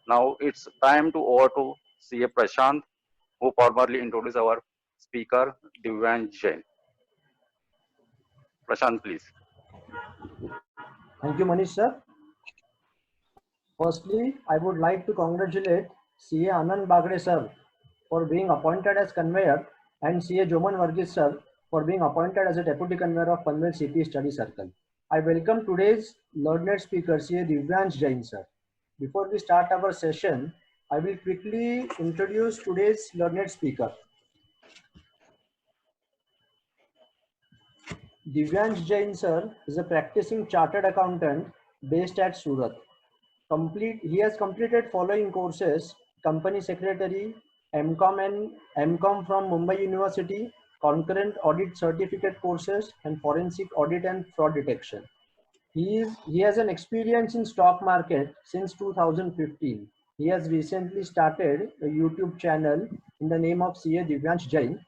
Now it's time to over to CA Prashant, who formally introduce our speaker, Divyan Jain. Prashant, please. Thank you, Manish sir. Firstly, I would like to congratulate CA Anand Bagre sir for being appointed as conveyor and CA Joman Varghese sir for being appointed as a deputy conveyor of Panvel CP Study Circle. I welcome today's learned speaker CA Divyansh Jain sir. Before we start our session, I will quickly introduce today's learned speaker. Divyansh Jain sir is a practicing chartered accountant based at Surat. He has completed following courses: Company Secretary, MCOM and MCOM from Mumbai University, Concurrent Audit Certificate courses, and Forensic Audit and Fraud Detection. He has an experience in stock market since 2015. He has recently started a YouTube channel in the name of CA Divyansh Jain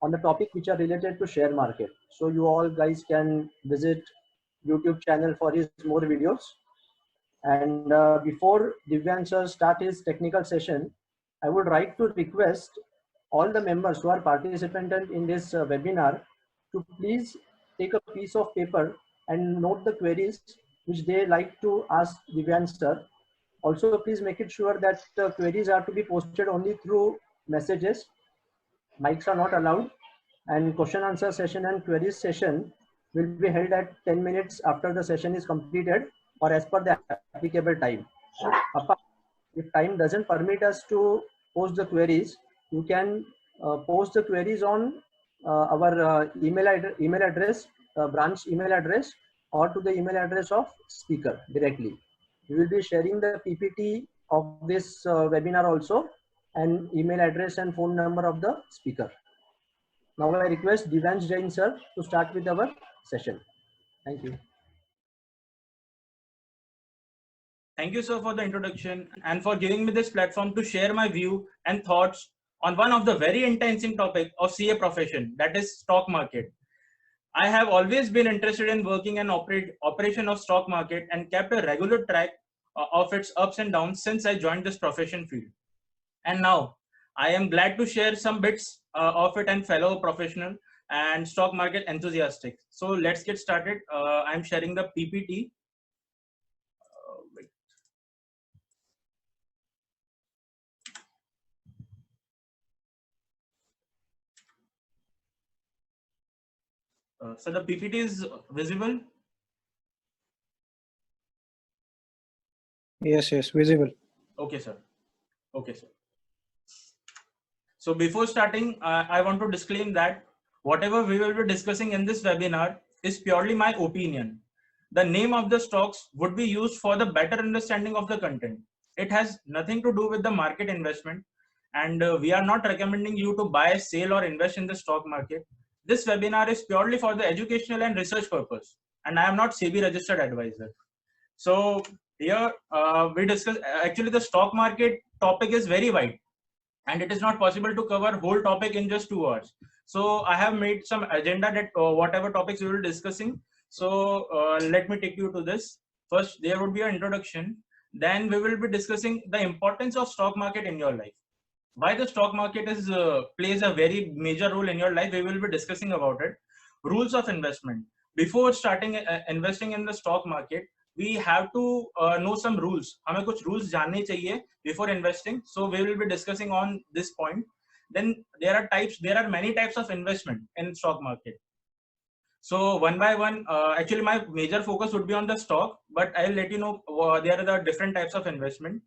on the topic which are related to share market. So you all guys can visit YouTube channel for his more videos. And before Divyan sir start his technical session, I would like to request all the members who are participant in this webinar to please take a piece of paper and note the queries which they like to ask Divyan sir. Also, please make it sure that queries are to be posted only through messages. Mics are not allowed, and question answer session and queries session will be held at 10 minutes after the session is completed or as per the applicable time. If time doesn't permit us to post the queries, you can post the queries on our email address, branch email address, or to the email address of speaker directly. We will be sharing the PPT of this webinar also, and email address and phone number of the speaker. Now I request Divyansh Jain sir to start with our session. Thank you. Thank you, sir, for the introduction and for giving me this platform to share my view and thoughts on one of the very intensive topic of CA profession, that is stock market. I have always been interested in working and operation of stock market and kept a regular track of its ups and downs since I joined this profession field. And now I am glad to share some bits of it and fellow professional and stock market enthusiastic. So let's get started. I'm sharing the PPT. So the PPT is visible? Yes, visible. Okay, sir. Okay, sir. So before starting, I want to disclaim that whatever we will be discussing in this webinar is purely my opinion. The name of the stocks would be used for the better understanding of the content. It has nothing to do with the market investment, and we are not recommending you to buy, sell, or invest in the stock market. This webinar is purely for the educational and research purpose, and I am not SEBI registered advisor. So here we discuss, actually the stock market topic is very wide and it is not possible to cover whole topic in just 2 hours. So I have made some agenda that whatever topics we will be discussing. So let me take you to this. First, there would be an introduction. Then we will be discussing the importance of stock market in your life. Why the stock market is plays a very major role in your life. We will be discussing about it. Rules of investment. Before starting investing in the stock market, we have to know some rules. हमें कुछ rules जानने चाहिए before investing. So we will be discussing on this point. Then there are many types of investment in stock market. So one by one, actually my major focus would be on the stock, but I'll let you know there are the different types of investment,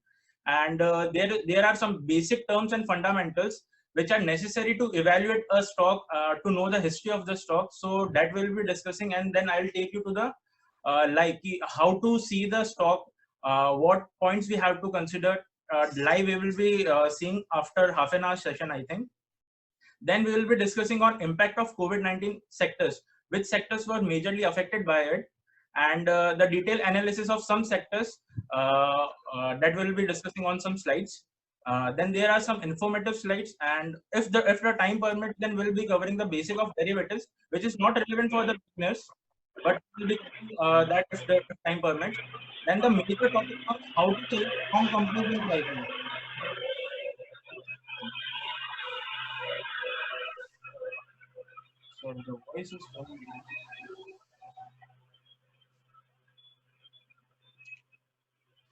and there are some basic terms and fundamentals which are necessary to evaluate a stock, to know the history of the stock. So that we'll be discussing, and then I'll take you to the like how to see the stock, what points we have to consider. Live we will be seeing after half an hour session, I think. Then we will be discussing on impact of COVID-19 sectors, which sectors were majorly affected by it, and the detailed analysis of some sectors that we'll be discussing on some slides. Then there are some informative slides, and if the time permits, then we'll be covering the basic of derivatives, which is not relevant for the beginners, but we'll be covering that if the time permits. Then the major topic comes how to select strong companies in crisis. Sorry, the voice is coming.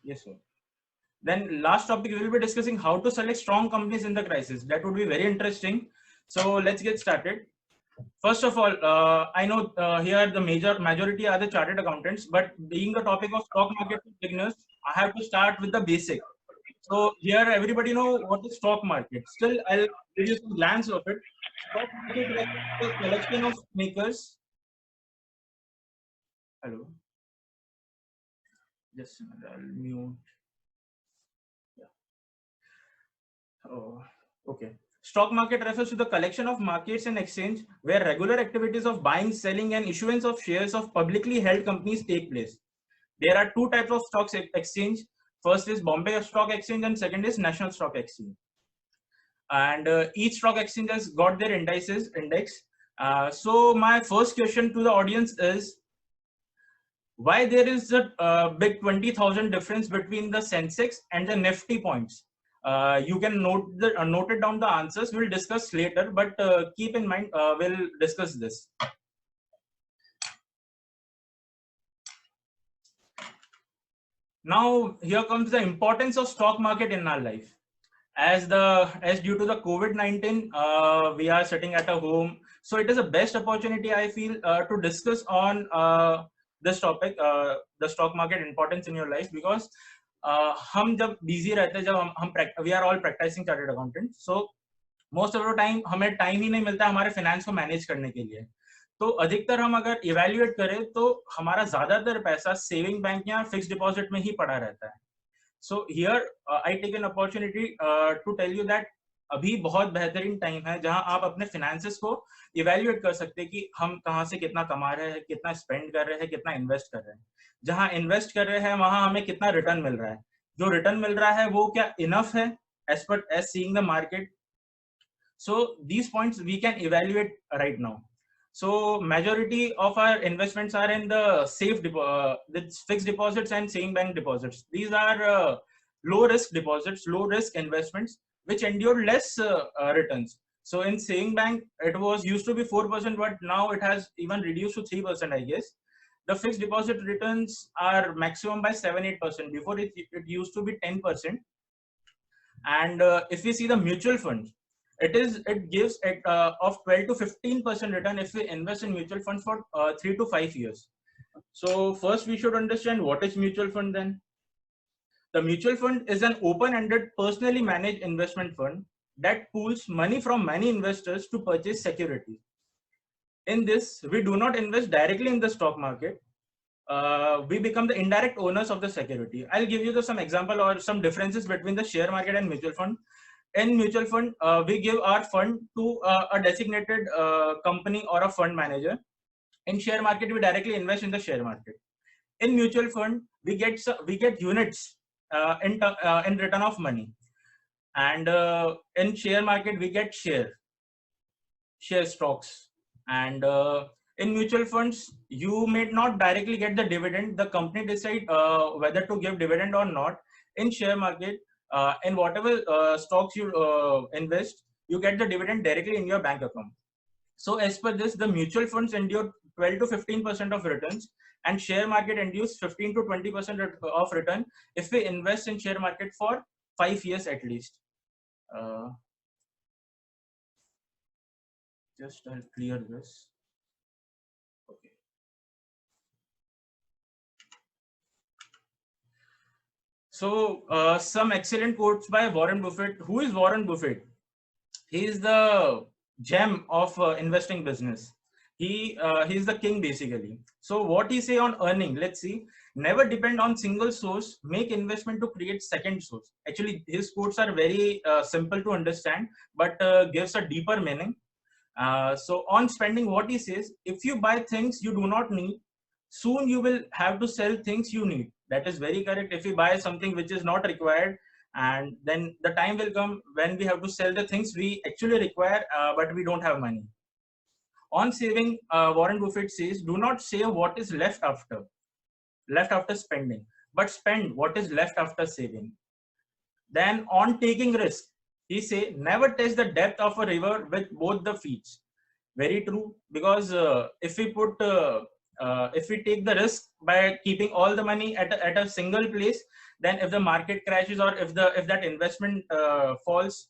Yes, sir. Then last topic, we will be discussing how to select strong companies in the crisis. That would be very interesting. So let's get started. First of all, I know here the majority are the chartered accountants, but being the topic of stock market beginners, I have to start with the basic. So here everybody know what is stock market. Still, I'll give you some glance of it. Stock market is a collection of makers. Hello. Just a minute, I'll mute. Oh, okay. Stock market refers to the collection of markets and exchange where regular activities of buying, selling, and issuance of shares of publicly held companies take place. There are two types of stock exchange. First is Bombay Stock Exchange, and second is National Stock Exchange. And each stock exchange has got their index. So my first question to the audience is, why there is a big 20,000 difference between the Sensex and the Nifty points? You can note it down the answers. We'll discuss later, but keep in mind, we'll discuss this. Now, here comes the importance of stock market in our life. As due to the COVID-19, we are sitting at a home. So it is the best opportunity, I feel, to discuss on this topic, the stock market importance in your life, because हम जब busy रहते हैं, जब हम we are all practicing chartered accountant, so most of the time हमें time ही नहीं मिलता हमारे finance को manage करने के लिए. तो अधिकतर हम अगर evaluate करें तो हमारा ज्यादातर पैसा saving bank या fixed deposit में ही पड़ा रहता है. So here I take an opportunity to tell you that अभी बहुत बेहतरीन टाइम है जहां आप अपने finances को evaluate कर सकते हैं कि हम कहां से कितना कमा रहे हैं, कितना spend कर रहे हैं, कितना invest कर रहे हैं. जहां invest कर रहे हैं वहां हमें कितना return मिल रहा है. जो return मिल रहा है वो क्या enough है as seeing the market. So these points we can evaluate right now. So majority of our investments are in the fixed deposits and saving bank deposits. These are low risk deposits, low risk investments which endure less returns. So in saving bank, it was used to be 4%, but now it has even reduced to 3%, I guess. The fixed deposit returns are maximum by 7-8%. Before it used to be 10%. And if we see the mutual funds, it gives of 12 to 15% return if we invest in mutual funds for 3 to 5 years. So first we should understand what is mutual fund then. The mutual fund is an open-ended, personally managed investment fund that pools money from many investors to purchase securities. In this, we do not invest directly in the stock market. We become the indirect owners of the security. I'll give you some example or some differences between the share market and mutual fund. In mutual fund, we give our fund to a designated company or a fund manager. In share market, we directly invest in the share market. In mutual fund, we get units in return of money, and in share market we get share stocks. And in mutual funds, you may not directly get the dividend. The company decide whether to give dividend or not. In share market, in whatever stocks you invest, you get the dividend directly in your bank account. So as per this, the mutual funds endure 12 to 15% of returns, and share market endures 15 to 20% of return if we invest in share market for 5 years at least. Just I'll clear this. Okay. So some excellent quotes by Warren Buffett. Who is Warren Buffett? He is the gem of investing business. He is the king basically. So what he say on earning? Let's see. Never depend on single source. Make investment to create second source. Actually, his quotes are very simple to understand, but gives a deeper meaning. So on spending, what he says: if you buy things you do not need, soon you will have to sell things you need. That is very correct. If you buy something which is not required, and then the time will come when we have to sell the things we actually require, but we don't have money. On saving, Warren Buffett says, do not save what is left after spending. but spend what is left after saving. Then on taking risk, he say never test the depth of a river with both the feet. Very true, because if we take the risk by keeping all the money at a single place, then if the market crashes or if that investment falls,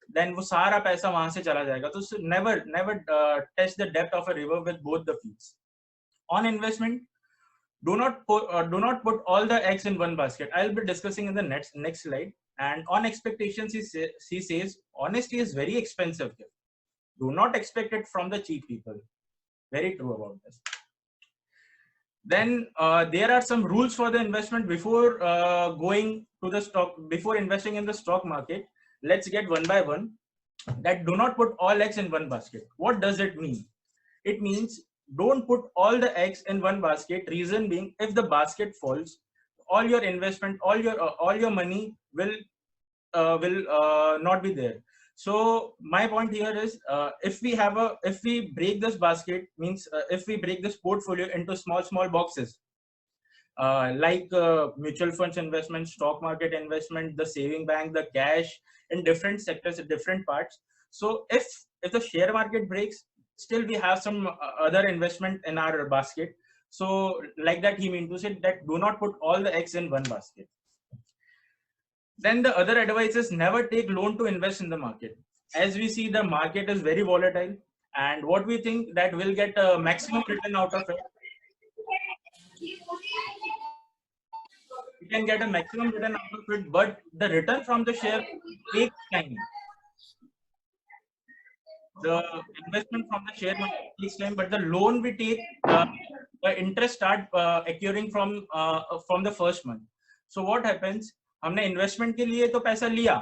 then वो सारा पैसा वहां से चला जाएगा. तो never test the depth of a river with both the feet. On investment, do not put all the eggs in one basket. I'll be discussing in the next slide. And on expectations, he says honesty is very expensive here. Do not expect it from the cheap people. Very true about this. Then there are some rules for the investment before going to the stock, before investing in the stock market. Let's get one by one. That do not put all eggs in one basket. What does it mean? It means don't put all the eggs in one basket. Reason being, if the basket falls, all your investment, all your money will not be there. So my point here is, if we break this basket, means if we break this portfolio into small boxes, like mutual funds investment, stock market investment, the saving bank, the cash, in different sectors, in different parts. So if the share market breaks, still we have some other investment in our basket. So like that, he means to say that do not put all the eggs in one basket. Then the other advice is never take loan to invest in the market. As we see, the market is very volatile, and what we think that we'll get a maximum return out of it. We can get a maximum return out of it, but the return from the share takes time. The investment from the share market takes time, but the loan we take, the interest start accruing from the first month. So what happens? हमने investment के लिए तो पैसा लिया,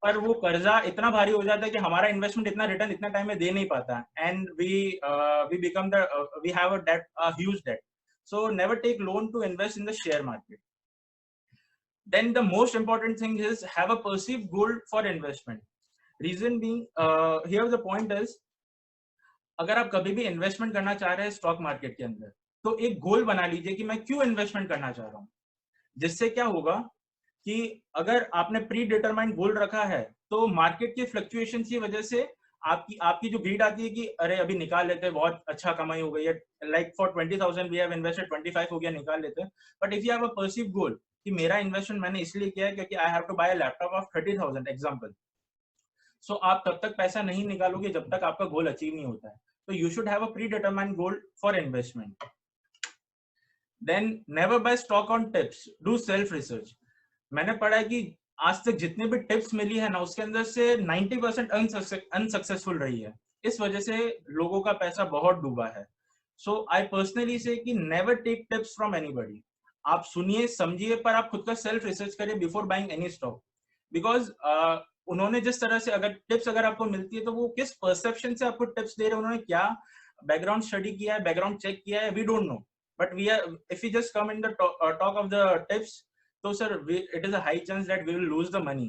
पर वो कर्जा इतना भारी हो जाता है कि हमारा इन्वेस्टमेंट इतना रिटर्न इतना टाइम में दे नहीं पाता, and we have a huge debt. So never take loan to invest in the share market. Then the most important thing is have a perceived goal for investment. Reason being, here the point is, अगर आप कभी भी investment करना चाह रहे हैं stock market के अंदर, तो एक गोल बना लीजिए कि मैं क्यों इन्वेस्टमेंट करना चाह रहा हूँ. जिससे क्या होगा कि अगर आपने प्री डिटरमाइंड गोल रखा है, तो मार्केट की फ्लक्चुएशन की वजह से आपकी जो ग्रीड आती है कि अरे अभी निकाल लेते हैं, बहुत अच्छा कमाई हो गई है, like for 20,000 we have invested 25 हो गया, निकाल लेते हैं. But if you have a perceive goal कि मेरा इन्वेस्टमेंट मैंने इसलिए किया है क्योंकि I have to buy a laptop of 30,000 example, so आप तब तक पैसा नहीं निकालोगे जब तक आपका गोल अचीव नहीं होता है. तो you should have a pre determined goal for investment. Then never buy stock on tips. Do self research. मैंने पढ़ा है कि आज तक जितने भी टिप्स मिली है ना, उसके अंदर से 90% अनसक्सेसफुल रही है. इस वजह से लोगों का पैसा बहुत डूबा है. सो आई पर्सनली से कि never take tips from anybody. आप सुनिए, समझिए, पर आप खुद का सेल्फ रिसर्च करिए before buying any stock. Because उन्होंने जिस तरह से अगर टिप्स अगर आपको मिलती है, तो वो किस परसेप्शन से आपको टिप्स दे रहे हैं, उन्होंने क्या बैकग्राउंड स्टडी किया है, बैकग्राउंड चेक किया है, we don't know. But if we just come in the talk of the tips, so sir, it is a high chance that we will lose the money.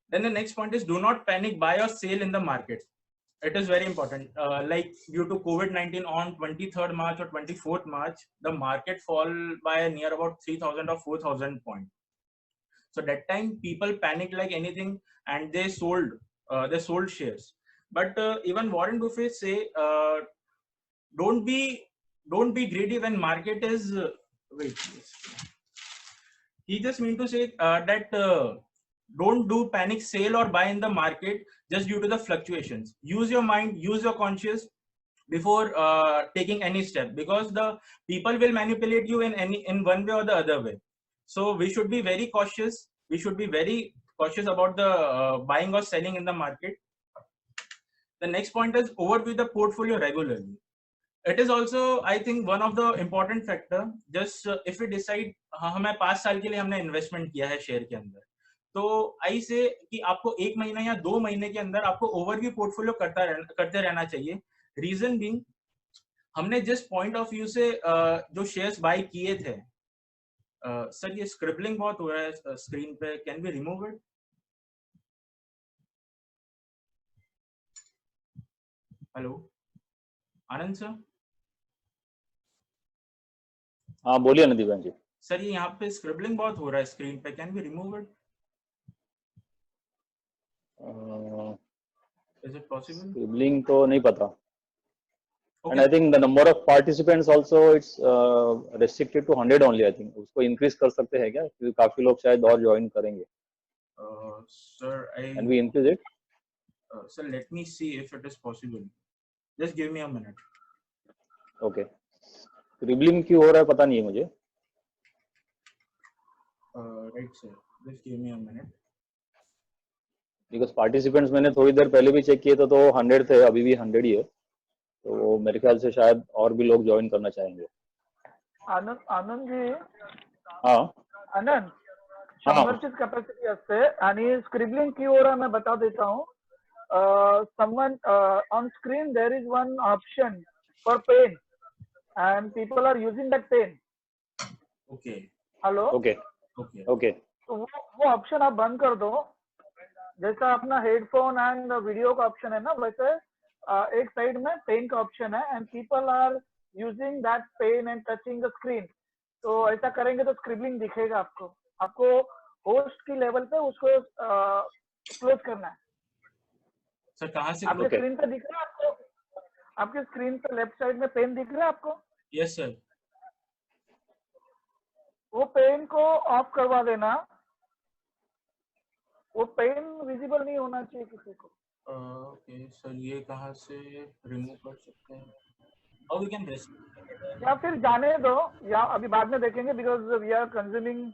Then the next point is do not panic buy or sell in the market. It is very important. Like due to COVID-19 on 23rd March or 24th March, the market fall by near about 3,000 or 4,000 points. So that time people panicked like anything and they sold shares. But even Warren Buffett say, don't be greedy when market is he just mean to say that don't do panic sale or buy in the market just due to the fluctuations. Use your mind, use your conscious before taking any step, because the people will manipulate you in one way or the other way. So we should be very cautious. We should be very cautious about the buying or selling in the market. The next point is overview the portfolio regularly. It is also, I think, one of the important factor. Just if we decide हमें 5 साल के लिए हमने investment किया है share के अंदर, तो आई से कि आपको 1 महीना या 2 महीने के अंदर आपको ओवरव्यू पोर्टफोलियो करते रहना चाहिए. रीजन बीइंग, हमने जिस पॉइंट ऑफ व्यू से जो शेयर्स बाय किए थे, सर ये स्क्रिबलिंग बहुत हो रहा है स्क्रीन पे, can be remove it? Hello Anand sir. हाँ बोलिए ना दिव्यांग जी. सर ये यहाँ पे स्क्रिबलिंग बहुत हो रहा है स्क्रीन पे, can we remove it? Is it possible? Scribbling तो नहीं पता. And okay I think the number of participants also it's restricted to 100 only. I think उसको increase कर सकते हैं क्या? क्योंकि काफी लोग शायद और join करेंगे. Sir I Can we increase it? Sir let me see if it is possible, just give me a minute. Okay. Scribbling क्यों हो रहा है पता नहीं है मुझे. Right sir, just give me a minute. Because participants मैंने थोड़ी देर पहले भी चेक किए थे तो 100 थे, अभी भी 100 ही है. तो मेरे ख्याल से शायद और भी लोग ज्वाइन करना चाहेंगे. आनंद जी, हाँ आनंद, हाँ 100चीच कॅपॅसिटी असते आणि स्क्रिबलिंग की हो रहा है मैं बता देता हूँ. Someone on screen there is one option for pen and people are using that pen. Okay hello, okay okay okay. तो वो ऑप्शन आप बंद कर दो. जैसा अपना हेडफोन एंड वीडियो का ऑप्शन है ना, वैसे एक साइड में पेन का ऑप्शन है and people are using that pen and touching the screen. तो ऐसा करेंगे तो स्क्रिबलिंग दिखेगा आपको. आपको होस्ट की लेवल पे उसको क्लोज करना है. सर कहाँ से? आपके Okay. स्क्रीन पे दिख रहा है आपको? आपके स्क्रीन पे लेफ्ट साइड में पेन दिख रहा है आपको? Yes sir. वो पेन को ऑफ करवा देना. वो पेन विजिबल नहीं होना चाहिए किसी को. ओके सर, ये कहाँ से रिमूव कर सकते हैं? How we can press? या फिर जाने दो, या अभी बाद में देखेंगे because we are consuming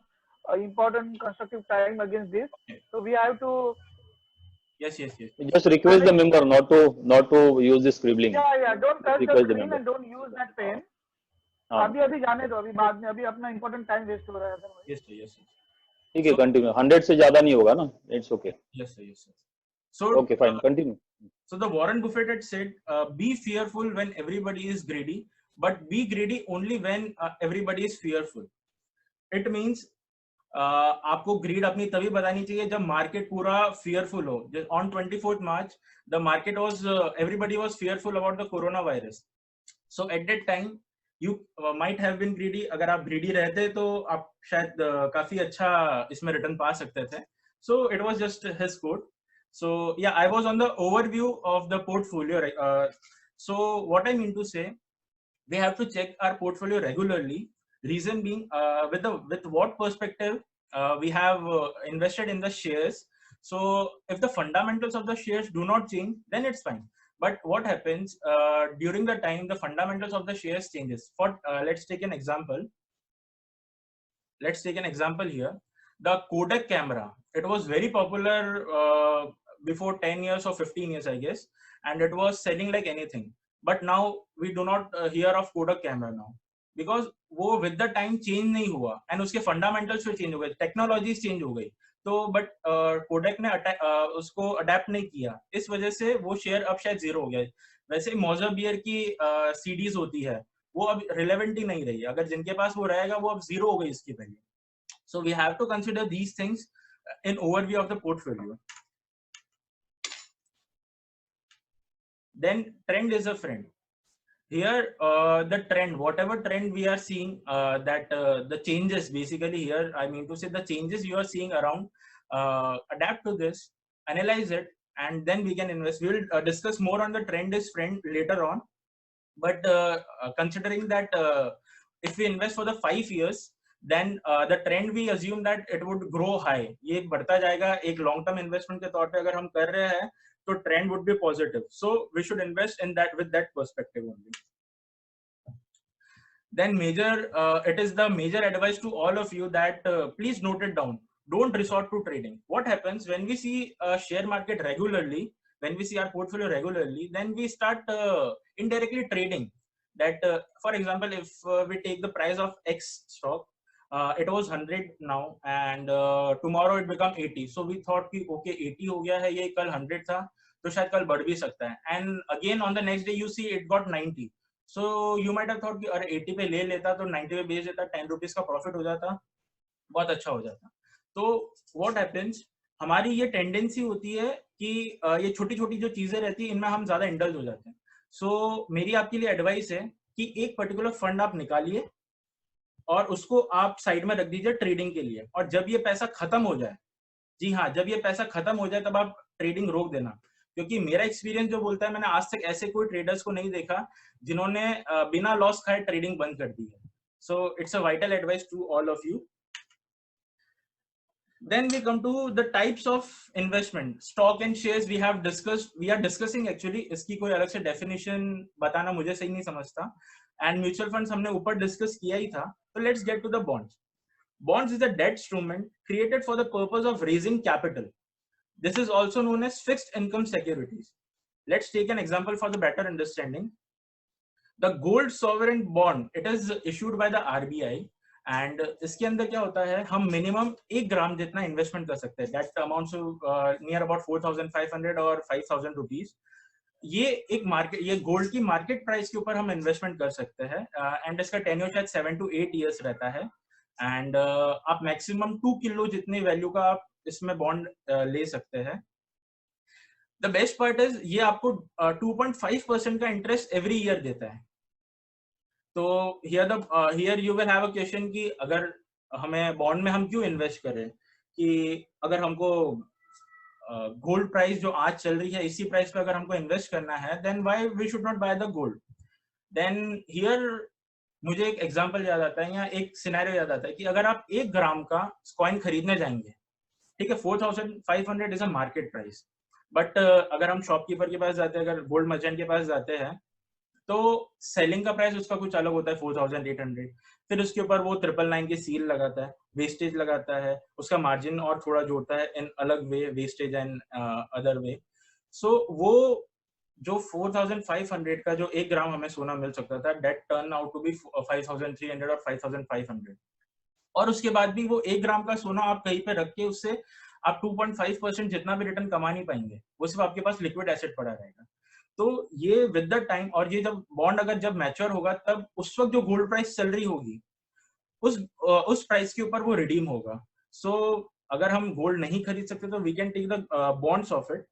important constructive time against this. So we have to. Yes, yes, yes. Just request the member not to use the scribbling. Yeah. Don't touch the Request the screen member. and don't use that pen. हाँ अभी जाने दो, अभी बाद में, अभी अपना important time waste हो रहा है. Yes sir, yes sir. ठीक है, कंटिन्यू. 100 से ज्यादा नहीं होगा ना. It's okay. Yes sir, yes sir. So okay fine, continue. So the Warren Buffett had said, be fearful when everybody is greedy, but be greedy only when everybody is fearful. It means आपको grid अपनी तभी बतानी चाहिए जब market पूरा fearful हो. On 24th March, the market was everybody was fearful about the coronavirus. So at that time, you might have been greedy. अगर आप greedy रहते तो आप शायद काफी अच्छा इसमें रिटर्न पा सकते थे. So it was just his quote. So yeah, I was on the overview of the portfolio. So what I mean to say, we have to check our portfolio regularly. Reason being, with what perspective we have invested in the shares. So if the fundamentals of the shares do not change, then it's fine. But what happens during the time the fundamentals of the shares changes? For let's take an example. Let's take an example here. The Kodak camera. It was very popular before 10 years or 15 years, I guess, and it was selling like anything. But now we do not hear of Kodak camera now. Because वो with the time change नहीं हुआ and उसके fundamentals भी change हो गए, technologies change हो गई. तो बट कोडेक ने उसको अडेप्ट नहीं किया, इस वजह से वो शेयर अब शायद जीरो हो गया. वैसे मौजा बियर की सीडीज होती है, वो अब रिलेवेंट ही नहीं रही. अगर जिनके पास वो रहेगा वो अब जीरो हो गई इसकी value. So we have to consider these things in overview of the portfolio. Then trend is a friend. Here the trend, whatever trend we are seeing, that the changes, basically here I mean to say the changes you are seeing around, adapt to this, analyze it, and then we can invest. We will discuss more on the trend is friend later on. But considering that if we invest for the 5 years, then the trend we assume that it would grow high. ये बढ़ता जाएगा. एक long term investment के तौर पे अगर हम कर रहे हैं तो trend would be positive. So we should invest in that with that perspective only. Then it is the major advice to all of you that please note it down. Don't resort to trading. What happens when we see share market regularly, when we see our portfolio regularly, then we start indirectly trading. That for example, if we take the price of X stock, it was 100 now and tomorrow it become 80. So we thought कि okay 80 हो गया है, ये कल 100 था तो शायद कल बढ़ भी सकता है. And again on the next day you see it got 90. So you might have thought कि अरे 80 पे ले लेता तो 90 पे बेच देता, 10 रुपीज का प्रॉफिट हो जाता, बहुत अच्छा हो जाता. तो what happens, हमारी ये टेंडेंसी होती है कि ये छोटी छोटी जो चीजें रहती है इनमें हम ज्यादा इंडल्ज हो जाते हैं. सो मेरी आपके लिए एडवाइस है कि एक पर्टिकुलर फंड आप निकालिए और उसको आप साइड में रख दीजिए ट्रेडिंग के लिए, और जब ये पैसा खत्म हो जाए, जी हाँ, जब ये पैसा खत्म हो जाए तब आप ट्रेडिंग रोक देना, क्योंकि मेरा एक्सपीरियंस जो बोलता है, मैंने आज तक ऐसे कोई ट्रेडर्स को नहीं देखा जिन्होंने बिना लॉस खाए ट्रेडिंग बंद कर दी है. So it's a vital advice to all of you. Then we come to the types of investment. Stock and shares we have discussed. We are discussing actually. इसकी कोई अलग से definition बताना मुझे सही नहीं समझता. And mutual funds हमने ऊपर discuss किया ही था. So let's get to the bonds. Bonds is a debt instrument created for the purpose of raising capital. This is also known as fixed income securities. Let's take an example for the better understanding. The gold sovereign bond, it is issued by the RBI. And इसके अंदर क्या होता है, हम minimum 1 ग्राम जितना investment कर सकते हैं. दैट अमाउंट्स नियर अबाउट 4,500 और 5,000 रुपीज. ये एक मार्केट, ये गोल्ड की मार्केट प्राइस के ऊपर हम इन्वेस्टमेंट कर सकते हैं. एंड इसका टेन्योर शायद 7 to 8 years रहता है. एंड आप मैक्सिमम 2 किलो जितनी वैल्यू का आप इसमें बॉन्ड ले सकते हैं. द बेस्ट पार्ट इज ये आपको 2.5% का इंटरेस्ट एवरी ईयर देता है. तो here you will have a question कि अगर हमें बॉन्ड में हम क्यों इन्वेस्ट करें, कि अगर हमको गोल्ड प्राइस जो आज चल रही है इसी प्राइस पे अगर हमको इन्वेस्ट करना है, then why we should not buy the gold. Then here मुझे एक एग्जांपल याद आता है, या एक सिनेरियो याद आता है कि अगर आप 1 ग्राम का कॉइन खरीदने जाएंगे, ठीक है, 4,500 is a market price. But अगर हम शॉपकीपर के पास जाते हैं, अगर गोल्ड मर्चेंट के पास जाते हैं, तो सेलिंग का प्राइस उसका कुछ अलग होता है, 4,800. फिर उसके ऊपर वो 999 की सील लगाता है, वेस्टेज लगाता है, उसका मार्जिन और थोड़ा जोड़ता है इन अलग वे, वेस्टेज एंड अदर वे. सो वो जो 4,500 का जो 1 ग्राम हमें सोना मिल सकता था, that turn out to be 5,300 और 5,500. और उसके बाद भी वो 1 ग्राम का सोना आप कहीं पे रख के उससे आप 2.5% जितना भी रिटर्न कमा नहीं पाएंगे. वो सिर्फ आपके पास लिक्विड एसेट पड़ा रहेगा. तो ये विद द टाइम, और ये जब बॉन्ड अगर जब मैच्योर होगा, तब उस वक्त जो गोल्ड प्राइस चल रही होगी उस प्राइस के ऊपर वो रिडीम होगा. सो अगर हम गोल्ड नहीं खरीद सकते तो we can take the bonds of it.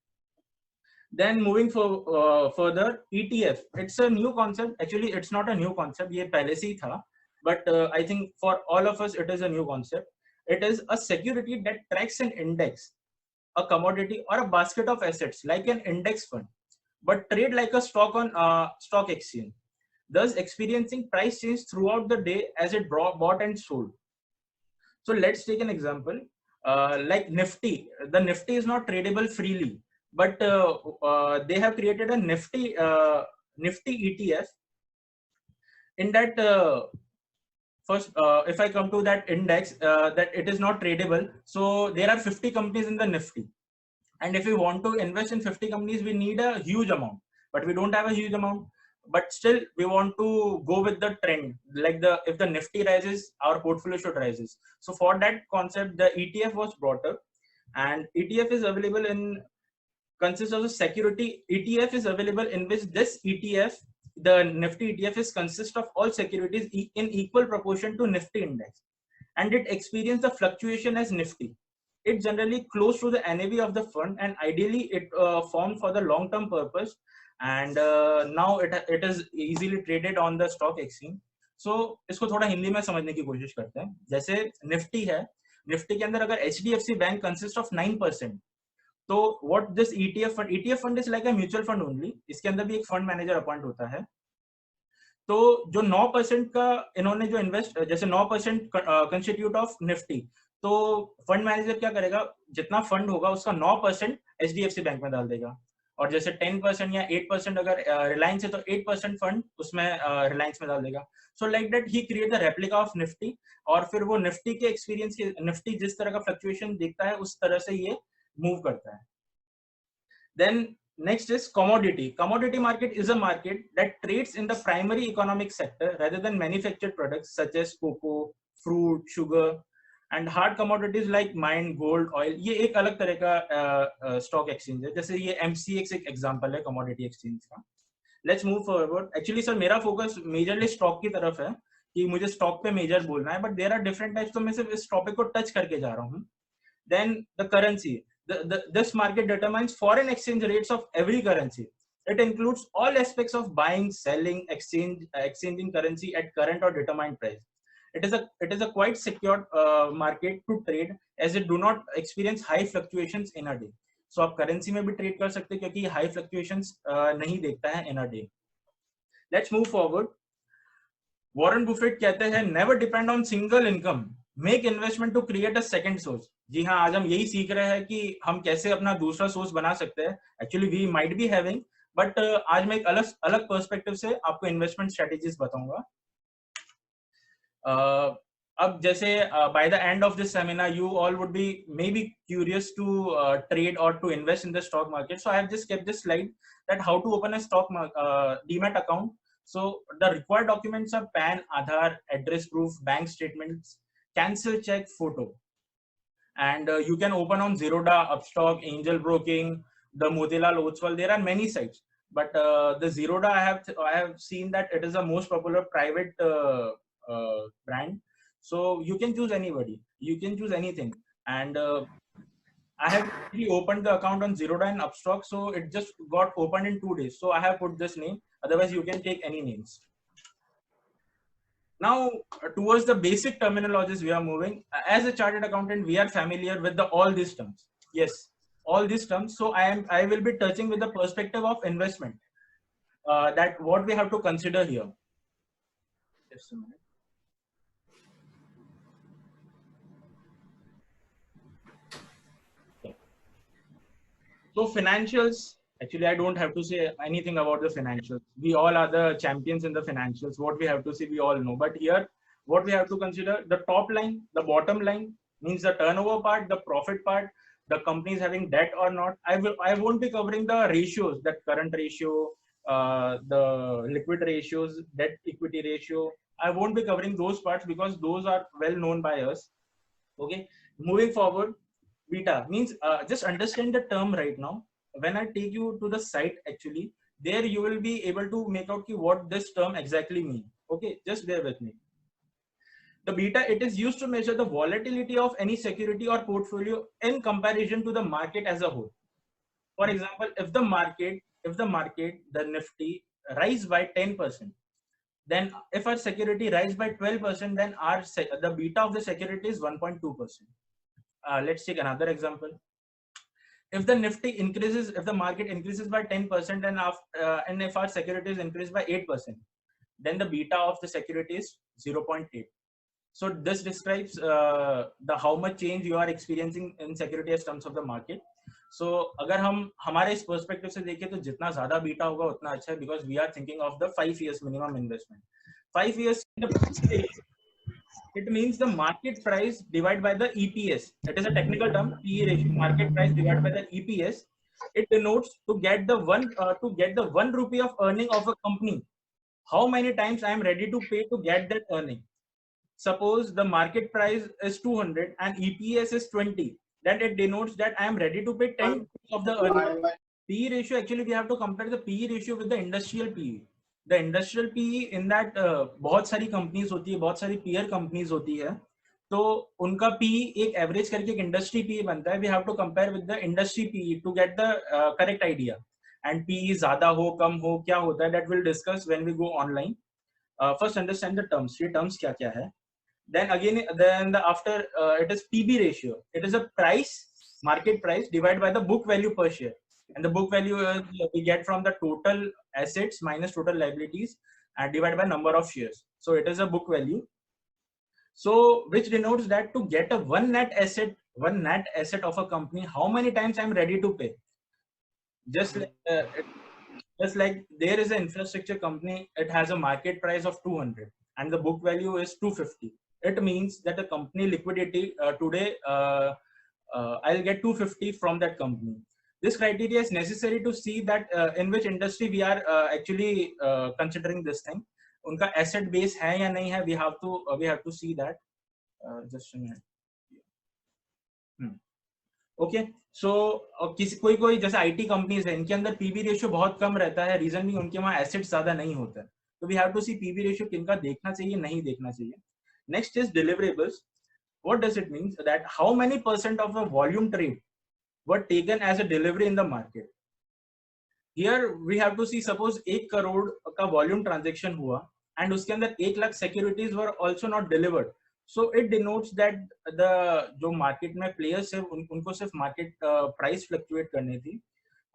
Then moving further, ETF, it's a new concept. Actually it's not a new concept, ये पहले से ही था, but I think for all of us it is a new concept. It is a security that tracks an index, a commodity or a basket of assets like an index fund, but trade like a stock on stock exchange, thus experiencing price change throughout the day as it bought and sold. So let's take an example, like Nifty. The Nifty is not tradable freely, but they have created a Nifty ETF. In that first, if I come to that index, that it is not tradable, so there are 50 companies in the Nifty. And if we want to invest in 50 companies, we need a huge amount, but we don't have a huge amount. But still, we want to go with the trend. Like if the Nifty rises, our portfolio should rises. So for that concept, the ETF was brought up, and ETF is available consists of a security. ETF is available in which this ETF, the Nifty ETF, consists of all securities in equal proportion to Nifty index, and it experiences the fluctuation as Nifty. It generally close to the NAV of the fund, and ideally it formed for the long term purpose, and now it is easily traded on the stock exchange. So इसको थोड़ा हिंदी में समझने की कोशिश करते हैं. जैसे Nifty है, निफ्टी के अंदर अगर HDFC बैंक कंसिस्ट ऑफ 9%, तो what this ETF fund is like a mutual fund only. इसके अंदर भी एक फंड मैनेजर अपॉइंट होता है. तो जो 9% का इन्होंने जो इन्वेस्ट, जैसे 9% कंस्टिट्यूट ऑफ निफ्टी, तो फंड मैनेजर क्या करेगा, जितना फंड होगा उसका 9% HDFC बैंक में डाल देगा. और जैसे 10% या 8% अगर रिलायंस है, तो 8% फंड उसमें रिलायंस में डाल देगा. So like that he create the replica of Nifty, और फिर वो निफ्टी के एक्सपीरियंस के, निफ्टी जिस तरह का फ्लक्चुएशन देखता है उस तरह से ये मूव करता है. Then next is commodity. Commodity market is a market that trades in the primary economic sector rather than manufactured products such as cocoa, fruit, sugar, and hard commodities like mine, gold, oil. ये एक अलग तरह का stock exchange है. जैसे ये MCX एक example है commodity exchange का. Let's move forward. Actually sir, मेरा focus majorly stock की तरफ है कि मुझे stock पे major बोलना है, but there are different types, तो मैं सिर्फ इस topic को touch करके जा रहा हूँ. Then the currency. This market determines foreign exchange rates of every currency. It includes all aspects of buying, selling, exchanging currency at current or determined price. it is a quite secure market to trade as it do not experience high fluctuations in a day. So आप currency में भी trade कर सकते हैं क्योंकि high fluctuations नहीं देखता है in a day. Let's move forward. Warren Buffett कहते हैं never depend on single income, make investment to create a second source. जी हाँ, आज हम यही सीख रहे हैं कि हम कैसे अपना दूसरा सोर्स बना सकते हैं. Actually we might be having, but आज मैं एक अलग पर्सपेक्टिव से आपको इन्वेस्टमेंट स्ट्रेटेजीज बताऊंगा. अब जैसे by the end of this seminar you all would be maybe curious to trade or to invest in the stock market. So I have just kept this slide that how to open a stock demat account. So the required documents are PAN, Aadhaar, address proof, bank statements, cancel check, photo. And you can open on Zerodha, Upstock, Angel Broking, the Motilal Oswal. There are many sites, but the Zerodha I have seen that it is the most popular private brand. So you can choose anybody, you can choose anything. And I have actually opened the account on Zerodha and Upstock, so it just got opened in 2 days. So I have put this name. Otherwise, you can take any names. Now, towards the basic terminologies we are moving. As a chartered accountant, we are familiar with all these terms. Yes, all these terms. So I will be touching with the perspective of investment. That what we have to consider here. Just a minute. So financials, actually, I don't have to say anything about the financials. We all are the champions in the financials. What we have to see, we all know. But here, what we have to consider, the top line, the bottom line, means the turnover part, the profit part, the company is having debt or not. I won't be covering the ratios, that current ratio, the liquid ratios, debt equity ratio. I won't be covering those parts because those are well known by us. Okay, moving forward. Beta means just understand the term right now. When I take you to the site, actually, there you will be able to make out what this term exactly means. Okay, just bear with me. The beta, it is used to measure the volatility of any security or portfolio in comparison to the market as a whole. For example, if the market, the Nifty rise by 10%, then if our security rise by 12%, then the beta of the security is 1.2%. Let's take another example. If the Nifty increases, if the market increases by 10%, and if our securities increase by 8%, then the beta of the security is 0.8. So this describes the how much change you are experiencing in security as terms of the market. So अगर हम हमारे इस perspective से देखें तो जितना ज़्यादा beta होगा उतना अच्छा है, because we are thinking of the 5 years minimum investment. 5 years. It means the market price divided by the EPS. It is a technical term, PE ratio. Market price divided by the EPS. It denotes to get the 1 rupee of earning of a company, how many times I am ready to pay to get that earning. Suppose the market price is 200 and EPS is 20. Then it denotes that I am ready to pay 10 of the earning. PE ratio, actually we have to compare the PE ratio with the industrial PE. The industrial PE in that बहुत सारी companies होती है, बहुत सारी peer companies होती है, तो उनका PE एक average करके एक industry PE बनता है. We have to compare with the industry PE to get the correct idea. And PE ज़्यादा हो कम हो क्या होता है, that we'll discuss when we go online. First understand the terms. ये terms क्या क्या है. Then again, after it is PB ratio. It is a price, market price divided by the book value per share. And the book value we get from the total assets minus total liabilities and divided by number of shares. So it is a book value. So which denotes that to get a one net asset of a company, how many times I'm ready to pay. Just like there is an infrastructure company, it has a market price of 200 and the book value is 250. It means that the company liquidity today, I'll get 250 from that company. This criteria is necessary to see that in which industry we are actually considering this thing. Unka asset base hai ya nahi hai, we have to see that. Just a minute. Okay, so कोई जैसे IT companies है, इनके अंदर PB ratio बहुत कम रहता है. Reason भी उनके वहाँ assets ज़्यादा नहीं होता है. So we have to see PB ratio किनका देखना चाहिए, नहीं देखना चाहिए. Next is deliverables. What does it mean? That how many % of a volume trade were taken as a delivery in the market. Here we have to see, suppose 1 crore का volume transaction हुआ and उसके अंदर 1 lakh securities were also not delivered. So it denotes that the जो market में players है उनको सिर्फ market price fluctuate करनी थी,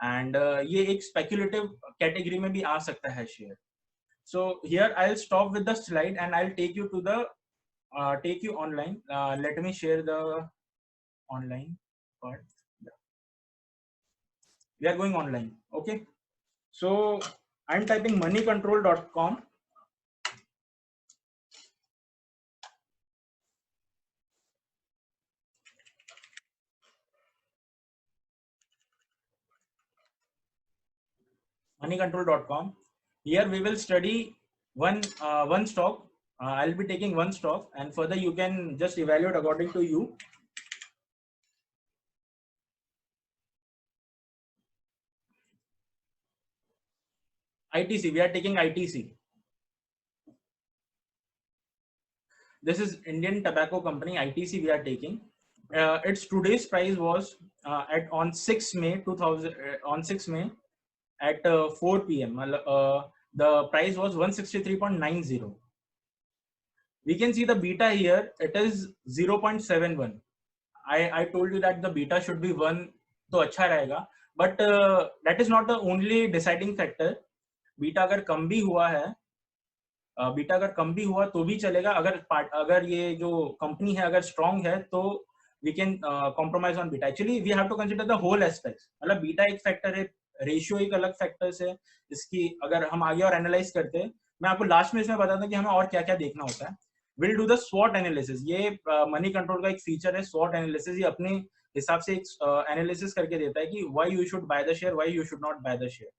एंड ये एक स्पेक्युलेटिव कैटेगरी में भी आ सकता है share. So here I'll stop with the slide and I'll take you to the take you online. Let me share the online part. Yeah. We are going online. Okay. So I'm typing moneycontrol.com. Moneycontrol.com. Here we will study one stock. I'll be taking one stock, and further you can just evaluate according to you. ITC, we are taking ITC. This is Indian Tobacco Company, ITC we are taking. Its today's price was on 6 May 2000 on 6 May at 4 p.m. The price was 163.90. We can see the beta here, it is 0.71. I told you that the beta should be 1 तो अच्छा रहेगा, but that is not the only deciding factor. Beta अगर कम भी हुआ है, beta अगर कम भी हुआ तो भी चलेगा. अगर ये जो कंपनी है अगर स्ट्रांग है तो we can compromise on beta. Actually we have to consider the whole aspects. मतलब बीटा एक फैक्टर है, रेशियो एक अलग फैक्टर्स है. इसकी अगर हम आगे और एनालाइज करते हैं, मैं आपको लास्ट में इसमें बताता हूँ कि हमें और क्या क्या देखना होता है. विल डू द स्वॉट एनालिसिस. ये मनी कंट्रोल का एक फीचर है, स्वॉट एनालिसिस. ये अपने हिसाब से एक एनालिसिस करके देता है कि why you should buy the share, why you should not buy the share.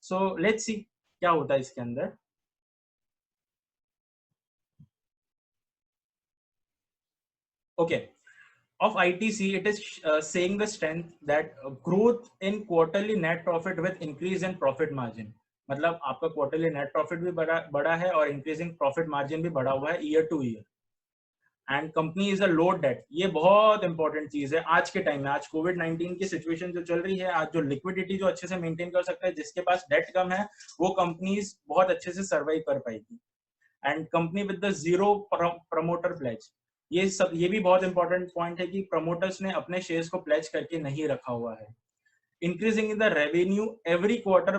So let's see क्या होता है इसके अंदर. Okay, of ITC, it is saying the strength that growth in quarterly net profit with increase in profit margin. मतलब आपका quarterly net profit भी बड़ा है और increasing profit margin भी बढ़ा हुआ है year to year. And company is a low debt. ये बहुत important चीज है आज के टाइम में. आज COVID-19 की सिचुएशन जो चल रही है, आज जो लिक्विडिटी जो अच्छे से मेंटेन कर सकता है, जिसके पास डेट कम है, वो कंपनीज बहुत अच्छे से सर्वाइव कर पाएगी. And company with the zero promoter pledge. ये भी बहुत इंपॉर्टेंट पॉइंट है कि प्रमोटर्स ने अपने शेयर्स को प्लेज करके नहीं रखा हुआ है. Increasing in the revenue every quarter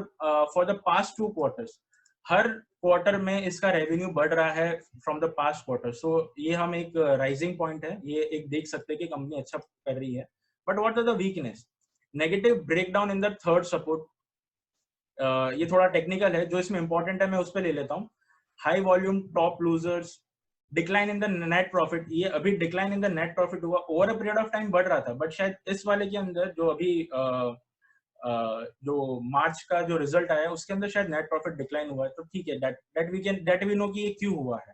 for the past 2 quarters. Her quarter में इसका रेवेन्यू बढ़ रहा है फ्रॉम द पास्ट क्वार्टर. सो ये हम एक राइजिंग पॉइंट है, ये एक देख सकते हैं कि कंपनी अच्छा कर रही है. But what are the weakness? Negative breakdown in the third support. ये थोड़ा टेक्निकल है, जो इसमें इंपॉर्टेंट है मैं उस पर ले लेता हूँ. High volume top losers, decline in the net profit. ये अभी decline in the net profit हुआ, over a period of time बढ़ रहा था, बट शायद इस वाले के अंदर जो अभी जो मार्च का जो रिजल्ट आया उसके अंदर शायद नेट प्रॉफिट डिक्लाइन हुआ है. तो ठीक है, दैट वी नो कि ये क्यों हुआ है.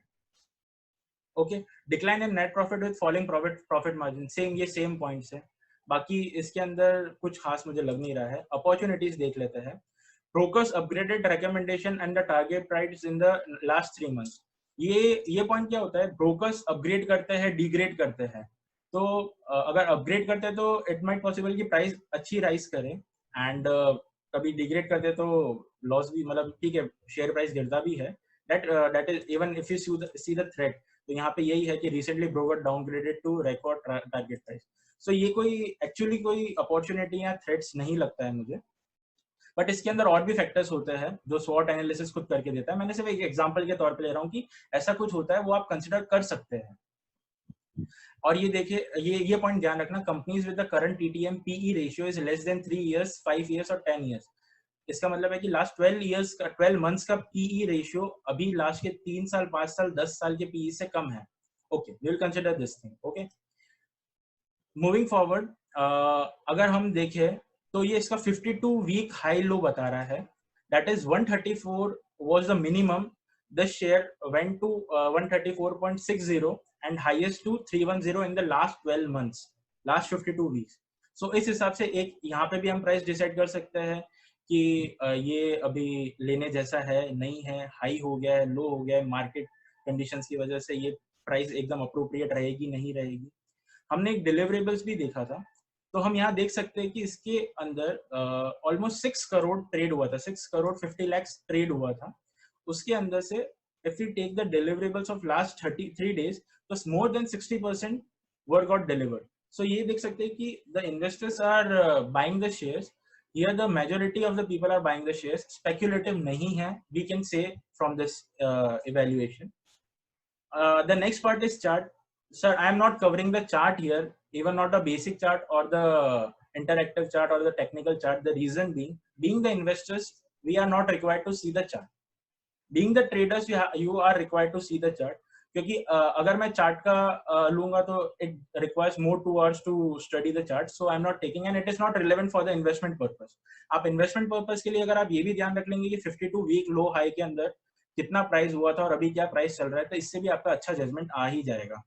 Okay, decline in net profit with falling profit margin. ये सेम पॉइंट्स है. बाकी इसके अंदर कुछ खास मुझे लग नहीं रहा है. अपॉर्चुनिटीज देख लेते हैं. Brokers upgraded recommendation and the target price in the last 3 months. ये पॉइंट क्या होता है? ब्रोकर्स अपग्रेड करते हैं, डिग्रेड करते हैं. तो अगर अपग्रेड करते हैं तो इट माइट पॉसिबल कि प्राइस अच्छी राइज करे, एंड कभी डिग्रेड करते हैं तो लॉस भी, मतलब ठीक है शेयर प्राइस गिरता भी है. That is even if you see the threat. तो यहाँ पे यही है कि recently broker downgraded to record target price. So ये कोई एक्चुअली कोई अपॉर्चुनिटी या थ्रेट्स नहीं लगता है मुझे. बट इसके अंदर और भी फैक्टर्स होते हैं जो स्वॉट एनालिसिस खुद करके देता है. मैंने सिर्फ एक एग्जांपल के तौर पे ले रहा हूँ कि ऐसा कुछ होता है, वो आप कंसिडर कर सकते हैं. और ये देखिए, ये पॉइंट ध्यान रखना, companies with the current TTM PE ratio is less than 3 years, 5 years और 10 इयर्स. इसका मतलब है कि लास्ट 12 मंथ्स का पीई रेशियो अभी लास्ट के 3 साल, 5 साल, 10 साल के पीई से कम है. Okay, we will consider this thing. Okay, moving forward, अगर हम देखें तो ये इसका 52 वीक हाई लो बता रहा है. That is 134 was the minimum. The share went to 134.60 and highest to 310 in the last 12 months, last 52 weeks. So इस हिसाब से एक यहाँ पे भी हम प्राइस डिसाइड कर सकते हैं कि ये अभी लेने जैसा है, नहीं है, हाई हो गया है, लो हो गया है, मार्केट कंडीशंस की वजह से ये प्राइस एकदम अप्रोप्रिएट रहेगी, नहीं रहेगी. हमने एक डिलीवरेबल्स भी देखा था, तो हम यहाँ देख सकते हैं कि इसके अंदर ऑलमोस्ट 6 करोड़ ट्रेड हुआ था, 6 करोड़ 50 लाख ट्रेड हुआ था. उसके अंदर से if we take the deliverables of last 33 days, तो more than 60% were got delivered. So ये देख सकते हैं कि the investors are buying the shares. Here the majority of the people are buying the shares. Speculative नहीं है, we can say from this evaluation. The next part is chart. Sir, I am not covering the chart here, even not a basic chart or the interactive chart or the technical chart. The reason being the investors, we are not required to see the chart. Being the traders, you are required to see the chart. क्योंकि अगर मैं chart का लूंगा तो it requires more 2 hours to study the chart, so I'm not taking, and it is not relevant for the investment purpose. आप investment purpose के लिए अगर आप ये भी ध्यान रख लेंगे कि 52 वीक लो हाई के अंदर कितना प्राइस हुआ था और अभी क्या प्राइस चल रहा है, तो इससे भी आपका अच्छा जजमेंट आ ही जाएगा.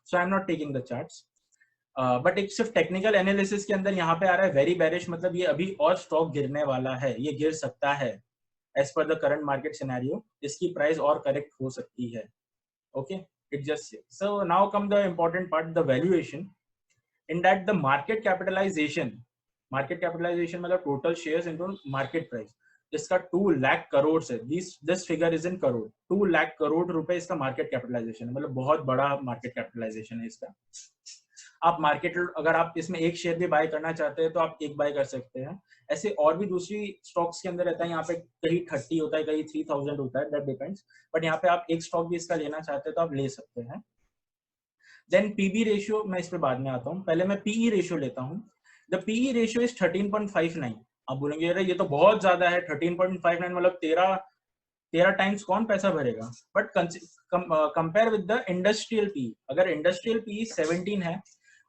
So I'm not taking the charts. But एक सिर्फ टेक्निकल एनालिसिस के अंदर यहाँ पे आ रहा है वेरी बेरिश, मतलब ये अभी और स्टॉक गिरने वाला है, ये गिर सकता है as per the current market scenario, इसकी प्राइस और करेक्ट हो सकती है. Okay, it just so now come the important part, the valuation. In that the market capitalization मतलब total shares into market price, इसका 2 लाख करोड़ है. This figure is in crore. 2 lakh crore रुपए इसका मार्केट कैपिटलाइजेशन है, मतलब बहुत बड़ा मार्केट कैपिटलाइजेशन है इसका. आप मार्केट, अगर आप इसमें एक शेयर भी बाय करना चाहते हैं तो आप एक बाय कर सकते हैं. ऐसे और भी दूसरी स्टॉक्स के अंदर रहता है, यहाँ पे कहीं 30 होता है, कहीं 3000 होता है, दैट डिपेंड्स. बट यहाँ पे आप एक स्टॉक भी इसका लेना चाहते हैं तो आप ले सकते हैं. देन पीबी रेशियो, मैं इस पे बाद में आता हूँ, पहले मैं पीई रेशियो लेता हूँ. The PE ratio is 13.59. आप बोलेंगे अरे ये तो बहुत ज्यादा है, 13.59 मतलब 13 टाइम्स कौन पैसा भरेगा. But compare with the industrial P, अगर इंडस्ट्रियल पी 17 है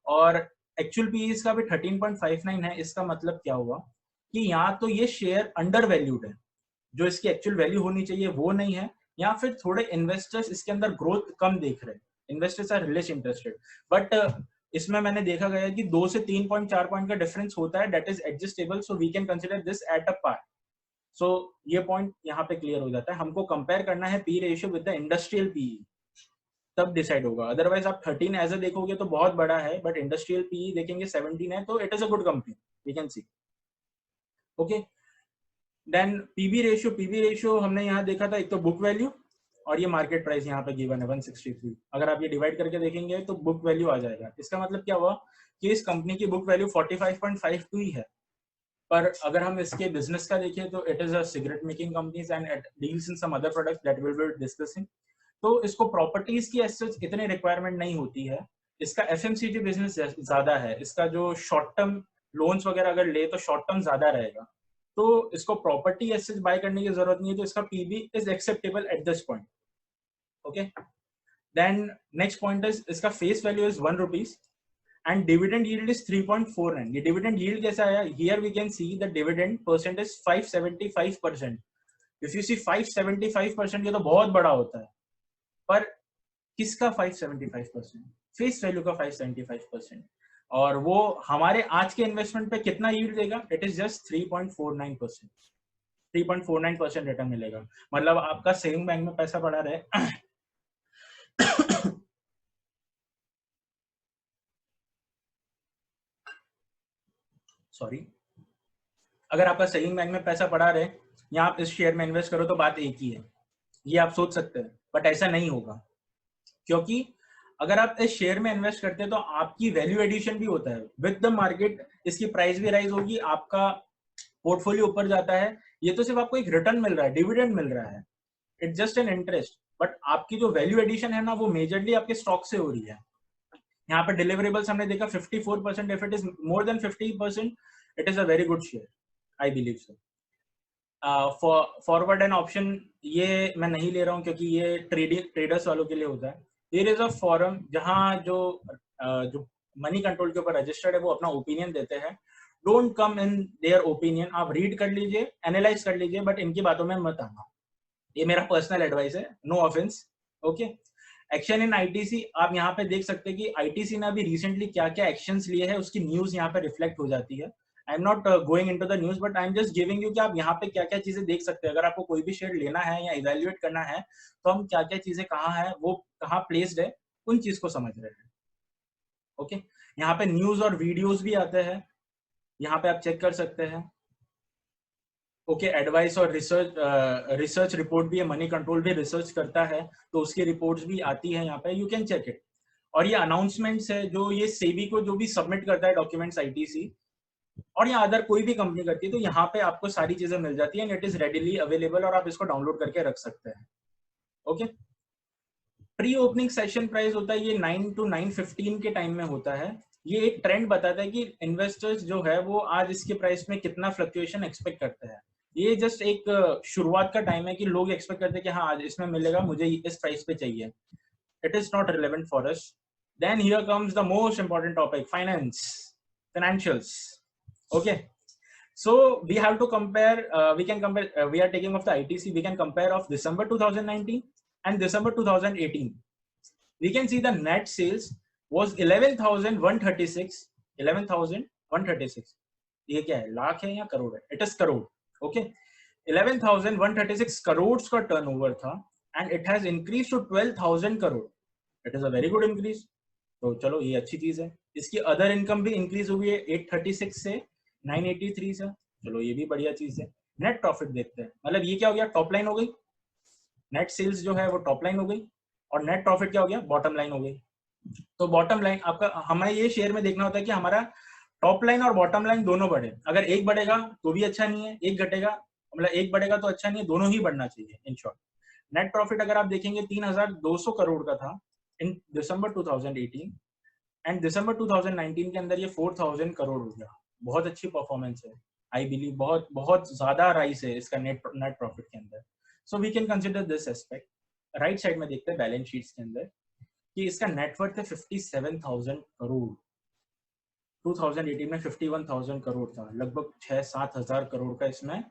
और एक्चुअल पी इसका भी 13.59 है, इसका मतलब क्या हुआ कि यहाँ तो ये शेयर अंडर वैल्यूड है, जो इसकी एक्चुअल वैल्यू होनी चाहिए वो नहीं है, या फिर थोड़े इन्वेस्टर्स इसके अंदर ग्रोथ कम देख रहे हैं, investors are less interested. But इसमें मैंने देखा गया कि 2 से 3.4 पॉइंट का डिफरेंस होता है, that is adjustable, so we can consider this at a par. So ये पॉइंट यहाँ पे क्लियर हो जाता है. हमको कंपेयर करना है P ratio with the industrial P, तब डिसाइड होगा. अदरवाइज आप 13 एज अ देखोगे तो बहुत बड़ा है, बट इंडस्ट्रियल पी देखेंगे 17 है, तो it is a good company, we can see. Okay, then PB ratio हमने यहाँ देखा था, एक तो बुक वैल्यू और ये मार्केट प्राइस यहाँ पे गिवन है 163. अगर आप ये डिवाइड करके देखेंगे तो बुक वैल्यू आ जाएगा. इसका मतलब क्या हुआ कि इस कंपनी की बुक वैल्यू 45.52 ही है, पर अगर हम इसके बिजनेस का देखें तो it is a cigarette making companies and it deals in some other products that will be discussing. तो इसको प्रॉपर्टीज की एसेट्स इतने रिक्वायरमेंट नहीं होती है. इसका एफएमसीजी बिजनेस ज्यादा है, इसका जो शॉर्ट टर्म लोन्स वगैरह अगर ले तो शॉर्ट टर्म ज्यादा रहेगा, तो इसको प्रॉपर्टी एसेट्स बाय करने की जरूरत नहीं है, तो इसका PB is acceptable at this point. Okay, then next point is इसका face value is 1 rupees and dividend yield is 3.49. ये dividend yield कैसा आया? Here we can see the dividend percent is 575%. If you see 575%, ये तो बहुत बड़ा होता है, पर किसका 575%? फेस वैल्यू का 575%, और वो हमारे आज के इन्वेस्टमेंट पे कितना यील्ड देगा? It is just 3.49%. 3.49% रिटर्न मिलेगा. मतलब आपका सेविंग बैंक में पैसा पड़ा रहे सॉरी, अगर आपका सेविंग बैंक में पैसा पड़ा रहे या आप इस शेयर में इन्वेस्ट करो तो बात एक ही है, ये आप सोच सकते हैं, बट ऐसा नहीं होगा. क्योंकि अगर आप इस शेयर में इन्वेस्ट करते हैं तो आपकी वैल्यू एडिशन भी होता है विद द मार्केट, इसकी प्राइस भी राइज होगी, आपका पोर्टफोलियो ऊपर जाता है. ये तो सिर्फ आपको एक रिटर्न मिल रहा है, डिविडेंड मिल रहा है, it's just an interest, but आपकी जो वैल्यू एडिशन है ना वो मेजरली आपके स्टॉक से हो रही है. यहाँ पे डिलीवरेबल्स हमने देखा 54%. If it is more than 50%, it is a very good share, I believe so. Forward and option ये मैं नहीं ले रहा हूँ क्योंकि ये ट्रेडर्स वालों के लिए होता है. देयर इज अ फोरम जहाँ जो मनी कंट्रोल के ऊपर रजिस्टर्ड है वो अपना ओपिनियन देते हैं. Don't come in their opinion, आप रीड कर लीजिए, एनालाइज कर लीजिए, बट इनकी बातों में मत आना. ये मेरा पर्सनल एडवाइस है, no offence. Okay, action in ITC, आप यहाँ पे देख सकते हैं कि आईटीसी ने अभी रिसेंटली क्या क्या एक्शंस लिए हैं, उसकी न्यूज यहाँ पे रिफ्लेक्ट हो जाती है. आई am not going into the news, but I am just giving you कि आप यहाँ पे क्या क्या चीजें देख सकते हैं. अगर आपको कोई भी शेयर लेना है या इवेल्युएट करना है तो हम क्या क्या चीजें कहाँ है, वो कहाँ प्लेस्ड है, उन चीज को समझ रहे हैं. ओके, यहाँ पे न्यूज और वीडियोज भी आते हैं, यहाँ पे आप चेक कर सकते हैं. ओके एडवाइस और रिसर्च रिपोर्ट भी है, मनी कंट्रोल भी रिसर्च करता है, तो उसकी रिपोर्ट्स भी आती है यहाँ पे, यू कैन चेक इट। और ये अनाउंसमेंट्स है जो ये सेबी को जो भी सबमिट करता है डॉक्यूमेंट्स आईटीसी, और या अदर कोई भी कंपनी करती है, तो यहाँ पे आपको सारी चीजें मिल जाती है and it is readily available और आप इसको डाउनलोड करके रख सकते हैं। Okay, pre opening session price होता है ये 9 to 9:15 के टाइम में होता है। ये एक ट्रेंड बताता है कि इन्वेस्टर्स जो है वो आज इसके प्राइस में कितना फ्लक्चुएशन एक्सपेक्ट करते हैं। ये जस्ट एक शुरुआत का टाइम है कि लोग एक्सपेक्ट करते हैं कि हाँ आज इसमें मिलेगा, मुझे इस प्राइस पे चाहिए। It is not relevant for us. Then here comes the most important topic, financials. Okay, so we have to compare, we can compare, we are taking of the ITC, we can compare of December 2019 and December 2018. We can see the net sales was 11,136. 11,136, ये क्या है, लाख है या करोड़ है? It is crore. Okay, 11,136 crore का turnover था and it has increase to 12,000 crore. It is a very good increase. तो चलो ये अच्छी चीज है। इसकी अदर इनकम भी इंक्रीज हुई है 836 से 983 से, चलो ये भी बढ़िया चीज है। नेट प्रॉफिट देखते हैं, मतलब ये क्या हो गया, टॉप लाइन हो गई, नेट सेल्स जो है वो टॉप लाइन हो गई, और नेट प्रॉफिट क्या हो गया, बॉटम लाइन हो गई। तो बॉटम लाइन आपका, हमें ये शेयर में देखना होता है कि हमारा टॉप लाइन और बॉटम लाइन दोनों बढ़े। अगर एक बढ़ेगा तो भी अच्छा नहीं है, एक घटेगा मतलब एक बढ़ेगा तो अच्छा नहीं है, दोनों ही बढ़ना चाहिए इन शॉर्ट। नेट प्रॉफिट अगर आप देखेंगे 3,200 करोड़ का था इन दिसंबर 2018 एंड दिसंबर 2019 के अंदर ये 4,000 करोड़ हो गया। बहुत अच्छी परफॉर्मेंस है, आई बिलीव बहुत बहुत ज्यादा राइज है इसका नेट प्रॉफिट के अंदर। So we can consider this aspect. Right side में देखते हैं बैलेंस शीट्स के अंदर कि इसका नेटवर्थ है 57,000 करोड़। 2018 में 51,000 करोड़ था, लगभग 6-7 हजार करोड़ का इसमें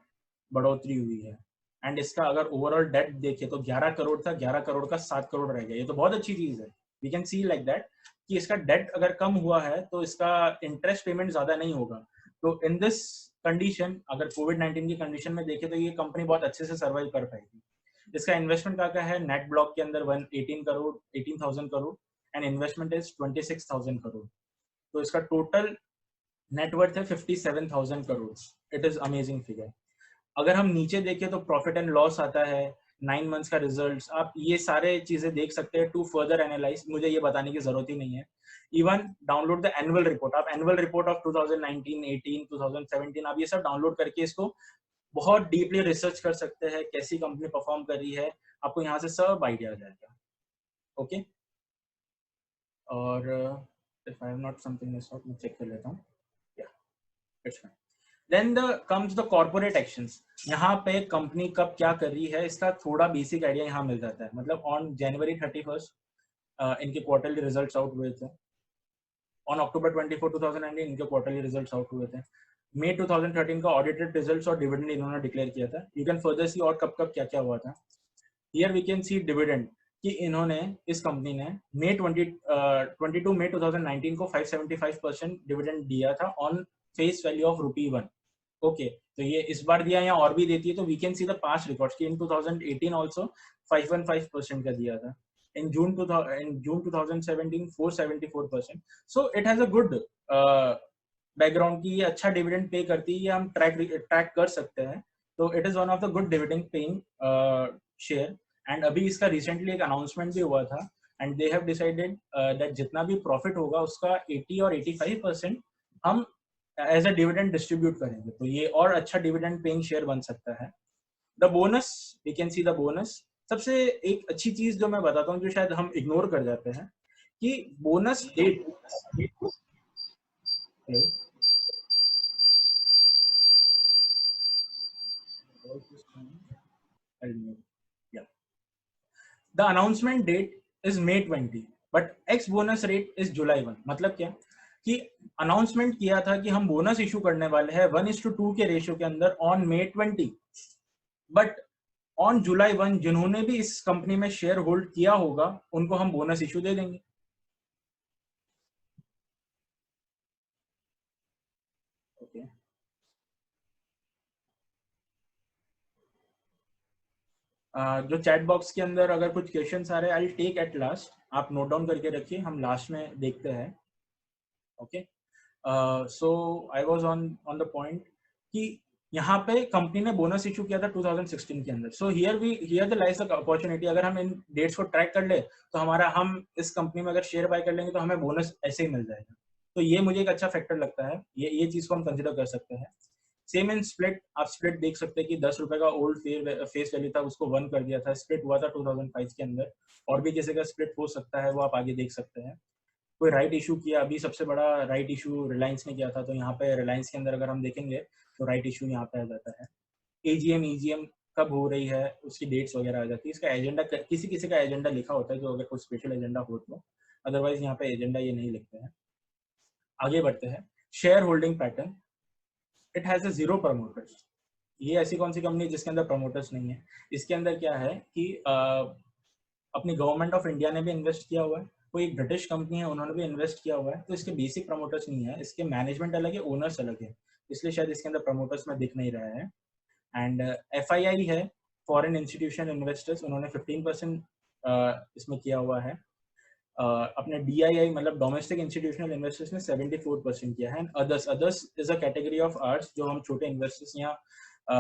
बढ़ोतरी हुई है। एंड इसका अगर ओवरऑल डेट देखे तो 11 करोड़ था, 11 करोड़ का 7 करोड़ रह गया। ये तो बहुत अच्छी चीज है। We can see like that कि इसका डेट अगर कम हुआ है तो इसका इंटरेस्ट पेमेंट ज्यादा नहीं होगा। तो इन दिस कंडीशन, अगर कोविड-19 की कंडीशन में देखे तो ये कंपनी बहुत अच्छे से सर्वाइव कर पाएगी। इसका इन्वेस्टमेंट क्या है, नेट ब्लॉक के अंदर 18,000 crore and investment is 26,000 crore. तो इसका टोटल नेटवर्थ है 57,000 crore. It is amazing figure. अगर हम नीचे देखें तो प्रॉफिट एंड लॉस आता है, 9 मंथ्स का रिजल्ट्स, आप ये सारे चीजें देख सकते हैं टू फर्दर एनालाइज। मुझे ये बताने की जरूरत ही नहीं है। Even download the annual report, आप एनुअल रिपोर्ट ऑफ 2019, 18, 2017 आप ये सब डाउनलोड करके इसको बहुत डीपली रिसर्च कर सकते हैं, कैसी कंपनी परफॉर्म कर रही है, आपको यहाँ से सब आइडिया आ जाएगा। ओके, और if I have not something missed out, मैं चेक कर लेता हूँ। या it's fine. Then comes the corporate actions. यहाँ पे कंपनी कब क्या कर रही है इसका थोड़ा बेसिक आइडिया यहाँ मिल जाता है। मतलब ऑन जनवरी 31 इनके क्वार्टरली रिजल्ट्स आउट हुए थे। ऑन अक्टूबर 24, 2019 इनके क्वार्टरली रिजल्ट्स आउट हुए थे। मई 2013 का ऑडिटेड रिजल्ट्स और डिविडेंड इन्होंने डिक्लेयर किया था। यू कैन फर्दर सी और कब कब क्या क्या हुआ था। Here we can see dividend कि इन्होंने, इस कंपनी ने मई 22 मई 2019 को 575% डिविडेंड दिया था on face value of ₹1। Okay, तो ये इस बार दिया या और भी देती है। तो we can see the past records कि इन 2018 आल्सो 515% का दिया था। in June 2017 474%। so it has a good background कि ये अच्छा डिविडेंड पे करती है, ये हम ट्रैक कर सकते हैं। तो it is one of the good dividend paying share. And अभी इसका रिसेंटली एक अनाउंसमेंट भी हुआ था and they have decided that जितना भी प्रॉफिट होगा उसका 80 और 85% हम एज अ डिविडेंड डिस्ट्रीब्यूट करेंगे। तो ये और अच्छा डिविडेंड पेइंग शेयर बन सकता है। The bonus, we can see the bonus. सबसे एक अच्छी चीज जो मैं बताता हूँ जो शायद हम इग्नोर कर जाते हैं कि bonus date, the announcement date is May 20 but ex bonus rate is July 1। मतलब क्या कि अनाउंसमेंट किया था कि हम बोनस इशू करने वाले हैं 1:2 के रेशियो के अंदर on May 20, but on July 1 जिन्होंने भी इस कंपनी में शेयर होल्ड किया होगा उनको हम बोनस इशू दे देंगे। ओके, जो चैट बॉक्स के अंदर अगर कुछ क्वेश्चंस आ रहे हैं I will take at last, आप नोट डाउन करके रखिए, हम लास्ट में देखते हैं। Okay, so I was on the point कि यहाँ पे कंपनी ने बोनस इशू किया था 2016 के अंदर. So here the lies the opportunity. अगर हम इन डेट्स को ट्रैक कर ले तो हम इस कंपनी में अगर शेयर बाय कर लेंगे तो हमें बोनस ऐसे ही मिल जाएगा. तो ये मुझे एक अच्छा फैक्टर लगता है. ये चीज को हम कंसिडर कर सकते हैं. Same in split. आप स्प्लिट देख सकते हैं कि 10 रुपए का ओल्ड फेस वैल्यू था, उसको 1 कर दिया था. स्प्लिट हुआ था 2005 के अंदर. और भी किसी का स्प्लिट हो सकता है, वो आप आगे देख सकते हैं. कोई राइट इशू किया, अभी सबसे बड़ा राइट इशू रिलायंस ने किया था. तो यहाँ पे रिलायंस के अंदर अगर हम देखेंगे तो राइट इशू यहाँ पे आ जाता है. एजीएम कब हो रही है, उसकी डेट्स वगैरह आ जाती है. इसका एजेंडा किसी का एजेंडा लिखा होता है, जो अगर कोई स्पेशल एजेंडा हो तो. अदरवाइज यहाँ पे एजेंडा ये नहीं लिखते हैं. आगे बढ़ते हैं. Share holding pattern. It has a 0 promoters. ये ऐसी कौन सी कंपनी जिसके अंदर प्रमोटर्स नहीं है? इसके अंदर क्या है कि अपनी गवर्नमेंट ऑफ इंडिया ने भी इन्वेस्ट किया हुआ है. कोई एक ब्रिटिश कंपनी है, उन्होंने भी इन्वेस्ट किया हुआ है. तो इसके बेसिक प्रमोटर्स नहीं है, इसके मैनेजमेंट अलग है, ओनर्स अलग है. इसलिए शायद इसके अंदर प्रमोटर्स में दिख नहीं रहा है. एंड FII है, फॉरेन इंस्टीट्यूशन इन्वेस्टर्स. उन्होंने 15% इसमें किया हुआ है. अपने DII मतलब डोमेस्टिक इंस्टीट्यूशनल इन्वेस्टर्स ने 74% किया है. And others is a category of arts. जो हम छोटे इन्वेस्टर्स या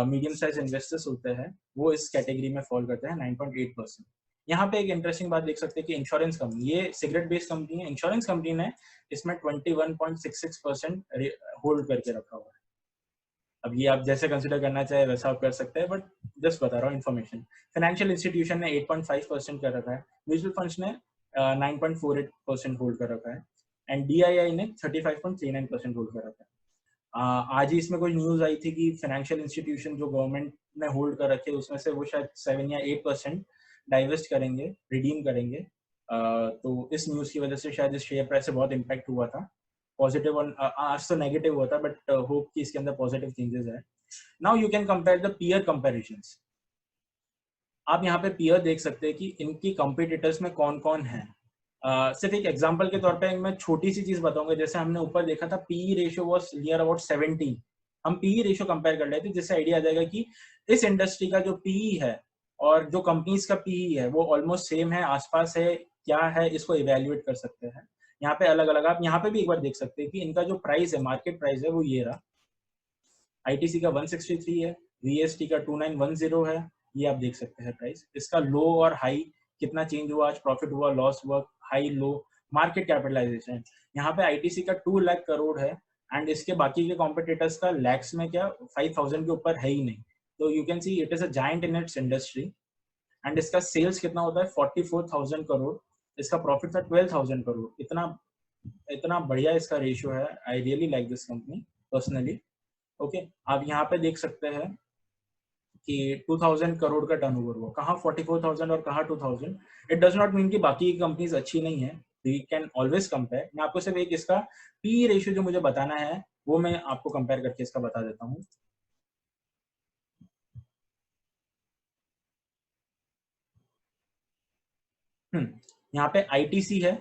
मीडियम साइज इन्वेस्टर्स होते हैं, वो इस कैटेगरी में फॉल करते हैं. 9.8%. यहाँ पे एक इंटरेस्टिंग बात देख सकते हैं कि इंश्योरेंस कंपनी, ये सिगरेट बेस्ड कंपनी है. इंश्योरेंस कंपनी ने इसमें 21.66% होल्ड करके रखा हुआ है. अब ये आप जैसे कंसिडर करना चाहे वैसा आप कर सकते हैं, बट जस्ट बता रहा हूँ इन्फॉर्मेशन. फाइनेंशियल इंस्टीट्यूशन ने 8.5% कर रखा है. म्यूचुअल फंड्स ने 9.48% होल्ड कर रखा है. एंड DII ने 35.39% होल्ड कर रखा है. आज ही इसमें कोई न्यूज आई थी कि फाइनेंशियल इंस्टीट्यूशन जो गवर्नमेंट ने होल्ड कर रखे, उसमें से वो शायद 7 या 8% डाइवेस्ट करेंगे, रिडीम करेंगे. तो इस न्यूज की वजह से शायद इस शेयर प्राइस से बहुत इम्पैक्ट हुआ था. पॉजिटिव और आज तो नेगेटिव हुआ था, बट होप कि इसके अंदर पॉजिटिव चेंजेस है. Now you can compare the peer comparisons. आप यहाँ पे पीयर देख सकते हैं कि इनकी कॉम्पिटिटर्स में कौन कौन है. सिर्फ एक एग्जांपल के तौर पे मैं छोटी सी चीज बताऊंगा. जैसे हमने ऊपर देखा था PE ratio was near about 70. हम PE रेशियो कंपेयर कर लेते हैं, जिससे आइडिया आ जाएगा कि इस इंडस्ट्री का जो PE है और जो कंपनीज का PE है वो ऑलमोस्ट सेम है, आसपास है, क्या है, इसको इवेल्युएट कर सकते हैं. यहाँ पे अलग अलग आप यहाँ पे भी एक बार देख सकते हैं कि इनका जो प्राइस है, मार्केट प्राइस है, वो ये रहा. ITC का 163 है, VST का 2910 है. ये आप देख सकते हैं प्राइस. इसका लो और हाई कितना चेंज हुआ, आज प्रॉफिट हुआ, लॉस हुआ, हाई लो, मार्केट कैपिटलाइजेशन. यहाँ पे ITC का 2 लाख करोड़ है. एंड इसके बाकी के कॉम्पिटिटर्स का लैक्स में क्या 5000 के ऊपर है ही नहीं. तो you can see it is a giant in its industry. And इसका सेल्स कितना होता है 44,000 करोड़. इसका प्रॉफिट था 12,000 करोड़. इतना बढ़िया इसका रेशियो है. I really like this company personally. Okay, आप यहाँ पे देख सकते हैं कि 2000 करोड़ का टर्नओवर हुआ. कहाँ 44,000 और कहाँ 2000. इट डज नॉट मीन कि बाकी की कंपनीज अच्छी नहीं है. We can always compare. मैं आपको सिर्फ एक इसका PE रेशियो जो मुझे बताना है वो मैं आपको कंपेयर करके इसका बता देता हूँ. यहाँ पे ITC है.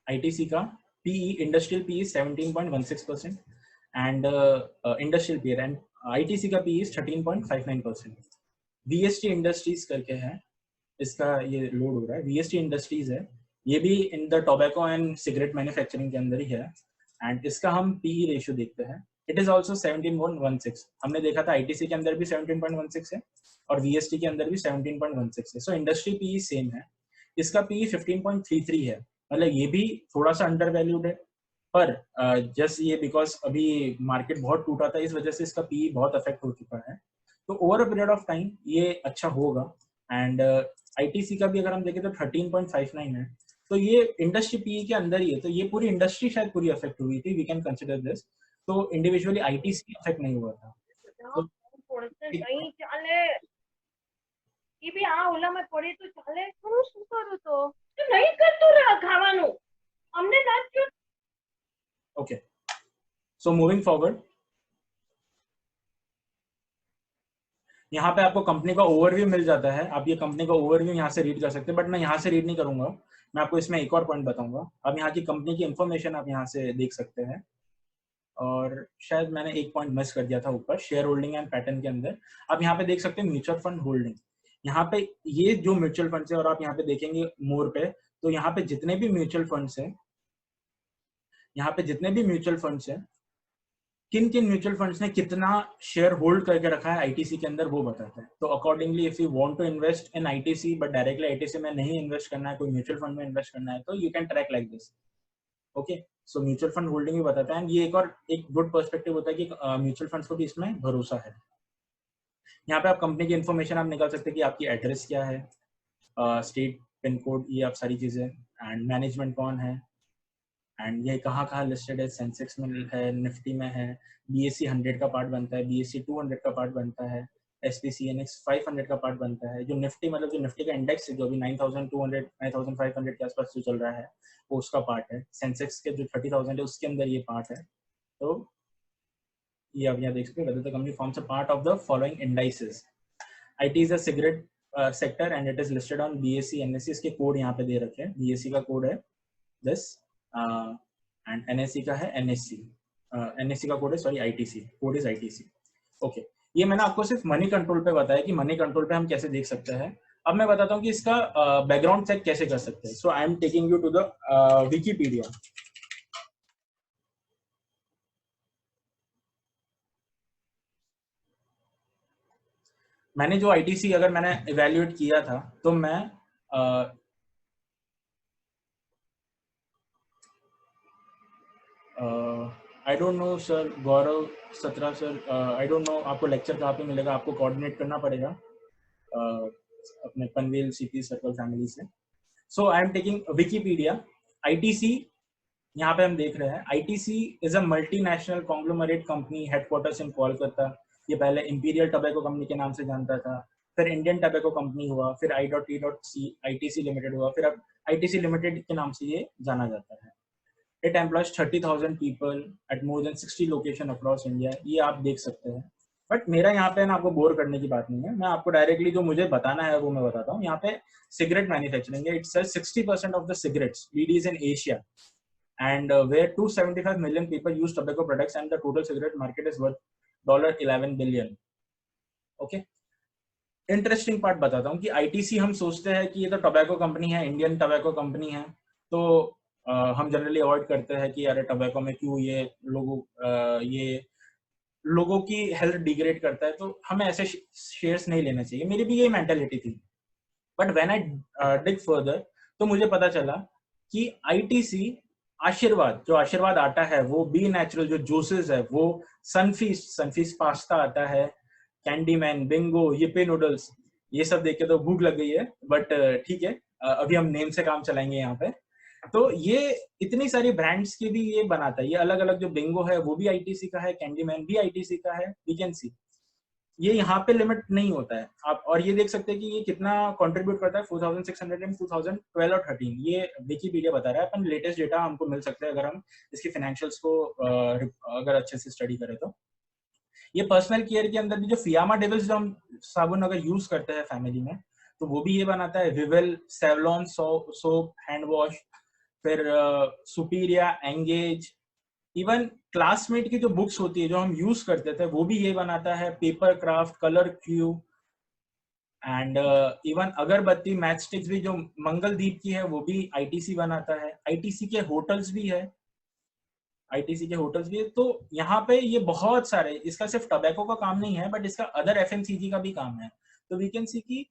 ITC का PE industrial PE 17.16% and industrial PE and ITC का PE 13.59%. VST इंडस्ट्रीज करके है, इसका ये लोड हो रहा है. VST इंडस्ट्रीज है, ये भी in the tobacco and cigarette manufacturing के अंदर ही है. एंड इसका हम PE रेशियो देखते हैं. It is also 17.16. हमने देखा था ITC के अंदर भी 17.16 है और VST के अंदर भी 17.16 है. सो इंडस्ट्री PE सेम है. इसका PE 15.33 है. मतलब ये भी थोड़ा सा अंडर वैल्यूड है, पर जस्ट ये बिकॉज अभी मार्केट बहुत टूटा था, इस वजह से इसका PE बहुत अफेक्ट हो चुका है. तो over a period of time ये अच्छा होगा. एंड ITC का भी अगर हम देखें तो 13.59 है. तो ये इंडस्ट्री PE के अंदर ही है. तो ये पूरी इंडस्ट्री शायद पूरी अफेक्ट हुई थी. We can consider this. तो इंडिविजुअली ITC अफेक्ट नहीं हुआ था. तो બી આ ઓલામાં પડી તો ચાલે હું શું કરું તો નહીં કરતો રે ખાવાનું અમને નથી. ओके, सो मूविंग फॉरवर्ड, यहाँ पे आपको कंपनी का ओवरव्यू मिल जाता है. आप ये कंपनी का ओवरव्यू यहाँ से रीड कर सकते हैं, बट मैं यहाँ से रीड नहीं करूंगा. मैं आपको इसमें एक और पॉइंट बताऊंगा. अब यहाँ की कंपनी की इंफॉर्मेशन आप यहाँ से देख सकते हैं. और शायद मैंने एक पॉइंट मिस कर दिया था ऊपर शेयर होल्डिंग एंड पैटर्न के अंदर. आप यहाँ पे देख सकते हैं म्यूचुअल फंड होल्डिंग. यहाँ पे ये जो म्यूचुअल फंड्स है, और आप यहाँ पे देखेंगे मोर पे, तो यहाँ पे जितने भी म्यूचुअल फंड्स है, यहाँ पे जितने भी म्यूचुअल फंड्स है, किन किन म्यूचुअल फंड्स ने कितना शेयर होल्ड करके रखा है आईटीसी के अंदर, वो बताता है। तो accordingly if you want to invest in ITC but directly ITC में नहीं इन्वेस्ट करना है, कोई म्यूचुअल फंड में इन्वेस्ट करना है, तो you can track like this. Okay, so mutual fund holding भी बताता है। एंड ये एक गुड पर्सपेक्टिव होता है कि म्यूचुअल फंड्स को भी इसमें भरोसा है। यहाँ पे आप कंपनी की इन्फॉर्मेशन आप निकाल सकते हैं कि आपकी एड्रेस क्या है, स्टेट, पिन कोड, ये आप सारी चीजें, एंड मैनेजमेंट कौन है, एंड ये कहाँ कहाँ लिस्टेड है, सेंसेक्स में है, निफ्टी में है, बीएससी 100 का पार्ट बनता है, बीएससी 200 का पार्ट बनता है, एसपीसीएनएक्स 500 का पार्ट बनता है। जो निफ्टी मतलब जो निफ्टी का इंडेक्स है जो अभी 9200 9500 के आसपास जो चल रहा है वो उसका पार्ट है। सेंसेक्स के जो 30,000 है उसके अंदर ये पार्ट है। तो ये आप यहाँ देख सकते हैं, company forms a part of the following indices. IT is a cigarette sector and it is listed on BSE NSE। इसके कोड यहाँ पे दे रखे हैं। BSE का कोड है दिस एंड NSE का है NSC। NSE का कोड है, sorry, ITC code is ITC। Okay, ये मैंने आपको सिर्फ मनी कंट्रोल पे बताया कि मनी कंट्रोल पे हम कैसे देख सकते हैं। अब मैं बताता हूँ कि इसका बैकग्राउंड चेक कैसे कर सकते हैं। So I am taking you to the Wikipedia. मैंने जो ITC अगर मैंने इवेल्युएट किया था तो मैं आई डोंट नो सर, गौरव सत्रा सर, आई डोंट नो आपको लेक्चर कहाँ पे मिलेगा, आपको कोऑर्डिनेट करना पड़ेगा अपने पनवेल सिटी सर्कल फैमिली से। So I am taking Wikipedia. ITC यहाँ पे हम देख रहे हैं, ITC is a multinational conglomerate company, headquarters in Kolkata. ये पहले इंपीरियल टबैको कंपनी के नाम से जानता था, फिर इंडियन टबैको कंपनी हुआ, फिर I.T.C ITC लिमिटेड हुआ, फिर अब ITC लिमिटेड के नाम से ये जाना जाता है। It employs 30,000 people at more than 60 location across India। ये आप देख सकते हैं। बट मेरा यहाँ पे ना आपको बोर करने की बात नहीं है, मैं आपको डायरेक्टली जो मुझे बताना है वो मैं बताता हूँ। यहाँ पे सिगरेट मैन्युफैक्चरिंग है। It sells 60% of the cigarettes BDs in Asia and where 275 million people use tobacco products and the total cigarette market is worth $11 billion। Okay, interesting part बताता हूँ कि ITC हम सोचते हैं कि ये तो टोबैको कंपनी है, इंडियन टोबैको कंपनी है, तो हम जनरली अवॉइड करते हैं कि अरे टोबैको में क्यों ये लोगों की हेल्थ डिग्रेड करता है, तो हमें ऐसे शेयर्स नहीं लेना चाहिए। मेरी भी यही मेंटालिटी थी। But when I dig further तो मुझे पता चला कि ITC आशीर्वाद, जो आशीर्वाद आटा है, वो बी नेचुरल जो जूसेस है, वो सनफीस्ट पास्ता आता है, कैंडीमैन, बिंगो, yippee नूडल्स, ये सब देख के तो भूख लग गई है। बट ठीक है, अभी हम नेम से काम चलाएंगे यहाँ पे। तो ये इतनी सारी ब्रांड्स के भी ये बनाता है। ये अलग अलग जो बिंगो है वो भी ITC का है, कैंडीमैन भी ITC का है, वी कैन सी। ये यहाँ पे लिमिट नहीं होता है आप, और ये देख सकते हैं कि ये कितना कंट्रीब्यूट करता है, 4600 इन 2012 और 13। ये विकीपीडिया बता रहा है। अपन लेटेस्ट डेटा हमको मिल सकता है अगर हम इसके फाइनेंशियल्स को अगर अच्छे से स्टडी करें तो। ये पर्सनल केयर के अंदर भी जो फियामा डेविल्स जो हम साबुन अगर यूज करते हैं फैमिली में, तो वो भी ये बनाता है। Vivel, Savlon soap, hand wash, फिर सुपीरिया, एंगेज, इवन क्लासमेट की जो बुक्स होती है जो हम यूज करते थे वो भी ये बनाता है। Paper craft, colour cube, and even अगरबत्ती, मैच स्टिक्स भी जो मंगलदीप की है वो भी ITC बनाता है। ITC के होटल्स भी है, ITC के होटल्स भी है। तो यहाँ पे ये बहुत सारे, इसका सिर्फ टबैको का काम नहीं है बट इसका अदर FMCG का भी काम है। तो वी कैन सी कि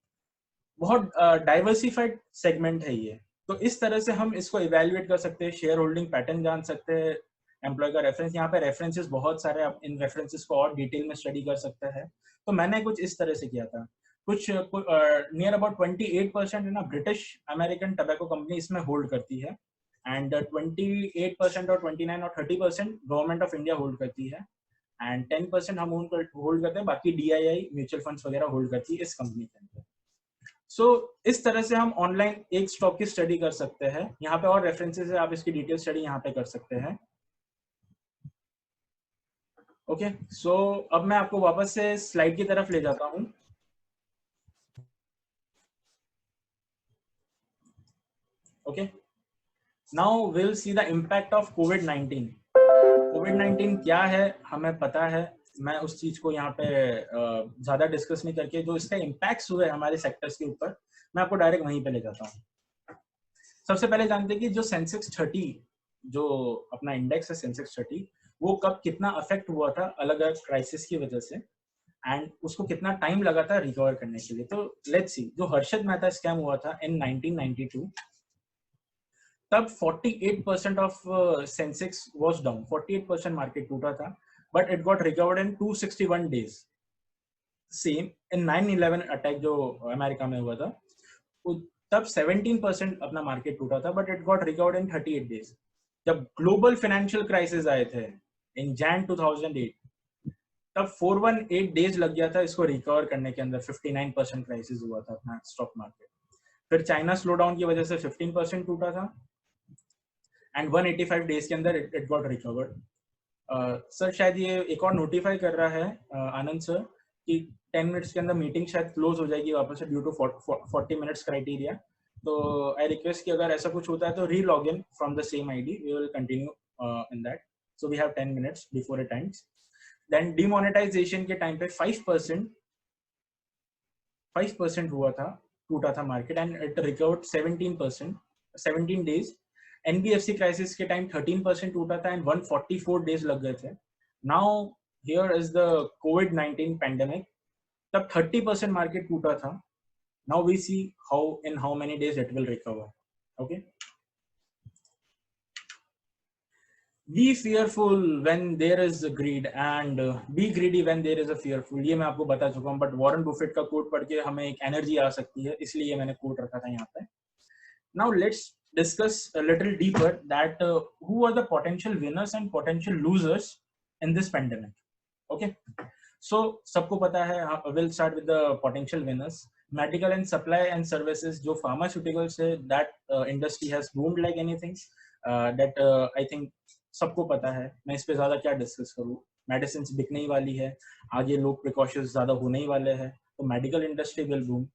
बहुत डाइवर्सिफाइड सेगमेंट है ये। तो इस तरह से हम इसको इवेल्युएट कर सकते हैं, शेयर होल्डिंग पैटर्न जान सकते हैं, एम्प्लॉय का रेफरेंस, यहाँ पे रेफरेंसेस बहुत सारे, आप इन रेफरेंसेस को और डिटेल में स्टडी कर सकते हैं। तो मैंने कुछ इस तरह से किया था। कुछ नियर अबाउट 28% है ना ब्रिटिश अमेरिकन टबैको कंपनी इसमें होल्ड करती है, एंड 28% और 29 और 30% गवर्नमेंट ऑफ इंडिया होल्ड करती है, एंड 10% हम होल्ड करते हैं, बाकी DII म्यूचुअल फंड्स वगैरह होल्ड करती है इस कंपनी के अंदर। सो इस तरह से हम ऑनलाइन एक स्टॉक की स्टडी कर सकते हैं। यहाँ पे और रेफरेंसेस है, आप इसकी डिटेल स्टडी यहाँ पे कर सकते हैं। ओके, सो अब मैं आपको वापस से स्लाइड की तरफ ले जाता हूँ। Okay, now will see the impact of कोविड-19। कोविड-19 क्या है हमें पता है, मैं उस चीज को यहाँ पे ज्यादा डिस्कस नहीं करके, जो इसका इम्पैक्ट्स हुए हमारे सेक्टर्स के ऊपर, मैं आपको डायरेक्ट वहीं पे ले जाता हूँ। सबसे पहले जानते हैं कि जो सेंसेक्स 30 जो अपना इंडेक्स है, सेंसेक्स 30, वो कब कितना अफेक्ट हुआ था अलग अलग क्राइसिस की वजह से, एंड उसको कितना टाइम लगा था रिकवर करने के लिए। तो लेट्स सी, जो हर्षद मेहता स्कैम हुआ था इन 1992, तब 48% of Sensex was down, 48% market टूटा था, but it got recovered in 261 days. Same in 9/11 attack जो अमेरिका में हुआ था, तब 17% अपना मार्केट टूटा था, but it got recovered in 38 days. जब ग्लोबल फाइनेंशियल क्राइसिस आए थे इन जैन 2008, तब 418 डेज लग गया था इसको रिकवर करने के अंदर, 59% क्राइसिस हुआ था अपना स्टॉक मार्केट। फिर चाइना स्लो डाउन की वजह से 15% टूटा था, एंड 185 डेज के अंदर इट गॉट रिकवर्ड। सर शायद ये एक और नोटिफाई कर रहा है आनंद सर कि 10 मिनट्स के अंदर मीटिंग शायद क्लोज हो जाएगी वापस से ड्यू टू 40 मिनट्स क्राइटेरिया। तो आई रिक्वेस्ट कि अगर ऐसा कुछ होता है तो re log in from the same ID, we will continue in that. So we have 10 minutes before it ends. Then demonetisation के टाइम पे 5% हुआ था, टूटा था market, and it recovered 17 days. NBFC crisis के टाइम 13% टूटा था एंड 144 डेज लग गए थे। नाउ हियर इज द कोविड-19 पैंडेमिक, तब 30% मार्केट टूटा था। Now we see how many days it will recover. Okay, be fearful when there is a greed and be greedy when there is a fearful। ये मैं आपको बता चुका हूँ, बट वॉरेन बुफेट का कोट पढ़ के हमें एक एनर्जी आ सकती है, इसलिए मैंने कोट रखा था यहाँ पे। Now let's discuss a little deeper that who are the potential winners and potential losers in this pandemic. Okay, so सबको पता है, we'll start with the potential winners. Medical and supply and services, जो pharmaceuticals है, that industry has boomed like anything. That I think सबको पता है, मैं इस पे ज्यादा क्या डिस्कस करूँ। मेडिसिन बिकने ही वाली है, आगे लोग प्रिकॉशंस ज्यादा होने ही वाले हैं, तो medical industry will boom.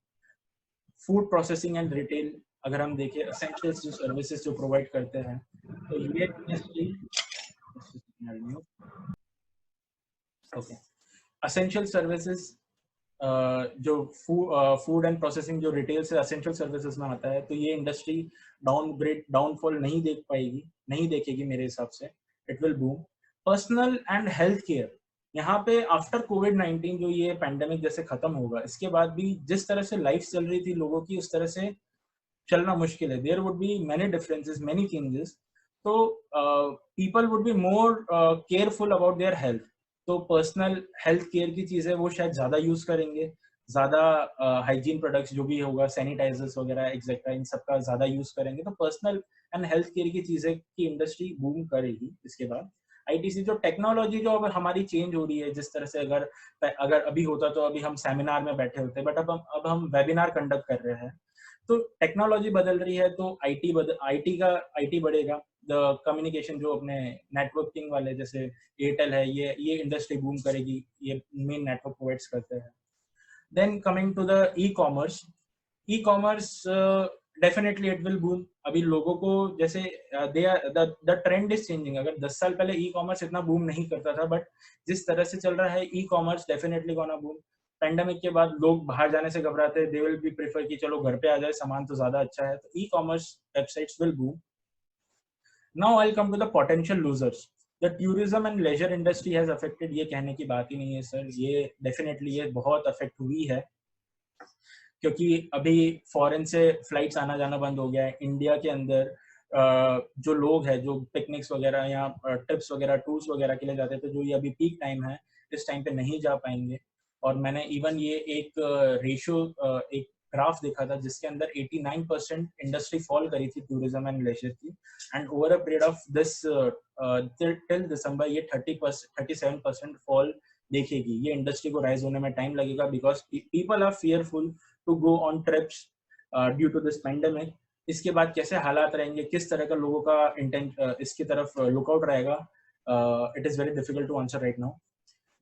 Food processing and retail, अगर हम देखें एसेंशियल्स जो सर्विसेज जो प्रोवाइड करते हैं, तो ये इंडस्ट्री, ओके, एसेंशियल सर्विसेज जो फूड एंड प्रोसेसिंग जो रिटेल से एसेंशियल सर्विसेज में आता है, तो ये इंडस्ट्री डाउनफॉल नहीं देख पाएगी, नहीं देखेगी मेरे हिसाब से, it will boom. Personal and health care, यहाँ पे आफ्टर कोविड-19 जो ये पैंडेमिक जैसे खत्म होगा, इसके बाद भी जिस तरह से लाइफ चल रही थी लोगों की, उस तरह से चलना मुश्किल है। There would be many differences, many changes, तो people would be more careful about their health. तो पर्सनल हेल्थ केयर की चीजें वो शायद ज्यादा यूज करेंगे, ज्यादा हाइजीन प्रोडक्ट्स जो भी होगा, सैनिटाइजर्स वगैरह एक्सेट्रा, इन सब का ज्यादा यूज करेंगे। तो पर्सनल एंड हेल्थ केयर की चीजें की इंडस्ट्री बूम करेगी। इसके बाद आईटीसी, जो टेक्नोलॉजी जो अब हमारी चेंज हो रही है, जिस तरह से अगर अभी होता तो अभी हम सेमिनार में बैठे होते, बट अब हम वेबिनार कंडक्ट कर रहे हैं, तो टेक्नोलॉजी बदल रही है, तो आईटी बढ़ेगा। द कम्युनिकेशन जो अपने नेटवर्किंग वाले जैसे एयरटेल है, ये इंडस्ट्री बूम करेगी, ये मेन नेटवर्क प्रोवाइड्स करते हैं। Then coming to the e commerce definitely it will boom. अभी लोगों को जैसे द ट्रेंड इज चेंजिंग। अगर 10 साल पहले ई कॉमर्स इतना बूम नहीं करता था, बट जिस तरह से चल रहा है ई commerce definitely gonna boom. Pandemic के बाद लोग बाहर जाने से घबराते हैं, दे विल बी प्रेफर कि चलो घर पे आ जाए, सामान तो ज्यादा अच्छा है, तो e commerce websites will boom. Now I will come to the potential losers. The tourism and leisure industry has affected, ये कहने की बात ही नहीं है सर, ये डेफिनेटली ये बहुत अफेक्ट हुई है, क्योंकि अभी फॉरेन से फ्लाइट्स आना जाना बंद हो गया है। इंडिया के अंदर जो लोग हैं जो पिकनिक्स वगैरह या ट्रिप्स वगैरह टूर्स वगैरह के लिए जाते थे, जो ये अभी पीक टाइम है, इस टाइम पे नहीं जा पाएंगे। और मैंने इवन ये एक रेशियो, एक ग्राफ देखा था जिसके अंदर 89% इंडस्ट्री फॉल करी थी टूरिज्म एंड लेजर की, and over a period of this till दिसंबर ये 37% फॉल देखेगी। ये इंडस्ट्री को राइज होने में टाइम लगेगा, because people are fearful to go on trips due to this pandemic. इसके बाद कैसे हालात रहेंगे, किस तरह का लोगों का इसकी तरफ लुकआउट रहेगा, it is very difficult to answer right now.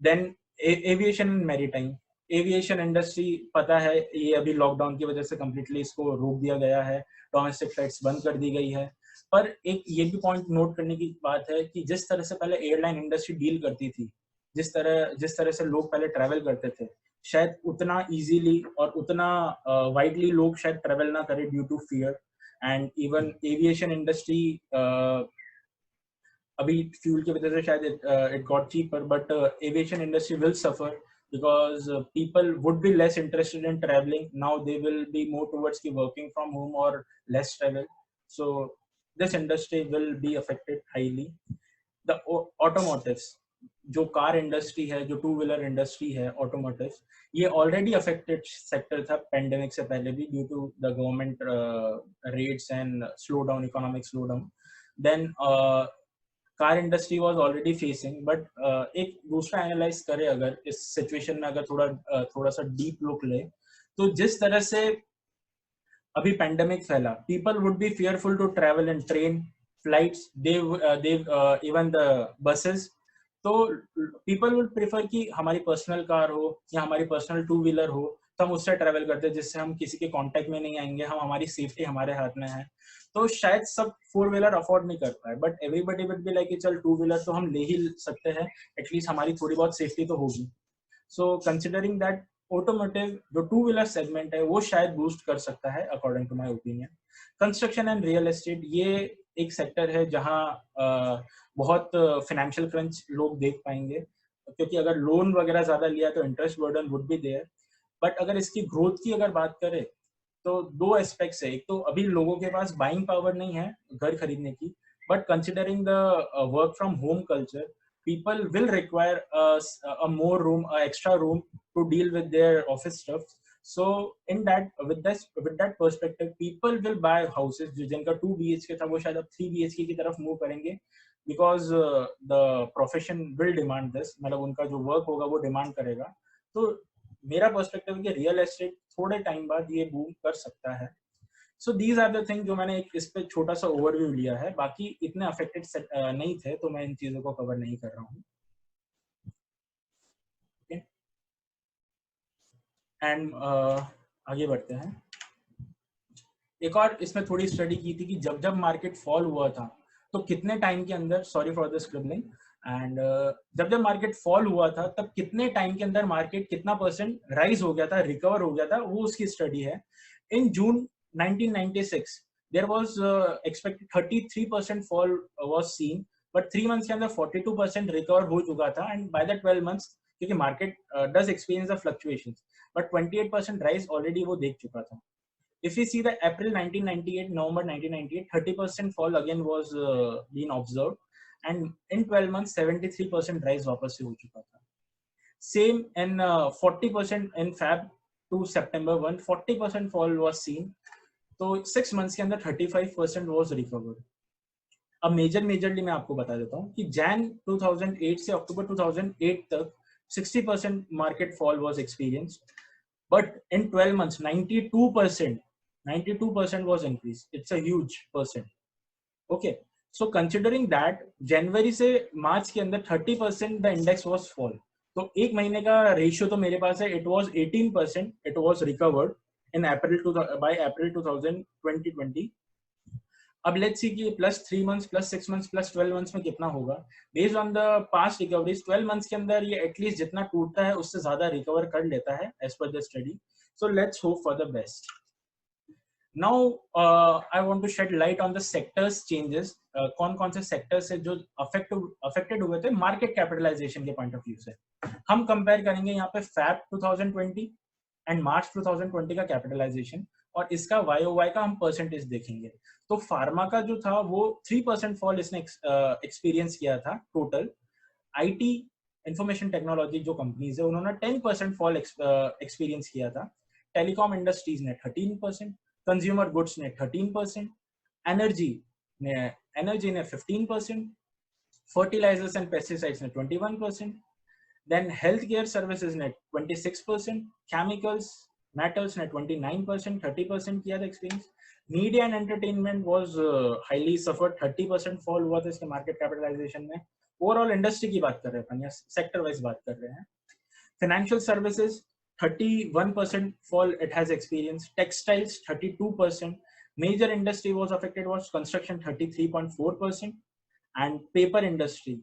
Then aviation and maritime, aviation industry पता है ये अभी लॉकडाउन की वजह से कंप्लीटली इसको रोक दिया गया है, डोमेस्टिक फ्लाइट्स बंद कर दी गई है। पर एक ये भी पॉइंट नोट करने की बात है कि जिस तरह से पहले एयरलाइन इंडस्ट्री डील करती थी, जिस तरह से लोग पहले ट्रैवल करते थे, शायद उतना इजीली और उतना वाइडली लोग शायद ट्रैवल ना करें due to fear. And even aviation industry अभी फ्यूल की वजह से शायद it got cheaper, but aviation industry will suffer because people would be less interested in traveling. Now they will be more towards the working from home or less travel. So this industry will be affected highly. The automotives, जो car industry है, जो two wheeler industry है, automotive, ये already affected sector था pandemic से पहले भी, due to the government rates and slow down, economic slow down. Then car industry was already facing, but एक दूसरा एनालाइज करे अगर इस सिचुएशन में, अगर थोड़ा सा डीप लुक ले, तो जिस तरह से अभी पेंडेमिक फैला, people would be fearful to travel in train, flights, even the buses. तो पीपल वुड प्रेफर कि हमारी पर्सनल कार हो या हमारी पर्सनल टू व्हीलर हो, तो हम उससे ट्रैवल करते हैं, जिससे हम किसी के कांटेक्ट में नहीं आएंगे, हम हमारी सेफ्टी हमारे हाथ में है. तो शायद सब फोर व्हीलर अफोर्ड नहीं कर पाए, but everybody would be like चल टू व्हीलर तो हम ले ही सकते हैं, एटलीस्ट हमारी थोड़ी बहुत सेफ्टी तो होगी. सो कंसिडरिंग दैट, ऑटोमोटिव जो टू व्हीलर सेगमेंट है वो शायद बूस्ट कर सकता है according to my opinion. Construction and real estate, ये एक सेक्टर है जहां बहुत फाइनेंशियल क्रंच लोग देख पाएंगे, क्योंकि अगर लोन वगैरह ज्यादा लिया तो interest burden would be there. But अगर इसकी ग्रोथ की अगर बात करें तो दो एस्पेक्ट्स है. एक तो अभी लोगों के पास बाइंग पावर नहीं है घर खरीदने की, but considering the work from home culture, people will require a more room, a extra room to deal with their office stuff. So in that, with that perspective, people will buy houses जो जिनका 2 BHK था वो शायद अब 3 BHK की तरफ move करेंगे, because the profession will demand this. मतलब उनका जो वर्क होगा वो डिमांड करेगा. तो मेरा पर्सपेक्टिव है कि रियल एस्टेट थोड़े टाइम बाद ये बूम कर सकता है. So these are the things जो मैंने एक इस पे छोटा सा ओवरव्यू लिया है, बाकी इतने अफेक्टेड नहीं थे तो मैं इन चीजों को कवर नहीं कर रहा हूँ. एंड आगे बढ़ते हैं. एक और इसमें थोड़ी स्टडी की थी कि जब जब मार्केट फॉल हुआ था तो कितने टाइम के अंदर, sorry for the scribbling, and जब जब मार्केट फॉल हुआ था तब कितने टाइम के अंदर मार्केट कितना परसेंट राइज हो गया था, रिकवर हो गया था, वो उसकी स्टडी है. इन जून 1996 there was expected 33% fall was seen, but 3 months के अंदर 42% recover हो चुका था. and by the 12 months, क्योंकि market does experience the fluctuations, but 28% rise already वो देख चुका था. If we see the April 1998, November 1998, 30% fall again was being observed, and in 12 months 73% rise वापस से हो चुका था. Same in 40% in Feb to September 1, 40% fall was seen. तो 6 मंथ्स के अंदर 35% वॉज रिकवर्ड. अब मेजरली मैं आपको बता देता हूँ कि जैन 2008 से अक्टूबर 2008 तक 60% market fall was experience, but in 12 months 92% was increase. It's a huge percent. Okay, so considering that जनवरी से मार्च के अंदर 30% द इंडेक्स वॉज फॉल. तो एक महीने का रेशियो तो मेरे पास है, it was 18%, it was recovered in by April 2020. अब let's see कि plus 3 months, plus 6 months, plus 12 months में कितना होगा. Based on the past recoveries, 12 months के अंदर ये at least जितना टूटता है उससे ज्यादा recover कर लेता है as per the study. So let's hope for the best. Now I want to shed light on the sectors changes. कौन से sectors है जो affected हुए थे market capitalization के point of view से. हम compare करेंगे यहाँ पे Feb 2020 एंड मार्च 2020 का कैपिटलाइजेशन, और इसका YOY का हम परसेंटेज देखेंगे. तो फार्मा का जो था वो 3% फॉल इसने एक्सपीरियंस किया था टोटल. IT इंफॉर्मेशन टेक्नोलॉजी जो कंपनीज है उन्होंने 10% फॉल एक्सपीरियंस किया था. टेलीकॉम इंडस्ट्रीज ने 13%, कंज्यूमर गुड्स ने 13%, एनर्जी ने 15%, फर्टिलाइजर्स एंड पेस्टिसाइड्स ने 21%, then healthcare services ने 26%, chemicals, metals ने 29%, 30% किया था experience. Media and entertainment was highly suffered, 30% fall हुआ था इसके मार्केट कैपिटलाइजेशन में. ओवरऑल इंडस्ट्री की बात कर रहे हैं या सेक्टर वाइज बात कर रहे हैं. Financial services 31% fall it has experience. Textiles 32%. Major industry was affected was construction 33.4% and paper industry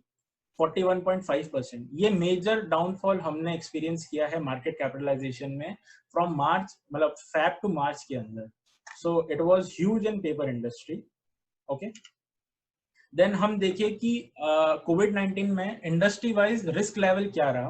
41.5%. ये मेजर डाउनफॉल हमने एक्सपीरियंस किया है मार्केट कैपिटलाइजेशन में फ्रॉम मार्च, मतलब फेब टू मार्च के अंदर. So it was huge in paper industry. Okay, then हम देखें कि कोविड-19 में इंडस्ट्री वाइज रिस्क लेवल क्या रहा,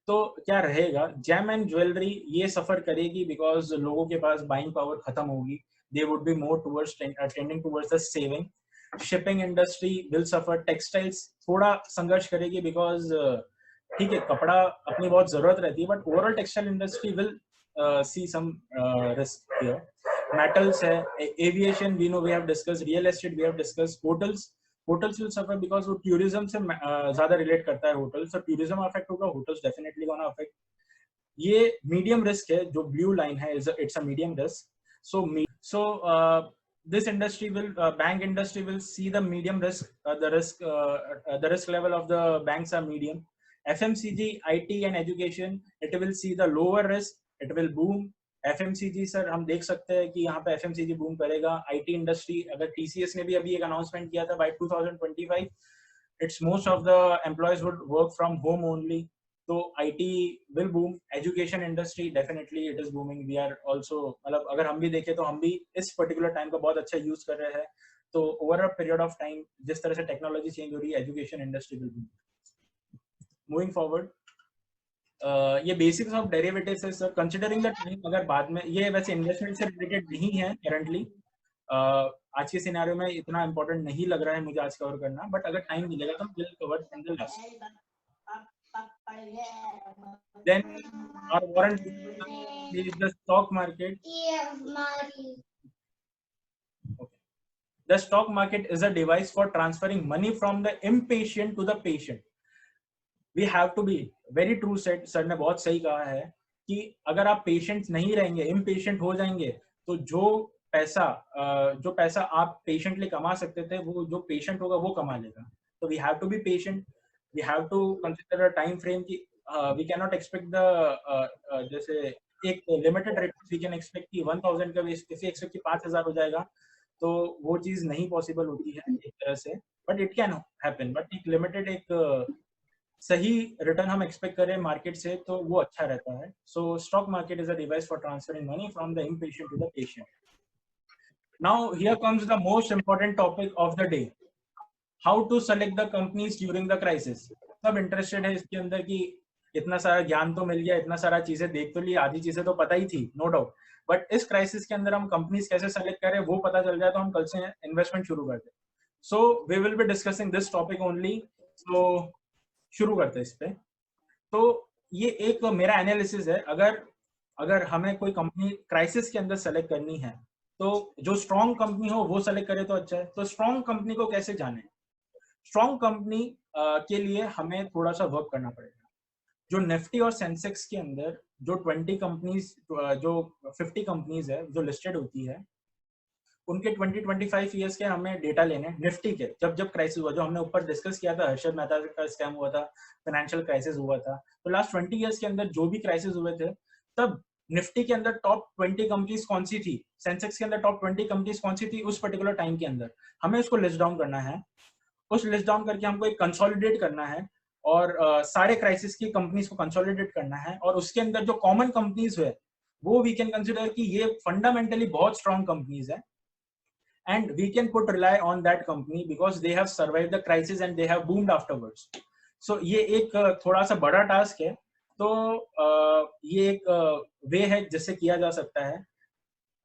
तो क्या रहेगा। जेम एंड ज्वेलरी ये सफर करेगी बिकॉज लोगों के पास बाइंग पावर खत्म होगी, they would be more towards tending towards the saving. Shipping industry will suffer, textiles थोड़ा संघर्ष करेगी बिकॉज ठीक है कपड़ा अपनी बहुत जरूरत रहती है, but overall textile industry will see some risk here. Metals है, aviation we know we have discuss, real estate we have discuss, hotels will suffer because वो टूरिज्म से ज्यादा रिलेट करता है होटल, सो टूरिज्म अफेक्ट होगा, hotels definitely gonna affect. ये medium risk है, जो ब्लू लाइन है it's a medium risk. So this industry will bank industry will see the medium risk, the risk level of the banks are medium. FMCG, IT and education, it will see the lower risk, it will boom. FMCG sir हम देख सकते हैं कि यहाँ पे FMCG boom करेगा। IT industry, अगर TCS ने भी अभी एक अनाउंसमेंट किया था by 2025 it's most of the employees would work from home only, तो IT will boom. Education industry definitely it is booming. We are also, मतलब अगर हम भी देखें तो हम भी इस पर्टिकुलर टाइम का बहुत अच्छा यूज कर रहे हैं, तो over a period of time जिस तरह से टेक्नोलॉजी चेंज हो रही है, education industry will boom. Moving forward, ये बेसिक्स ऑफ डेरिवेटिव्स है सर, कंसीडरिंग द टाइम। अगर बाद में, ये वैसे इन्वेस्टमेंट से रिलेटेड नहीं है करंटली, आज के सिनेरियो में इतना इंपॉर्टेंट नहीं लग रहा है मुझे आज कवर करना, बट अगर टाइम मिलेगा तो will cover in the last. Then our warrant is the stock market. Okay. The stock market is a device for transferring money from the impatient to the patient. We have to be very true said, sir ने बहुत सही कहा है कि अगर आप patient नहीं रहेंगे, इम्पेशेंट हो जाएंगे, तो जो पैसा आप पेशेंटली कमा सकते थे, वो जो पेशेंट होगा वो कमा लेगा। तो we have to be patient, we have to consider a time frame की we cannot expect the जैसे एक limited rate we can expect कि 1000 का किसी एक्सपेक्ट कि 5000 हो जाएगा, तो वो चीज नहीं पॉसिबल होती है एक तरह से, but it can happen. But एक लिमिटेड, एक सही रिटर्न हम एक्सपेक्ट करें मार्केट से, तो वो अच्छा रहता है। So stock market is a device for transferring money from the impatient to the patient. Now here comes the most important topic of the day, how to select the companies during the crisis. सब interested है इसके अंदर कि इतना सारा ज्ञान तो मिल गया, इतना सारा चीजें देख तो ली, आधी चीजें तो पता ही थी नो डाउट, बट इस क्राइसिस के अंदर हम कंपनीज कैसे सेलेक्ट करें वो पता चल जाए तो हम कल से इन्वेस्टमेंट शुरू करते हैं। So we will be discussing this topic only. So शुरू करते हैं इस पे। तो ये एक मेरा एनालिसिस है, अगर हमें कोई कंपनी क्राइसिस के अंदर सेलेक्ट करनी है, तो जो स्ट्रॉन्ग कंपनी हो वो सेलेक्ट करे तो अच्छा है। तो स्ट्रॉन्ग कंपनी को कैसे जाने? स्ट्रॉन्ग कंपनी के लिए हमें थोड़ा सा वर्क करना पड़ेगा। जो निफ्टी और सेंसेक्स के अंदर जो 20 कंपनीज, जो 50 कंपनीज है जो लिस्टेड होती है, उनके 20-25 ईयर्स के हमें डेटा लेने हैं। निफ्टी के जब क्राइसिस हुआ, जो हमने ऊपर डिस्कस किया था, हर्षद मेहता का स्कैम हुआ था, फाइनेंशियल क्राइसिस हुआ था, तो लास्ट 20 ईयर्स के अंदर जो भी क्राइसिस हुए थे, तब निफ्टी के अंदर टॉप 20 कंपनीज कौन सी थी, सेंसेक्स के अंदर टॉप 20 कंपनीज कौन सी थी उस पर्टिकुलर टाइम के अंदर, हमें उसको लिस्ट डाउन करना है। उस लिस्ट डाउन करके हमको एक कंसोलिडेट करना है और सारे क्राइसिस की कंपनीज को कंसोलिडेट करना है, और उसके अंदर जो कॉमन कंपनीज है वो वी कैन कंसिडर कि ये फंडामेंटली बहुत स्ट्रॉन्ग कंपनीज है, and we can put rely on that company because they have survived the crisis and they have boomed afterwards. So ये एक थोड़ा सा बड़ा टास्क है, तो ये एक वे है जिससे किया जा सकता है।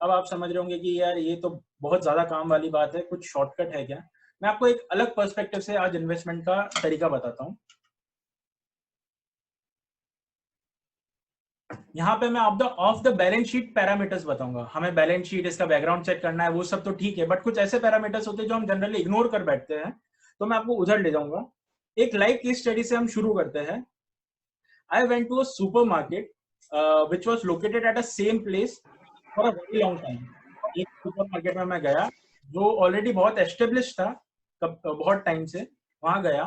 अब आप समझ रहे होंगे कि यार ये तो बहुत ज्यादा काम वाली बात है, कुछ शॉर्टकट है क्या? मैं आपको एक अलग पर्सपेक्टिव से आज इन्वेस्टमेंट का तरीका बताता हूँ। यहाँ पे मैं of the balance sheet parameters बताऊंगा। हमें बैलेंस शीट, इसका बैकग्राउंड चेक करना है, वो सब तो ठीक है, बट कुछ ऐसे पैरामीटर्स होते हैं जो हम जनरली इग्नोर कर बैठते हैं, तो मैं आपको उधर ले जाऊंगा। एक लाइव केस स्टडी से हम शुरू करते हैं। I went to a supermarket which was located at a same place for a very long time. एक सुपरमार्केट में मैं गया जो ऑलरेडी बहुत एस्टेब्लिश था, बहुत टाइम से वहां गया,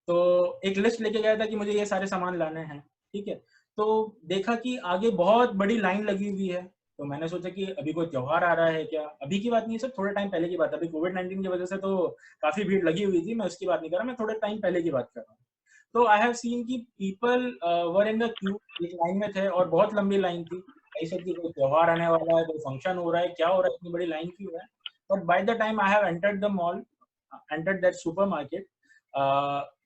तो एक लिस्ट लेके गया था कि मुझे ये सारे सामान लाने हैं, ठीक है। तो देखा कि आगे बहुत बड़ी लाइन लगी हुई है, तो मैंने सोचा कि अभी कोई त्योहार आ रहा है क्या। अभी की बात नहीं है सर, थोड़े टाइम पहले की बात है। अभी कोविड-19 की वजह से तो काफी भीड़ लगी हुई थी, मैं उसकी बात नहीं कर रहा, मैं थोड़े टाइम पहले की बात कर रहा हूँ। तो आई हैव सीन कि people were in the Q, एक लाइन में थे और बहुत लंबी लाइन थी। ऐसा कि कोई त्योहार आने वाला है, कोई फंक्शन हो रहा है, क्या हो रहा है, इतनी बड़ी लाइन क्यों है। But by the time I have entered the mall, entered that supermarket.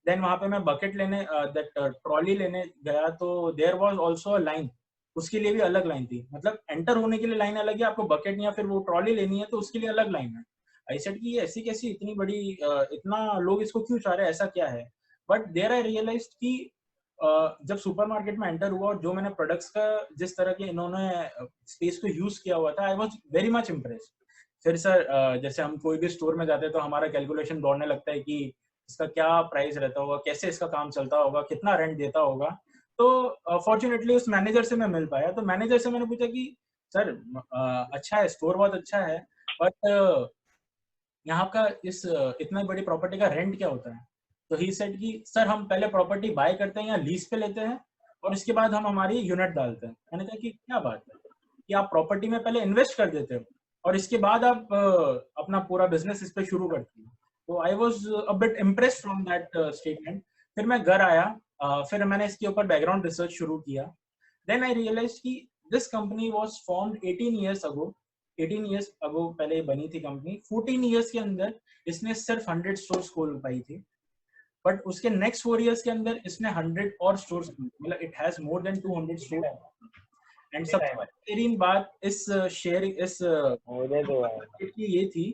Then वहाँ पे मैं बकेट लेने that ट्रॉली लेने गया तो there was also a line. उसके लिए भी अलग लाइन थी, मतलब एंटर होने के लिए लाइन अलग है, आपको बकेट या फिर वो ट्रॉली लेनी है तो उसके लिए अलग लाइन है। आई सेड कि ये ऐसी कैसी इतनी बड़ी इतना लोग इसको क्यों चाह रहे हैं, ऐसा क्या है। बट देयर आई रियलाइज्ड कि जब सुपरमार्केट में एंटर हुआ और जो मैंने प्रोडक्ट्स का जिस तरह के इन्होंने स्पेस को यूज किया हुआ था, I was very much impressed. फिर सर जैसे हम कोई भी स्टोर में जाते हैं तो हमारा कैलकुलेशन दौड़ने लगता है कि इसका क्या प्राइस रहता होगा, कैसे इसका काम चलता होगा, कितना रेंट देता होगा। तो फॉर्चुनेटली उस मैनेजर से मैं मिल पाया, तो मैनेजर से मैंने पूछा कि सर अच्छा है, स्टोर बहुत अच्छा है, बट यहाँ का इस इतना बड़ी प्रॉपर्टी का रेंट क्या होता है। तो ही सेड कि सर हम पहले प्रॉपर्टी बाय करते हैं या लीज पे लेते हैं और इसके बाद हम हमारी यूनिट डालते हैं। मैंने कहा कि क्या बात है कि आप प्रॉपर्टी में पहले इन्वेस्ट कर देते हो और इसके बाद आप अपना पूरा बिजनेस इस पे शुरू करते हो। तो I was a bit impressed from that statement. फिर मैं घर आया, फिर मैंने इसके ऊपर बैकग्राउंड रिसर्च शुरू किया। देन आई रियलाइज कि this company was formed 18 years ago. 18 years ago पहले बनी थी कंपनी। 14 इयर्स के अंदर इसने सिर्फ 100 स्टोर्स खोल पाई थी, बट उसके नेक्स्ट 4 इयर्स के अंदर इसने 100 और स्टोर्स, मतलब it has more than 200 stores. And सबसे बेहतरीन बात इस शेयर इस की ये थी,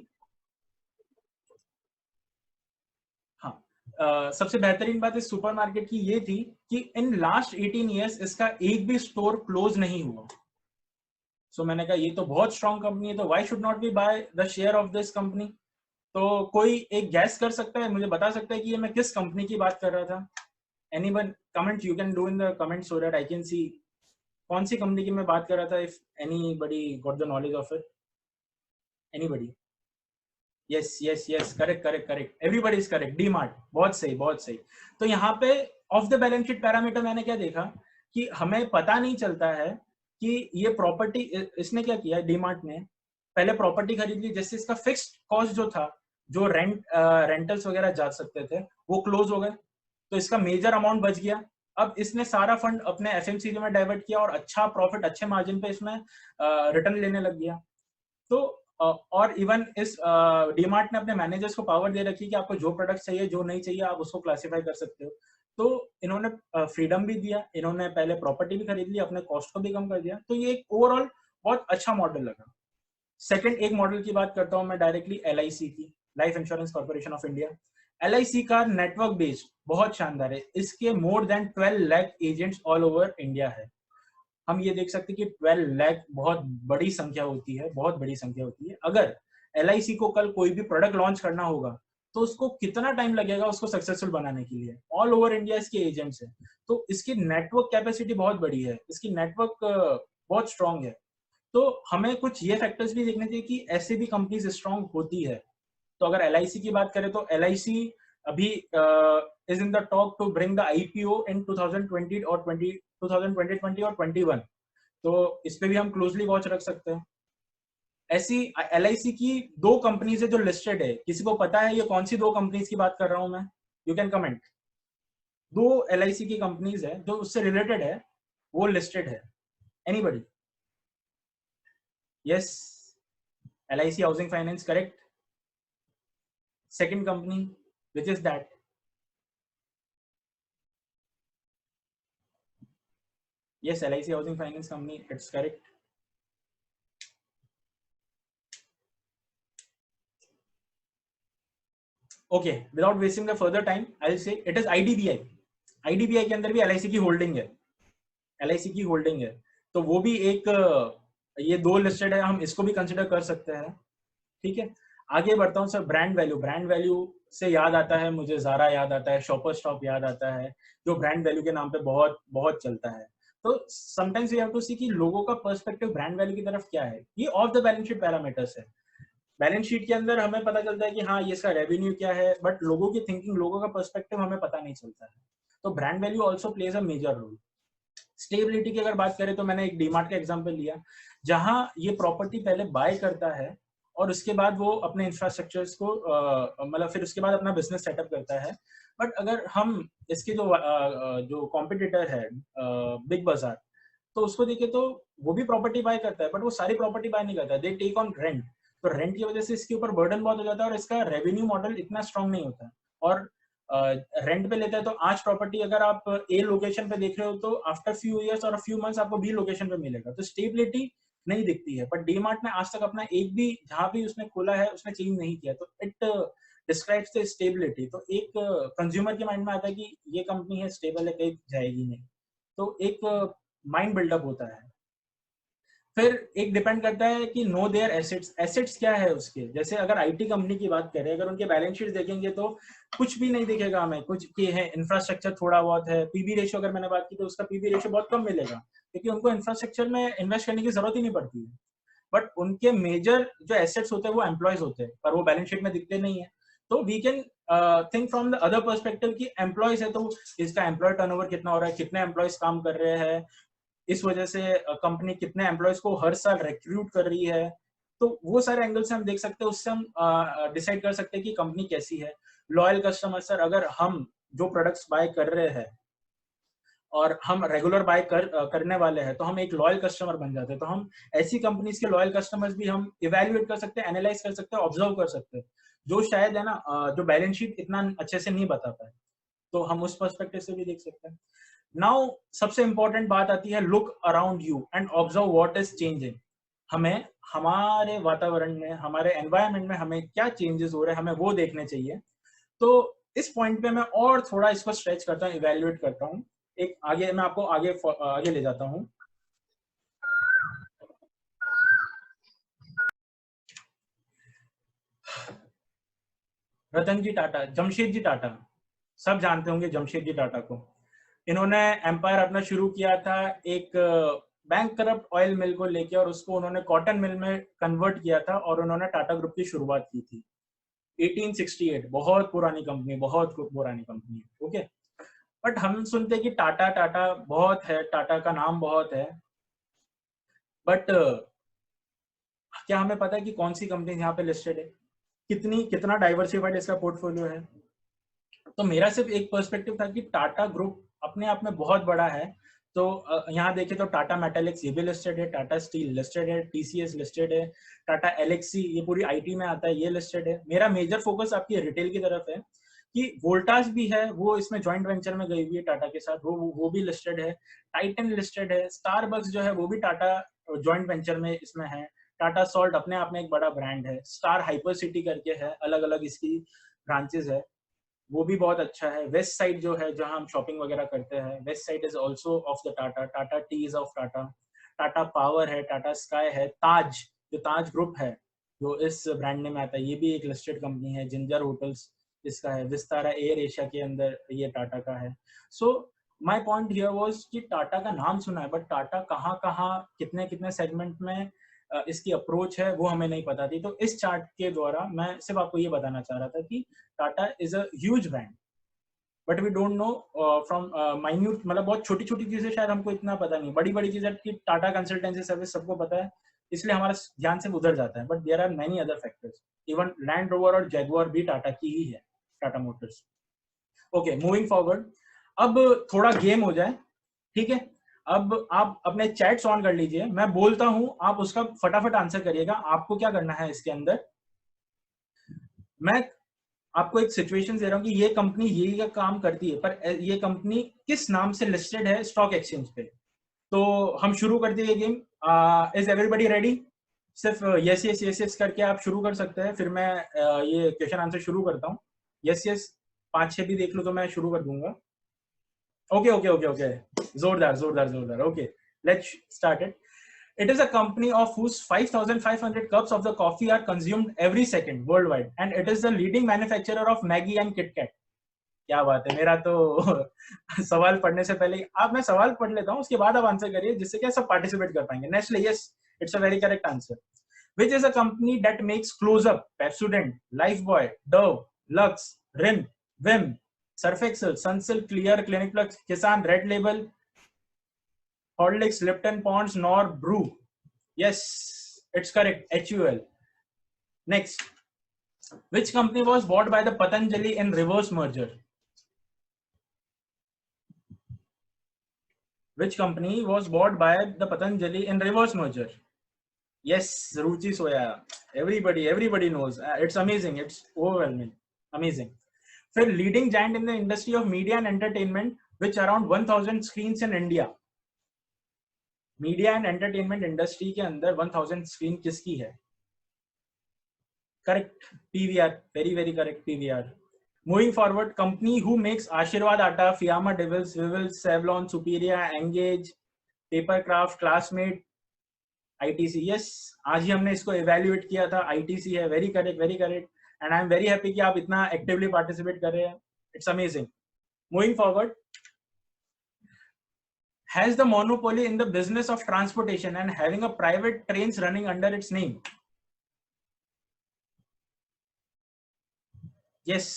हाँ सबसे बेहतरीन बात इस सुपरमार्केट की ये थी कि इन लास्ट 18 इयर्स इसका एक भी स्टोर क्लोज नहीं हुआ। सो मैंने कहा ये तो बहुत स्ट्रॉन्ग कंपनी है, तो why should not be bye the share of this company. तो कोई एक गैस कर सकता है, मुझे बता सकता है कि ये मैं किस कंपनी की बात कर रहा था। Anyone comment, you can do in the comment so that I can see कौन सी कंपनी की मैं बात कर रहा था, if anybody got the knowledge of it. Anybody? Yes yes yes, correct correct correct, everybody is correct, DMart. बहुत सही बहुत सही। तो यहाँ पे of the balance sheet parameter मैंने क्या देखा कि हमें पता नहीं चलता है कि ये प्रॉपर्टी, इसने क्या किया डीमार्ट ने, पहले प्रॉपर्टी खरीद ली, जैसे इसका फिक्स्ड कॉस्ट जो था, जो रेंटल्स वगैरह जा सकते थे वो क्लोज हो गए, तो इसका मेजर अमाउंट बच गया। अब इसने सारा फंड अपने एफएमसीजी में डाइवर्ट किया और अच्छा प्रॉफिट अच्छे मार्जिन पे इसमें रिटर्न लेने लग गया। तो और इवन इस डीमार्ट ने अपने मैनेजर्स को पावर दे रखी कि आपको जो प्रोडक्ट चाहिए जो नहीं चाहिए आप उसको क्लासिफाई कर सकते हो। तो इन्होंने फ्रीडम भी दिया, इन्होंने पहले प्रॉपर्टी भी खरीद ली, अपने कॉस्ट को भी कम कर दिया। तो ये एक ओवरऑल बहुत अच्छा मॉडल लगा। सेकंड एक मॉडल की बात करता हूं मैं डायरेक्टली, LIC की, life insurance corporation of India. LIC का नेटवर्क बेस्ड बहुत शानदार है, इसके more than 12 lakh agents all over India है। हम ये देख सकते हैं कि 12 लाख बहुत बड़ी संख्या होती है, बहुत बड़ी संख्या होती है। अगर LIC को कल कोई भी प्रोडक्ट लॉन्च करना होगा तो उसको कितना टाइम लगेगा उसको सक्सेसफुल बनाने के लिए। ऑल ओवर इंडिया इसके एजेंट्स हैं, तो इसकी नेटवर्क कैपेसिटी बहुत बड़ी है, इसकी नेटवर्क बहुत स्ट्रांग है। तो हमें कुछ ये फैक्टर्स भी देखने चाहिए कि ऐसे भी कंपनीज स्ट्रांग होती है। तो अगर LIC की बात करें तो LIC अभी is in the talk to bring the IPO in 2020 और 2020 और 21, तो इस पे भी हम क्लोजली वॉच रख सकते हैं। ऐसी LIC की 2 कंपनीज है जो लिस्टेड है, किसी को पता है ये कौन सी 2 कंपनीज की बात कर रहा हूं मैं? You can comment. 2 LIC की कंपनीज है जो उससे रिलेटेड है, वो लिस्टेड है। Anybody? Yes, LIC housing finance, correct. Second company, which is that? Yes, LIC Housing Finance Company, it's correct. Okay, without wasting the further time, I'll say it is IDBI. IDBI के अंदर भी LIC की holding है, LIC की holding है, तो वो भी एक, ये 2 लिस्टेड है, हम इसको भी कंसिडर कर सकते हैं। ठीक है, आगे बढ़ता हूँ sir. Brand value, brand value से याद आता है मुझे ज़ारा याद आता है, शॉपर स्टॉप याद आता है, जो ब्रांड वैल्यू के नाम पे बहुत बहुत चलता है। तो समटाइम्स वी हैव टू सी कि लोगों का पर्सपेक्टिव ब्रांड वैल्यू की तरफ क्या है। ये of the balance sheet parameters है। बैलेंस शीट के अंदर हमें पता चलता है कि हाँ ये इसका रेवेन्यू क्या है, बट लोगों की थिंकिंग, लोगों का पर्सपेक्टिव हमें पता नहीं चलता है। तो brand value also plays a major role. Stability की अगर बात करें तो मैंने एक डीमार्ट का एग्जाम्पल लिया, जहां ये प्रॉपर्टी पहले बाय करता है और उसके बाद वो अपने इंफ्रास्ट्रक्चर्स को मतलब फिर उसके बाद अपना बिजनेस सेटअप करता है। बट अगर हम इसके जो कॉम्पिटिटर है बिग बाजार, तो उसको देखें तो वो भी प्रॉपर्टी बाय करता है, बट वो सारी प्रॉपर्टी बाय नहीं करता, दे टेक ऑन रेंट। तो रेंट की वजह से इसके ऊपर बर्डन बहुत हो जाता है और इसका रेवेन्यू मॉडल इतना स्ट्रांग नहीं होता है। और रेंट पे लेते हैं तो आज प्रॉपर्टी अगर आप ए लोकेशन पे देख रहे हो तो आफ्टर फ्यू इयर्स और फ्यू मंथ्स आपको बी लोकेशन पे मिलेगा, तो स्टेबिलिटी नहीं दिखती है। बट डीमार्ट ने आज तक अपना एक भी जहां भी उसने खोला है उसने चेंज नहीं किया, तो इट डिस्क्राइब्स द स्टेबिलिटी। तो एक कंज्यूमर के माइंड में आता है कि ये कंपनी है, स्टेबल है, कहीं जाएगी नहीं, तो एक माइंड बिल्डअप होता है। फिर एक डिपेंड करता है कि नो देयर एसेट्स, एसेट्स क्या है उसके। जैसे अगर आईटी कंपनी की बात करें, अगर उनके बैलेंस शीट देखेंगे तो कुछ भी नहीं दिखेगा हमें, कुछ के है इंफ्रास्ट्रक्चर थोड़ा बहुत है। पीबी रेशियो अगर मैंने बात की तो उसका पीबी रेशियो बहुत कम मिलेगा क्योंकि उनको इंफ्रास्ट्रक्चर में इन्वेस्ट करने की जरूरत ही नहीं पड़ती है। बट उनके मेजर जो एसेट्स होते हैं वो एम्प्लॉयज होते हैं, पर वो बैलेंस शीट में दिखते नहीं है। तो we can think from the other perspective कि एम्प्लॉयज है तो इसका एम्प्लॉय टर्नओवर कितना हो रहा है, कितने एम्प्लॉयज काम कर रहे हैं, इस वजह से कंपनी कितने एम्प्लॉयज को हर साल रिक्रूट कर रही है। तो वो सारे एंगल से हम देख सकते हैं, उससे हम डिसाइड कर सकते हैं कि कंपनी कैसी है। लॉयल कस्टमर, सर अगर हम जो प्रोडक्ट्स बाय कर रहे हैं और हम रेगुलर बाय करने वाले हैं तो हम एक लॉयल कस्टमर बन जाते हैं। तो हम ऐसी कंपनीज के लॉयल कस्टमर्स भी हम इवेल्युएट कर सकते हैं, एनालाइज कर सकते हैं, ऑब्जर्व कर सकते हैं, जो शायद है ना जो बैलेंस शीट इतना अच्छे से नहीं बता पाए, तो हम उस पर्सपेक्टिव से भी देख सकते हैं। नाउ सबसे इंपॉर्टेंट बात आती है, look around you and observe what is changing. हमें हमारे वातावरण में, हमारे एनवायरनमेंट में हमें क्या चेंजेस हो रहे हैं, हमें वो देखने चाहिए। तो इस पॉइंट पे मैं और थोड़ा इसको स्ट्रेच करता हूँ, इवेल्युएट करता हूँ। एक आगे मैं आपको आगे ले जाता हूँ। रतन जी टाटा, जमशेद जी टाटा, सब जानते होंगे जमशेद जी टाटा को। इन्होंने एम्पायर अपना शुरू किया था एक बैंक करप्ट ऑयल मिल को लेके, और उसको उन्होंने कॉटन मिल में कन्वर्ट किया था और उन्होंने टाटा ग्रुप की शुरुआत की थी 1868। बहुत पुरानी कंपनी, बहुत पुरानी कंपनी है, ओके। बट हम सुनते हैं कि टाटा टाटा बहुत है, टाटा का नाम बहुत है, बट क्या हमें पता है कि कौन सी कंपनी यहाँ पे लिस्टेड है, कितना डाइवर्सिफाइड इसका पोर्टफोलियो है। तो मेरा सिर्फ एक पर्सपेक्टिव था कि टाटा ग्रुप अपने आप में बहुत बड़ा है। तो यहाँ देखें तो टाटा मेटालिक्स ये भी लिस्टेड है, टाटा स्टील लिस्टेड है, टीसीएस लिस्टेड है, टाटा एलेक्सी ये पूरी आईटी में आता है, ये लिस्टेड है। मेरा मेजर फोकस आपकी रिटेल की तरफ है कि वोल्टास भी है, वो इसमें जॉइंट वेंचर में गई हुई है टाटा के साथ, वो भी लिस्टेड है। टाइटन लिस्टेड है, स्टारबक्स जो है वो भी टाटा जॉइंट वेंचर में इसमें है। टाटा सॉल्ट अपने आप में एक बड़ा ब्रांड है। स्टार हाइपर सिटी करके है, अलग अलग इसकी ब्रांचेस है, वो भी बहुत अच्छा है। वेस्ट साइड जो है जहां हम शॉपिंग वगैरह करते हैं, west side is also of the Tata. Tata T is of Tata. Tata power है, टाटा स्काई है, ताज जो ताज ग्रुप है जो इस ब्रांड नेम में आता है, ये भी एक लिस्टेड कंपनी है। जिंजर होटल्स इसका है, विस्तारा एयर एशिया के अंदर ये टाटा का है। So my point here was कि टाटा का नाम सुना है, बट टाटा कहाँ कहाँ कितने कितने सेगमेंट में इसकी अप्रोच है वो हमें नहीं पता थी। तो इस चार्ट के द्वारा मैं सिर्फ आपको ये बताना चाह रहा था कि Tata is a huge brand, but we don't know from minute, मतलब बहुत छोटी छोटी चीजें शायद हमको इतना पता नहीं। बड़ी बड़ी चीजें कि टाटा कंसल्टेंसी सर्विस सबको पता है, इसलिए हमारा ध्यान से उधर जाता है। But there are many other factors, even Land Rover और जैगुआर भी टाटा की ही है, Tata Motors. Okay, moving forward, अब थोड़ा गेम हो जाए, ठीक है। अब आप अपने चैट्स ऑन कर लीजिए, मैं बोलता हूं आप उसका फटाफट आंसर करिएगा। आपको क्या करना है इसके अंदर, मैं आपको एक सिचुएशन दे रहा हूं कि ये कंपनी ये काम करती है, पर ये कंपनी किस नाम से लिस्टेड है स्टॉक एक्सचेंज पे। तो हम शुरू करते हैं गेम। Is everybody ready? सिर्फ यस यस यस यस करके आप शुरू कर सकते हैं, फिर मैं ये क्वेश्चन आंसर शुरू करता हूँ। यस यस 5-6 भी देख लो तो मैं शुरू कर दूंगा। ओके ओके ओके ओके, जोरदार जोरदार जोरदार। Okay, let's start it. It is a company of whose 5,500 cups of the coffee are consumed every second worldwide, and it is the leading manufacturer of Maggi and Kit Kat. क्या बात है, मेरा तो सवाल पढ़ने से पहले आप, मैं सवाल पढ़ लेता हूँ उसके बाद आप आंसर करिए, जिससे क्या सब पार्टिसिपेट कर पाएंगे। Nestle, yes, it's a very correct answer. Which is a company that makes Close Up, Pepsodent, Lifebuoy, Dove, Lux, Rin, Vim, Surf Excel, Sunsilk, Clear, Clinic Plus, Kisan, Red Label, Horlicks, Lipton, Ponds, nor Brew. Yes, it's correct. HUL. Next, which company was bought by the Patanjali in reverse merger? Which company was bought by the Patanjali in reverse merger? Yes, Ruchi Soya. everybody knows. It's amazing, it's overwhelming, amazing. फिर leading giant in the industry of media and entertainment which around 1000 screens in India. Media and entertainment industry के अंदर 1000 screen किसकी है? Correct, PVR. Very correct, PVR. Moving forward, company who makes Aashirvaad atta, Fiama Di Wills, Vivel, Savlon, Superia, Engage, Paperkraft, Classmate, ITC. Yes, आज ही हमने इसको evaluate किया था. आईटीसी है. Very correct, very correct. And I am very happy कि आप इतना एक्टिवली पार्टिसिपेट कर रहे हैं. It's amazing. Moving forward, has the monopoly in the business of transportation and having a private trains running under its name. Yes,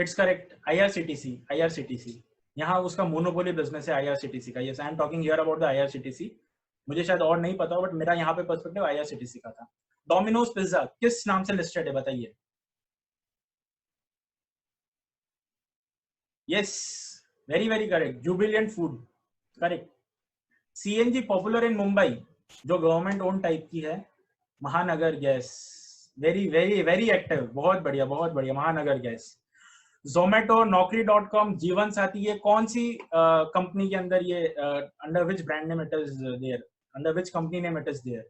it's correct. IRCTC. यहाँ उसका monopoly business है IRCTC का. Yes, I am talking here about the IRCTC. मुझे शायद और नहीं पता, but मेरा यहाँ पे पर्सपेक्टिव IRCTC का था. डोमिनोज पिज्जा किस नाम से लिस्टेड है बताइए? Yes, very correct. Jubilant Food, correct. CNG popular in Mumbai, जो गवर्नमेंट ओन टाइप की है, महानगर गैस. Very active. बहुत बढ़िया. महानगर गैस. जोमेटो, नौकरी.com, जीवन साथी, ये कौन सी कंपनी के अंदर ये under which brand name it is there, under which company name it is there?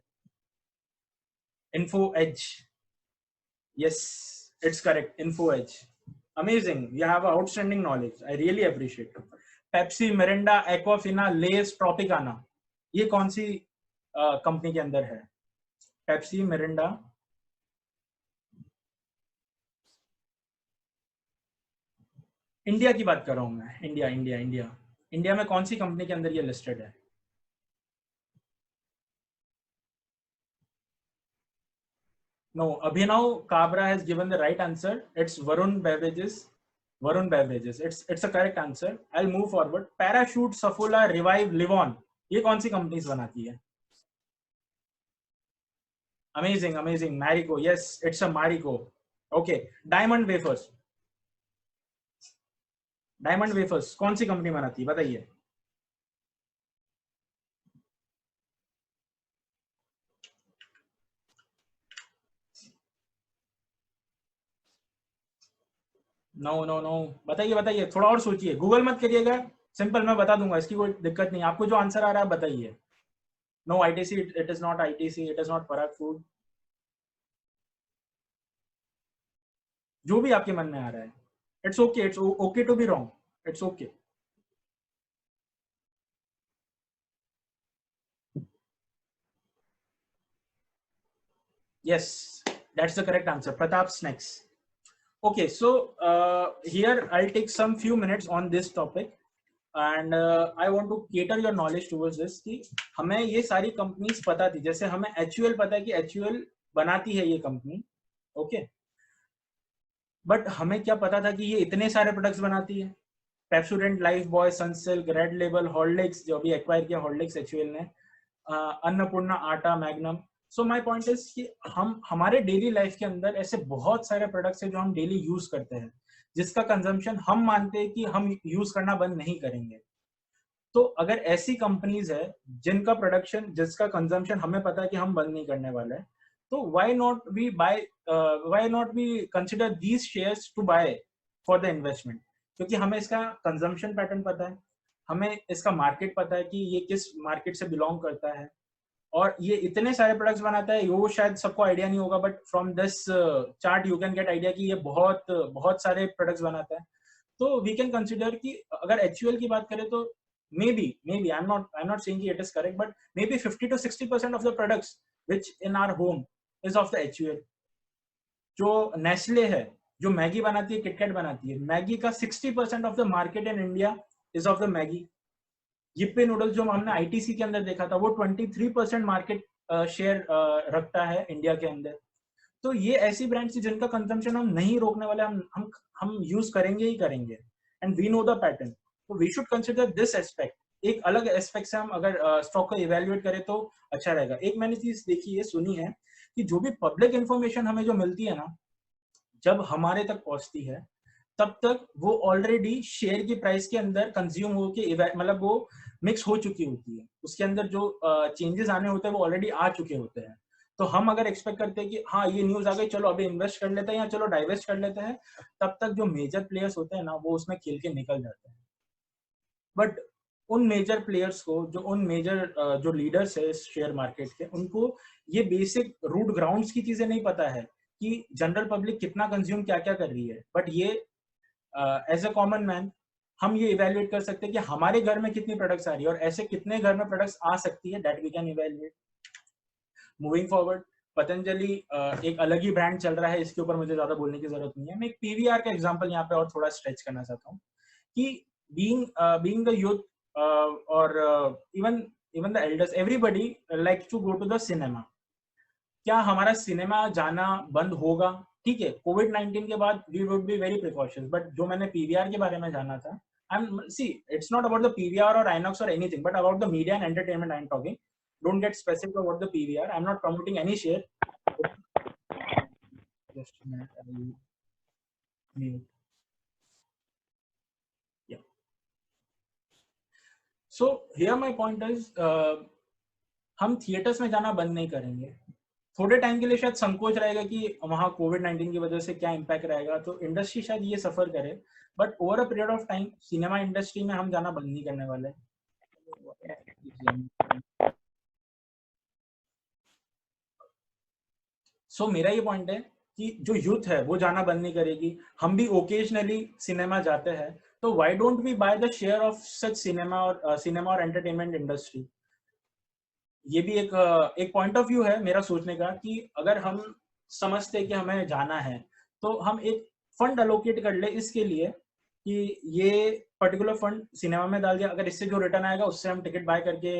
Info Edge. Yes, it's correct, Info Edge. Amazing, you have outstanding knowledge. I really appreciate. Pepsi, Mirinda, Aquafina, Lay's, Tropicana, ये कौन सी company के अंदर है? Pepsi, Mirinda, India की बात कर रहा हूं मैं. इंडिया में कौन सी कंपनी के अंदर ये लिस्टेड है? No, Abhinav Kabra has given the right answer. It's Varun Beverages. It's a correct answer. I'll move forward. Parachute, Saffola, Revive, Livon, ये कौन सी कंपनीज बनाती है? Amazing. Marico. Yes, it's a Marico. Okay. Diamond Wafers कौन सी company बनाती है बताइए? No, बताइए. थोड़ा और सोचिए, गूगल मत करिएगा. सिंपल मैं बता दूंगा, इसकी कोई दिक्कत नहीं. आपको जो आंसर आ रहा है बताइए. No, ITC, it is not ITC, it is not Parag Food. जो भी आपके मन में आ रहा है. It's okay to be wrong. It's okay. Yes, that's the correct answer. Pratap Snacks. Okay, so here I'll take some few minutes on this topic, and I want to cater your knowledge towards this कि हमें ये सारी companies पता थी. जैसे हमें HUL पता है कि HUL बनाती है ये कंपनी, ओके, बट हमें क्या पता था कि ये इतने सारे प्रोडक्ट्स बनाती है? Pepsodent, life boy, Sunsilk, red label, Horlicks, जो अभी एक्वायर किया हॉर्लिक्स HUL ने, अन्नपूर्णा, आटा, magnum. So my point is कि हमारे डेली लाइफ के अंदर ऐसे बहुत सारे प्रोडक्ट्स हैं जो हम डेली यूज करते हैं, जिसका कंजम्पशन हम मानते हैं कि हम यूज करना बंद नहीं करेंगे. तो अगर ऐसी कंपनीज है जिनका प्रोडक्शन, जिसका कंजम्पशन हमें पता है कि हम बंद नहीं करने वाले हैं, तो why not we consider these shares to buy for the investment? क्योंकि हमें इसका कंजम्पशन पैटर्न पता है, हमें इसका मार्केट पता है कि ये किस मार्केट से बिलोंग करता है, और ये इतने सारे प्रोडक्ट्स बनाता है. वो शायद सबको आइडिया नहीं होगा, but from this chart you can get idea कि ये बहुत सारे प्रोडक्ट्स बनाता है. तो वी कैन कंसिडर कि अगर HUL की बात करें तो maybe I'm not saying it is correct, but maybe 50 to 60% of the products which in our home is of the HUL. जो नेस्ले है, जो मैगी बनाती है, किटकैट बनाती है, मैगी का 60% of the market in India is of the Maggi. Yippee noodles जो हमने ITC के अंदर देखा था, वो 23% मार्केट शेयर रखता है इंडिया के अंदर. तो ये ऐसी ब्रांड्स हैं जिनका कंजम्पशन हम नहीं रोकने वाले, हम यूज करेंगे ही करेंगे, and we know the pattern. तो we should consider this aspect. एक अलग एस्पेक्ट से हम अगर स्टॉक को इवेल्युएट करें तो अच्छा रहेगा. एक मैंने चीज देखी है, सुनी है, कि जो भी पब्लिक इंफॉर्मेशन हमें जो मिलती है ना, जब हमारे तक पहुंचती है तब तक वो ऑलरेडी शेयर की प्राइस के अंदर कंज्यूम होके, मतलब वो मिक्स हो चुकी होती है. उसके अंदर जो चेंजेस आने होते हैं वो ऑलरेडी आ चुके होते हैं. तो हम अगर एक्सपेक्ट करते हैं कि हाँ ये न्यूज आ गई, चलो अभी इन्वेस्ट कर लेते हैं या चलो डाइवेस्ट कर लेते हैं, तब तक जो मेजर प्लेयर्स होते हैं ना वो उसमें खेल के निकल जाते हैं। बट उन मेजर प्लेयर्स को, जो उन मेजर जो लीडर्स है शेयर मार्केट के, उनको ये बेसिक रूट ग्राउंड्स की चीजें नहीं पता है कि जनरल पब्लिक कितना कंज्यूम क्या क्या कर रही है। बट ये एज अ कॉमन मैन हम ये इवेल्युएट कर सकते हैं कि हमारे घर में कितनी प्रोडक्ट्स आ रही है और ऐसे कितने घर में प्रोडक्ट्स आ सकती है, that we can evaluate. Moving forward, Patanjali एक अलग ही ब्रांड चल रहा है, इसके ऊपर मुझे ज्यादा बोलने की जरूरत नहीं है। मैं एक पीवीआर का एग्जांपल यहाँ पे और थोड़ा स्ट्रेच करना चाहता हूँ कि being the youth or even the elders, everybody likes to go to the cinema. क्या हमारा सिनेमा जाना बंद होगा? ठीक है, कोविड-19 के बाद we would be very precautious, but जो मैंने पीवीआर के बारे में जाना था, it's not about the PVR or INOX or anything, but about the media and entertainment I'm talking. Don't get specific about the PVR. I'm not promoting any share. Just a minute, I will mute. Yeah. So here my point is, हम theatres में जाना बंद नहीं करेंगे। थोड़े time के लिए शायद संकोच रहेगा कि वहां कोविड-19 की वजह से क्या इम्पैक्ट रहेगा, तो इंडस्ट्री शायद ये सफर करे, but over a period of time cinema industry में हम जाना बंद नहीं करने वाले। सो मेरा ये पॉइंट है कि जो यूथ है वो जाना बंद नहीं करेगी, हम भी ओकेजनली सिनेमा जाते हैं, तो why don't we buy the share of such cinema और एंटरटेनमेंट इंडस्ट्री। ये भी एक पॉइंट ऑफ व्यू है मेरा सोचने का कि अगर हम समझते कि हमें जाना है तो हम एक फंड अलोकेट कर ले इसके लिए कि ये पर्टिकुलर फंड सिनेमा में डाल दिया, अगर इससे जो रिटर्न आएगा उससे हम टिकट बाय करके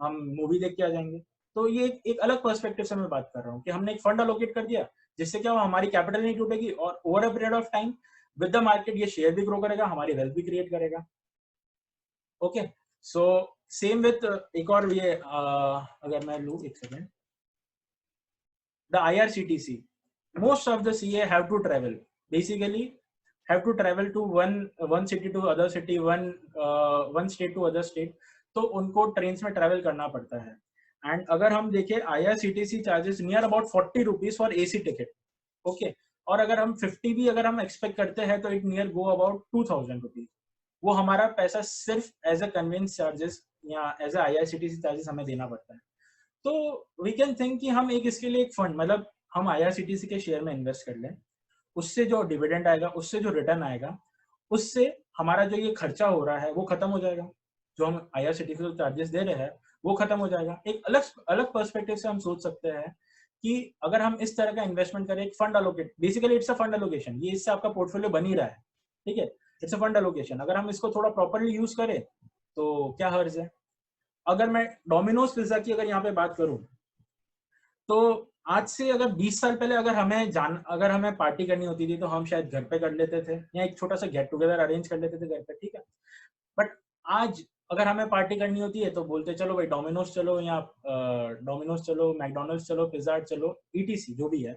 हम मूवी देख के आ जाएंगे। तो ये एक अलग पर्सपेक्टिव से मैं बात कर रहा हूँ कि हमने एक फंड अलोकेट कर दिया जिससे क्या हमारी कैपिटल नहीं टूटेगी और over a period of time with the market ये शेयर भी ग्रो करेगा, हमारी वेल्थ भी क्रिएट करेगा। ओके, सो सेम विथ एक और ये अगर मैं लूँ एक second, the IRCTC, most of the CA have to travel, basically have to travel to one city to other city, one state to other state, तो उनको ट्रेन में ट्रेवल करना पड़ता है। एंड अगर हम देखें IRCTC charges near about 40 rupees for AC ticket, okay, और अगर हम 50 भी अगर हम एक्सपेक्ट करते हैं तो it near go about 2000 rupees. वो हमारा पैसा सिर्फ एज अ कन्वीनियंस चार्जेस या एज अ IRCTC चार्जेस हमें देना पड़ता है। तो वी कैन थिंक कि हम एक इसके लिए एक फंड, मतलब हम IRCTC के शेयर में इन्वेस्ट कर लें, उससे जो डिविडेंड आएगा, उससे जो रिटर्न आएगा, उससे हमारा जो ये खर्चा हो रहा है वो खत्म हो जाएगा, जो हम IRCTC को चार्जेस दे रहे हैं वो खत्म हो जाएगा। एक अलग पर्सपेक्टिव से हम सोच सकते हैं कि अगर हम इस तरह का इन्वेस्टमेंट करें, एक fund allocate, basically it's a fund allocation, ये इससे आपका पोर्टफोलियो बन ही रहा है, ठीक है, इट्स अ फंड अलोकेशन। अगर हम इसको थोड़ा प्रॉपरली यूज करें तो क्या हर्ज है। अगर मैं डोमिनोज पिज्जा की अगर यहाँ पे बात करूं तो आज से अगर 20 साल पहले अगर हमें पार्टी करनी होती थी तो हम शायद घर पे कर लेते थे या एक छोटा सा गेट टुगेदर अरेंज कर लेते थे घर पे, ठीक है। बट आज अगर हमें पार्टी करनी होती है तो बोलते चलो भाई डोमिनोज चलो, या डोमिनोज चलो, मैकडोनल्ड्स चलो, पिज्जा चलो, ETC जो भी है।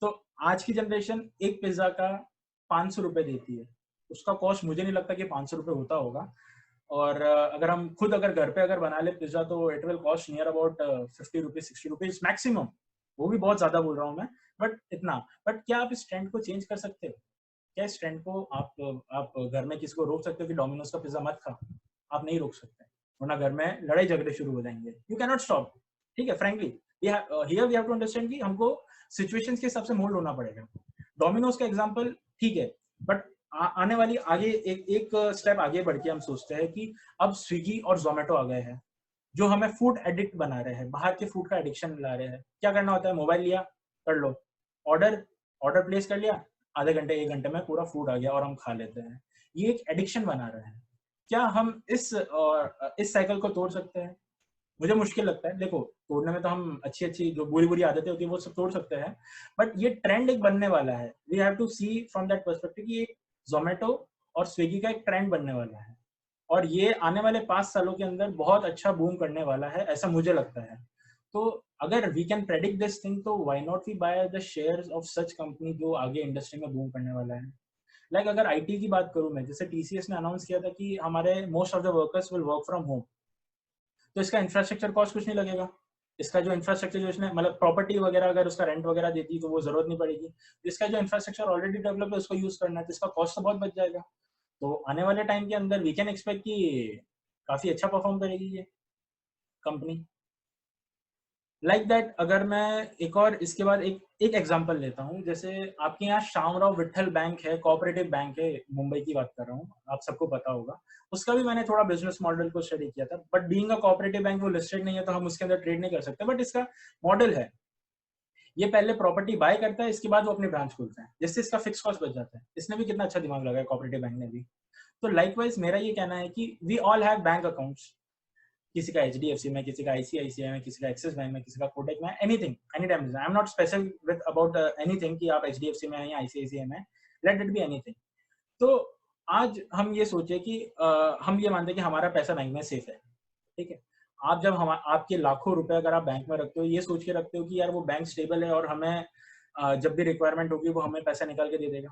तो आज की जनरेशन एक पिज्जा का 500 रुपए देती है, उसका कॉस्ट मुझे नहीं लगता कि 500 रुपए होता होगा। और अगर हम खुद अगर घर पे अगर बना ले पिज्जा तो it will cost near about 50 rupees 60 rupees maximum, वो भी बहुत ज्यादा बोल रहा हूँ मैं, बट इतना। बट क्या आप इस ट्रेंड को चेंज कर सकते हो? क्या इस ट्रेंड को आप घर में किसी को रोक सकते हो कि डोमिनोज का पिज्जा मत खा? आप नहीं रोक सकते, वरना घर में लड़ाई झगड़े शुरू हो जाएंगे। यू कैन नॉट स्टॉप, ठीक है। Frankly here we have to understand कि हमको सिचुएशंस के हिसाब से मोल्ड होना पड़ेगा। डोमिनोज का एग्जांपल ठीक है, बट आने वाली आगे एक स्टेप आगे बढ़ के हम सोचते हैं कि अब स्विगी और जोमेटो आ गए हैं जो हमें फूड एडिक्ट बना रहे हैं, बाहर के फूड का एडिक्शन ला रहे हैं। क्या करना होता है, मोबाइल लिया, कर लो ऑर्डर प्लेस कर लिया, आधे घंटे 1 घंटे में पूरा फूड आ गया और हम खा लेते हैं। ये एक एडिक्शन बना रहे हैं। क्या हम इस साइकिल को तोड़ सकते हैं? मुझे मुश्किल लगता है। देखो, तोड़ने में तो हम अच्छी जो बुरी आदतें होती है वो सब तोड़ सकते हैं, बट ये ट्रेंड एक बनने वाला है। We have to see from that perspective कि जोमेटो और स्विगी का एक ट्रेंड बनने वाला है और ये आने वाले 5 सालों के अंदर बहुत अच्छा बूम करने वाला है, ऐसा मुझे लगता है। तो अगर we can predict this thing तो why not we buy the shares of such company जो आगे इंडस्ट्री में बूम करने वाला है। लाइक अगर IT की बात करूं मैं, जैसे TCS ने अनाउंस किया था कि हमारे most of the workers will work from home, तो इसका इंफ्रास्ट्रक्चर कॉस्ट कुछ नहीं लगेगा, इसका जो इंफ्रास्ट्रक्चर जो इसने मतलब प्रॉपर्टी वगैरह अगर उसका रेंट वगैरह देती तो वो जरूरत नहीं पड़ेगी। इसका जो इंफ्रास्ट्रक्चर ऑलरेडी डेवलप है उसको यूज करना है तो इसका कॉस्ट तो बहुत बच जाएगा। तो आने वाले टाइम के अंदर वी कैन एक्सपेक्ट कि काफी अच्छा परफॉर्म करेगी ये कंपनी। लाइक दैट अगर मैं एक और इसके बाद एक एग्जांपल लेता हूँ, जैसे आपके यहाँ श्यामराव विट्ठल बैंक है, कोऑपरेटिव बैंक है, मुंबई की बात कर रहा हूँ, आप सबको पता होगा। उसका भी मैंने थोड़ा बिजनेस मॉडल को स्टडी किया था, but being a cooperative bank वो लिस्टेड नहीं है तो हम उसके अंदर ट्रेड नहीं कर सकते, बट इसका मॉडल है ये पहले प्रॉपर्टी बाय करता है, इसके बाद वो अपनी ब्रांच खोलता है, जिससे इसका फिक्स कॉस्ट बच जाता है। इसने भी कितना अच्छा दिमाग लगाया कोऑपरेटिव बैंक ने भी। तो लाइकवाइज मेरा ये कहना है कि we all have bank accounts, किसी का HDFC में, किसी का ICICI में, किसी का एक्सिस बैंक में, किसी का कोटक में, anything any time. I am not specific with about anything कि आप HDFC में हैं या ICICI में, लेट इट बी एनीथिंग। तो आज हम ये सोचे कि हम ये मानते हैं कि हमारा पैसा बैंक में सेफ है, ठीक है। आप जब हम आपके लाखों रुपए अगर आप बैंक में रखते हो, ये सोच के रखते हो कि यार वो बैंक स्टेबल है और हमें जब भी रिक्वायरमेंट होगी वो हमें पैसा निकाल के दे देगा,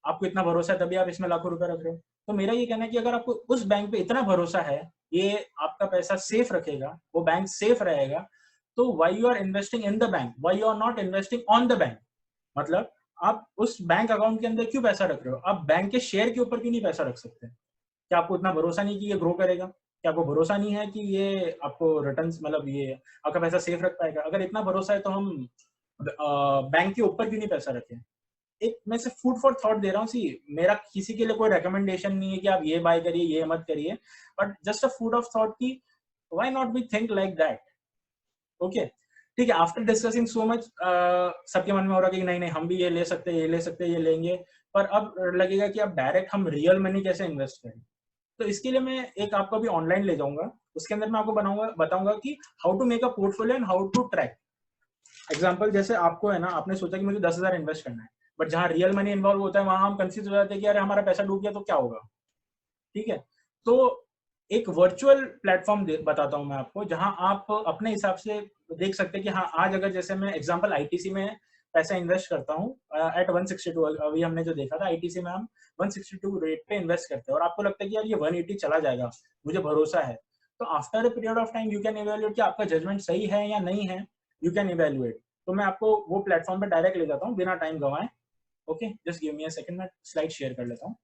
आपको इतना भरोसा है तभी आप इसमें लाखों रुपए रख रहे हो। तो मेरा ये कहना है कि अगर आपको उस बैंक पे इतना भरोसा है, ये आपका पैसा सेफ रखेगा, वो बैंक सेफ रहेगा, तो why you are investing in the bank, why you are not investing on the bank. मतलब आप उस बैंक अकाउंट के अंदर क्यों पैसा रख रहे हो, आप बैंक के शेयर के ऊपर क्यों नहीं पैसा रख सकते? क्या आपको इतना भरोसा नहीं कि ये ग्रो करेगा? क्या आपको भरोसा नहीं है कि ये आपको रिटर्न्स मतलब ये आपका पैसा सेफ रख पाएगा? अगर इतना भरोसा है तो हम बैंक के ऊपर क्यों नहीं पैसा रखें? एक मैं सिर्फ फूड फॉर थॉट दे रहा हूँ। सी मेरा किसी के लिए कोई रिकमेंडेशन नहीं है कि आप ये बाय करिए ये मत करिए, but just a food of thought की why not we think like that. Okay ठीक है, आफ्टर डिस्कसिंग सो मच सबके मन में हो रहा है कि नहीं नहीं हम भी ये ले सकते हैं, ये ले सकते हैं, ये लेंगे, पर अब लगेगा कि अब डायरेक्ट हम रियल मनी कैसे इन्वेस्ट करें। तो इसके लिए मैं एक आपको अभी ऑनलाइन ले जाऊंगा, उसके अंदर मैं आपको बताऊंगा कि how to make a portfolio and how to track. Example जैसे आपको है ना, आपने सोचा कि मुझे 10,000 इन्वेस्ट करना है, बट जहां रियल मनी इन्वॉल्व होता है वहां हम कंफ्यूज हो जाते हैं कि अरे हमारा पैसा डूब गया तो क्या होगा। ठीक है, तो एक वर्चुअल प्लेटफॉर्म बताता हूं मैं आपको, जहां आप अपने हिसाब से देख सकते हैं कि हाँ आज अगर जैसे मैं एग्जांपल ITC में पैसा इन्वेस्ट करता हूँ एट 162, अभी हमने जो देखा था ITC में हम 162 रेट पे इन्वेस्ट करते हैं और आपको लगता है कि यार ये 180 चला जाएगा, मुझे भरोसा है, तो after a period of time you can evaluate कि आपका जजमेंट सही है या नहीं है, यू कैन इवेल्युएट। तो मैं आपको वो प्लेटफॉर्म पे डायरेक्ट ले जाता हूँ बिना टाइम गवाए। Okay just give me a second, मैं स्लाइड शेयर कर लेता हूँ।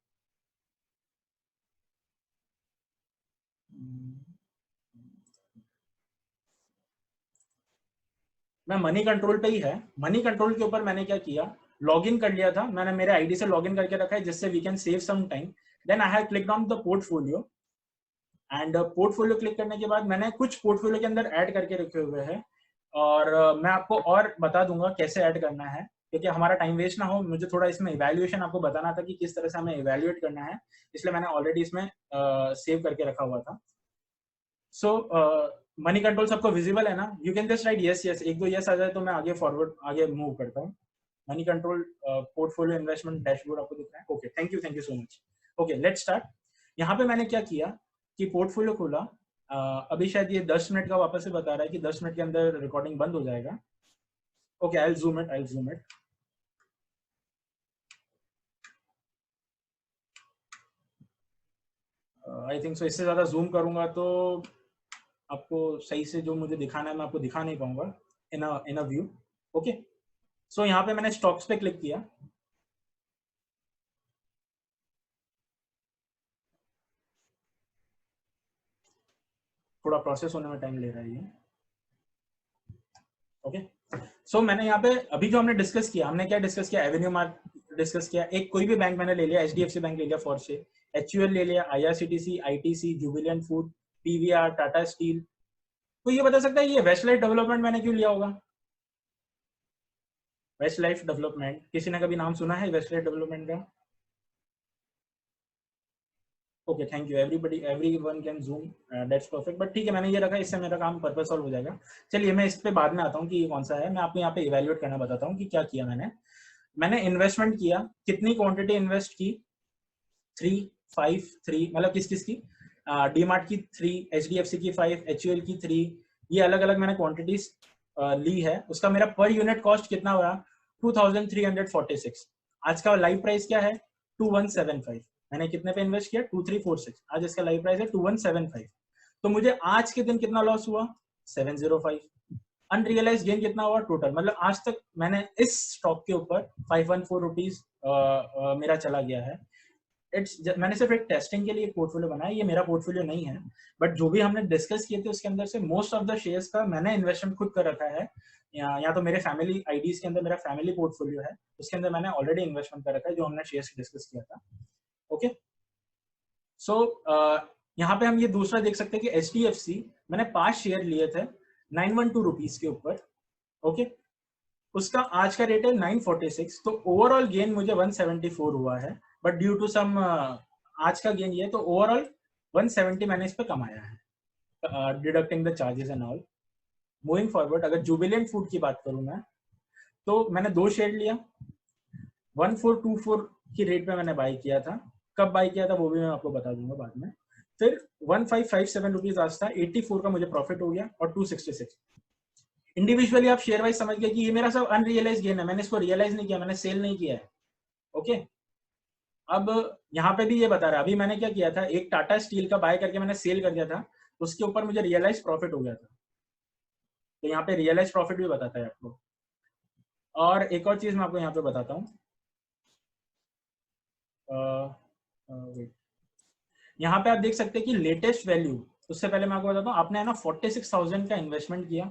मैं मनी कंट्रोल पे ही है, मनी कंट्रोल के ऊपर मैंने क्या किया, लॉगिन कर लिया था, मैंने मेरे आईडी से लॉगिन करके रखा है जिससे we can save some time. Then I have clicked on the portfolio and portfolio click करने के बाद मैंने कुछ पोर्टफोलियो के अंदर ऐड करके रखे हुए हैं और मैं आपको और बता दूंगा कैसे ऐड करना है, क्योंकि हमारा टाइम वेस्ट ना हो। मुझे थोड़ा इसमें इवैल्यूएशन आपको बताना था कि किस तरह से हमें इवैल्यूएट करना है, इसलिए मैंने ऑलरेडी इसमें सेव करके रखा हुआ था। सो मनी कंट्रोल सबको विजिबल है ना, you can just right yes yes, एक दो यस आ जाए तो मैं आगे फॉरवर्ड आगे मूव करता हूँ। Money control portfolio investment dashboard आपको दिख रहा है। Okay thank you so much. Okay let's start. यहाँ पे मैंने क्या किया कि पोर्टफोलियो खोला, अभी शायद ये 10 मिनट का वापस से बता रहा है कि 10 मिनट के अंदर रिकॉर्डिंग बंद हो जाएगा। Okay I will zoom it. I think so इससे ज्यादा जूम करूंगा तो आपको सही से जो मुझे दिखाना है मैं आपको दिखा नहीं पाऊंगा इन अ व्यू। ओके सो यहाँ पे मैंने स्टॉक्स पे क्लिक किया, थोड़ा प्रोसेस होने में टाइम ले रहा है ये। ओके सो मैंने यहाँ पे अभी जो हमने डिस्कस किया, हमने क्या डिस्कस किया, एवेन्यू मार्ट डिस्कस किया, एक कोई भी बैंक मैंने ले लिया, HDFC बैंक ले लिया फॉर से, HUL ले लिया, IRCTC, ITC, Jubilant food, PVR, Tata steel. तो ये बता सकता है ये वेस्टलाइफ डेवलपमेंट मैंने क्यों लिया होगा? वेस्टलाइफ डेवलपमेंट, किसी ने कभी नाम सुना है वेस्टलाइफ डेवलपमेंट का? Okay thank you everyone can zoom, that's perfect. But ठीक है मैंने ये रखा, इससे मेरा काम पर्पस सॉल्व हो जाएगा। चलिए मैं इस पे बाद में आता हूँ कि ये कौन सा है, मैं आपको यहाँ पे इवेल्युएट करना बताता हूँ कि क्या किया मैंने इन्वेस्टमेंट किया, कितनी क्वांटिटी इन्वेस्ट की, 3 5 3, मतलब किस की, डीमार्ट की 3, HDFC की 5, HUL की 3, ये अलग अलग मैंने क्वांटिटीज ली है। उसका मेरा पर यूनिट कॉस्ट कितना हुआ, 2346। आज का लाइव प्राइस क्या है, 2175। मैंने कितने पे इन्वेस्ट किया, 2346, आज इसका लाइव प्राइस है 2175। तो मुझे आज के दिन कितना लॉस हुआ, 705। अनरियलाइज गेन कितना हुआ टोटल, मतलब आज तक मैंने इस स्टॉक के ऊपर 514 रुपीज मेरा चला गया है। मैंने सिर्फ एक टेस्टिंग के लिए पोर्टफोलियो बनाया, ये मेरा पोर्टफोलियो नहीं है, बट जो भी हमने डिस्कस किए थे उसके अंदर से मोस्ट ऑफ द शेयर्स का मैंने इन्वेस्टमेंट खुद कर रखा है, या तो मेरे फैमिली आईडीज के अंदर मेरा फैमिली पोर्टफोलियो है, उसके अंदर मैंने ऑलरेडी इन्वेस्टमेंट कर रखा है जो हमने शेयर्स डिस्कस किया था। ओके, सो यहाँ पे हम ये दूसरा देख सकते हैं कि HDFC मैंने 5 शेयर लिए थे 912 रुपीज के ऊपर। ओके, उसका आज का रेट है 946, तो ओवरऑल गेन मुझे 174 हुआ है, बट ड्यू टू सम आज का गेन ये, तो ओवरऑल 170 मैंने इस पे कमाया है, deducting the charges and all. Moving forward, अगर जुबिलेंट फूड की बात करूं मैं, तो मैंने 2 शेयर लिया, 1424 की रेट पे मैंने बाई किया था। कब बाई किया था वो भी मैं आपको बता दूंगा बाद में। फिर 1557 रुपीज आज था, 84 का मुझे प्रॉफिट हो गया, और 266। इंडिविजुअली आप शेयर वाइज समझ गए कि ये मेरा सब अनरियलाइज गेन है, मैंने इसको रियलाइज नहीं किया, मैंने सेल नहीं किया है। ओके, अब यहाँ पे भी ये बता रहा है, अभी मैंने क्या किया था, एक टाटा स्टील का बाय करके मैंने सेल कर दिया था, उसके ऊपर मुझे रियलाइज प्रॉफिट हो गया था, तो यहाँ पे रियलाइज प्रॉफिट भी बताता है आपको। और एक और चीज मैं आपको यहाँ पे बताता हूँ, यहाँ पे आप देख सकते हैं कि लेटेस्ट वैल्यू, उससे पहले मैं आपको बताता हूँ, आपने है ना 46,000 का इन्वेस्टमेंट किया,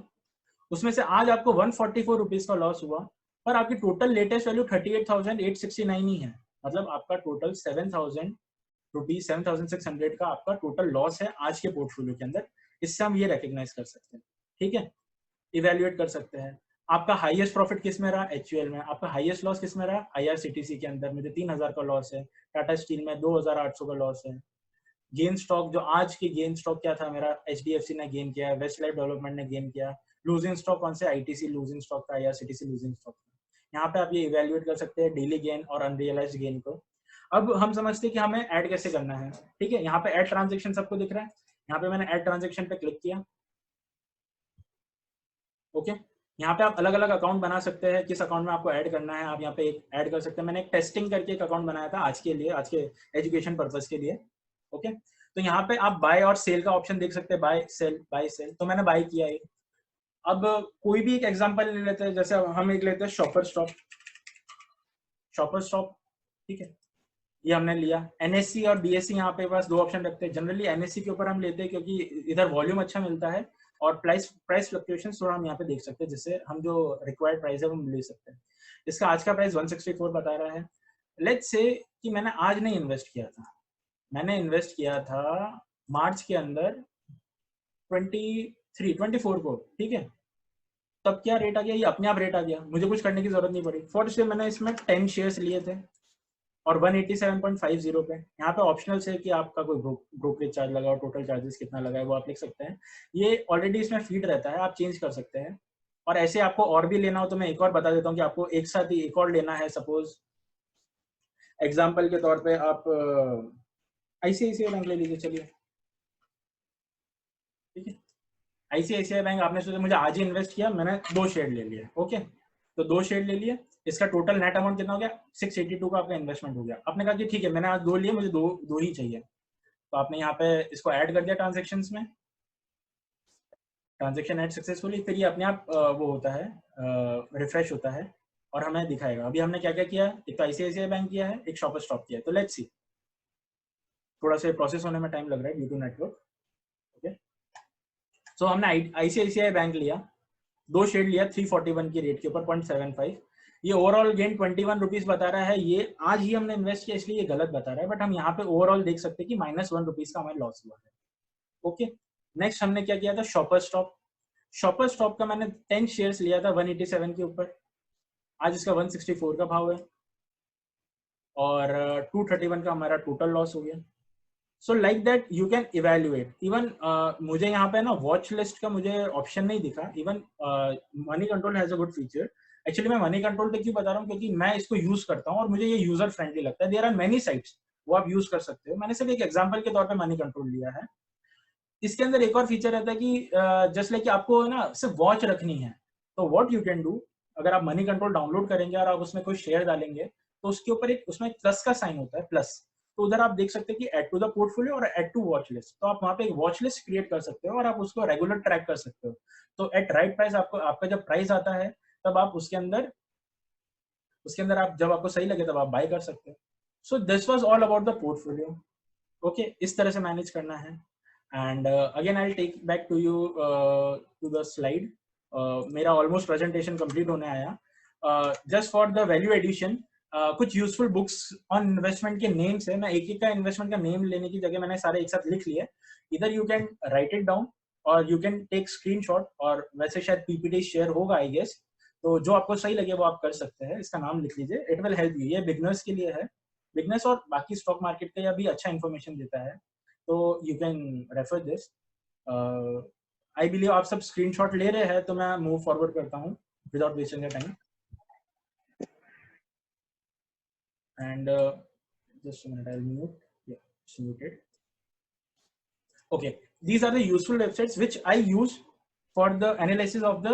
उसमें से आज आपको 144 रुपीज का लॉस हुआ, पर आपकी टोटल लेटेस्ट वैल्यू 38,869 ही है, मतलब आपका टोटल 7,000 रुपीज 7,600 का आपका टोटल लॉस है आज के पोर्टफोलियो के अंदर। इससे हम ये रिकॉग्नाइज कर सकते हैं, ठीक है, इवेल्युएट कर सकते हैं। आपका हाईएस्ट प्रॉफिट किस में रहा, HUL में। आपका हाईएस्ट लॉस किस में रहा, IRCTC के अंदर मुझे 3,000 का लॉस है, टाटा स्टील में 2,800 का लॉस है। गेन स्टॉक, जो आज के गेन स्टॉक क्या था मेरा, HDFC ने गेन किया, वेस्ट लाइफ डेवलपमेंट ने गेन किया। लूजिंग स्टॉक कौन से, ITC लूजिंग स्टॉक था, IRCTC लूजिंग स्टॉक था। यहाँ पे आप ये इवेल्युएट कर सकते हैं डेली गेन और अनरियलाइज्ड गेन को। अब हम समझते हैं कि हमें ऐड कैसे करना है, ठीक है। यहाँ पे ऐड ट्रांजेक्शन सबको दिख रहा है, यहाँ पे मैंने ऐड ट्रांजेक्शन पे क्लिक किया। ओके, यहाँ पे आप अलग अलग अकाउंट बना सकते हैं, किस अकाउंट में आपको ऐड करना है आप यहाँ पे ऐड कर सकते हैं। मैंने एक टेस्टिंग करके एक अकाउंट बनाया था आज के लिए, आज के एजुकेशन पर्पज के लिए। ओके, तो यहाँ पे आप बाय और सेल का ऑप्शन देख सकते हैं, बाय सेल, तो मैंने बाय किया है। अब कोई भी एक एग्जांपल ले लेते हैं, जैसे हम एक लेते हैं शॉपर स्टॉप, ठीक है, ये हमने लिया। NSE और DSE यहाँ पे पास 2 ऑप्शन रखते हैं। जनरली NSE के ऊपर हम लेते हैं क्योंकि इधर वॉल्यूम अच्छा मिलता है और प्राइस फ्लक्चुएशन थोड़ा हम यहाँ पे देख सकते हैं, जिससे हम जो रिक्वायर्ड प्राइस है वो ले सकते हैं। इसका आज का प्राइस 164 बता रहा है। लेट्स से कि मैंने आज नहीं इन्वेस्ट किया था, मैंने इन्वेस्ट किया था मार्च के अंदर 24 को, ठीक है, तब क्या रेट आ गया, ये अपने आप रेट आ गया, मुझे कुछ करने की जरूरत नहीं पड़ी। फर्स्ट मैंने इसमें 10 शेयर्स लिए थे और 187.50 पे। यहाँ पे ऑप्शनल है कि आपका कोई ब्रोकरेज चार्ज लगा और टोटल चार्जेस कितना लगा है वो आप लिख सकते हैं। ये ऑलरेडी इसमें फीड रहता है, आप चेंज कर सकते हैं। और ऐसे आपको और भी लेना हो तो मैं एक और बता देता हूँ कि आपको एक साथ ही एक और लेना है। सपोज एग्जाम्पल के तौर पे आप ICICI बैंक ले लीजिए, चलिए, ठीक है। ICICI बैंक आपने सोचा मुझे आज ही इन्वेस्ट किया, मैंने 2 शेयर ले लिए। ओके, तो 2 शेयर ले लिए, इसका टोटल नेट अमाउंट कितना हो गया, 682 का आपका इन्वेस्टमेंट हो गया। आपने कहा कि ठीक है मैंने आज 2 लिए, मुझे दो ही चाहिए, तो आपने यहाँ पे इसको ऐड कर दिया ट्रांजेक्शंस में, ट्रांजेक्शन ऐड सक्सेसफुली। फिर ये अपने आप वो होता है, रिफ्रेश होता है और हमें दिखाएगा। अभी हमने क्या क्या किया, एक तो ICICI बैंक किया है, एक शॉपर स्टॉप किया है। तो लेट्स सी, थोड़ा सा प्रोसेस होने में टाइम लग रहा है ड्यू टू नेटवर्क। ओके, सो हमने ICICI बैंक लिया, 2 शेयर लिया 341 की रेट के ऊपर 0.75। ये ओवरऑल गेन 21 रुपीज बता रहा है। ये आज ही हमने इन्वेस्ट किया इसलिए ये गलत बता रहा है, बट हम यहाँ पे ओवरऑल देख सकते हैं कि -1 रुपीज का हमारा लॉस हुआ है। ओके, नेक्स्ट हमने क्या किया था, शॉपर स्टॉप का मैंने 10 शेयर्स लिया था 187 के ऊपर, आज इसका 164 का भाव है और 231 का हमारा टोटल लॉस हो गया। So like that you can evaluate. Even मुझे यहाँ पे ना वॉच लिस्ट का मुझे ऑप्शन नहीं दिखा। Even money control has a good feature. Actually मैं मनी कंट्रोल पे क्यों बता रहा हूँ, क्योंकि मैं इसको यूज करता हूँ और मुझे ये यूजर फ्रेंडली लगता है। देयर आर मेनी साइट्स, वो आप यूज कर सकते हो। मैंने सिर्फ एक एग्जांपल के तौर पे मनी कंट्रोल लिया है। इसके अंदर एक और फीचर रहता है कि जस्ट लाइक आपको ना सिर्फ वॉच रखनी है, तो व्हाट यू कैन डू, अगर आप मनी कंट्रोल डाउनलोड करेंगे और आप उसमें कोई शेयर डालेंगे तो उसके ऊपर एक उसमें प्लस का साइन होता है, प्लस, तो उधर आप देख सकते हैं कि ऐड टू द पोर्टफोलियो और ऐड टू वॉच लिस्ट, तो आप वहाँ पे एक वॉच लिस्ट क्रिएट कर सकते हो और आप उसको रेगुलर ट्रैक कर सकते हो। तो एट राइट प्राइस आपको, आपका जब प्राइस आता है तब आप उसके अंदर आप जब आपको सही लगे तब आप बाय कर सकते हो। So this was all about the portfolio. Okay, इस तरह से मैनेज करना है। And again I will take back to you to the slide. मेरा ऑलमोस्ट प्रेजेंटेशन कंप्लीट होने आया। Just for the value addition, कुछ यूजफुल बुक्स ऑन इन्वेस्टमेंट के नेम्स है। मैं एक एक का इन्वेस्टमेंट का नेम लेने की जगह मैंने सारे एक साथ लिख लिए। इधर you can write it down और यू कैन टेक स्क्रीनशॉट, और वैसे शायद पीपीटी शेयर होगा आई गेस, तो जो आपको सही लगे वो आप कर सकते हैं। इसका नाम लिख लीजिए, इट विल हेल्प यू। ये बिगनर्स के लिए है, बिगनर्स और बाकी स्टॉक मार्केट का यह भी अच्छा इन्फॉर्मेशन देता है, तो you can refer this. I believe आप सब स्क्रीनशॉट ले रहे हैं, तो मैं मूव फॉरवर्ड करता हूँ without wasting the time. And just a minute, I'll mute. Yeah, it's muted. Okay, these are the useful websites which I use for the analysis of the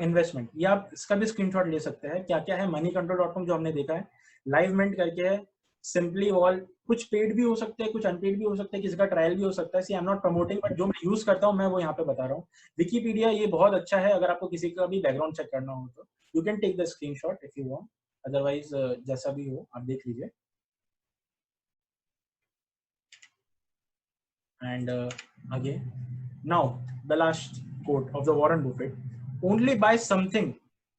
investment. या आप इसका भी स्क्रीनशॉट ले सकते हैं। क्या क्या है? moneycontrol.com जो हमने देखा है, LiveMint करके है, Simply Wall, कुछ पेड भी हो सकते हैं, कुछ अनपेड भी हो सकते हैं, किसी का ट्रायल भी हो सकता है। See I am not promoting, but जो मैं यूज करता हूँ मैं वो यहाँ पे बता रहा हूँ। विकीपीडिया ये बहुत अच्छा है, अगर आपको किसी का भी बैकग्राउंड चेक करना हो तो you can take the screenshot if you want, otherwise जैसा भी हो आप देख लीजिए। And again, now the last quote of the Warren Buffett: only buy something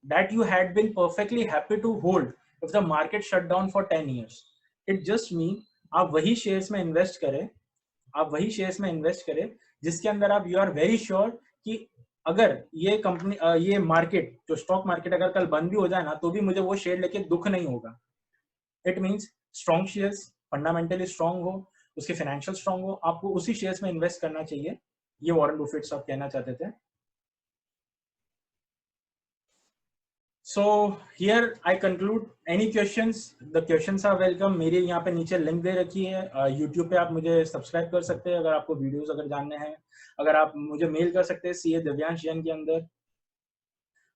that you had been perfectly happy to hold if the market shut down for 10 years. It just means आप वही shares में invest करें, जिसके अंदर आप you are very sure कि अगर ये कंपनी ये मार्केट जो स्टॉक मार्केट अगर कल बंद भी हो जाए ना तो भी मुझे वो शेयर लेके दुख नहीं होगा। It means strong shares, fundamentally strong हो, उसके फाइनेंशियल स्ट्रॉन्ग हो, आपको उसी शेयर्स में इन्वेस्ट करना चाहिए। ये वॉरेन बफेट साहब कहना चाहते थे। So here I conclude. Any questions? The questions are welcome. मेरे यहाँ पे नीचे लिंक दे रखी है, यूट्यूब पे आप मुझे सब्सक्राइब कर सकते हैं अगर आपको वीडियोस अगर जानने हैं। अगर आप मुझे मेल कर सकते हैं CA दिव्यांश जैन के अंदर।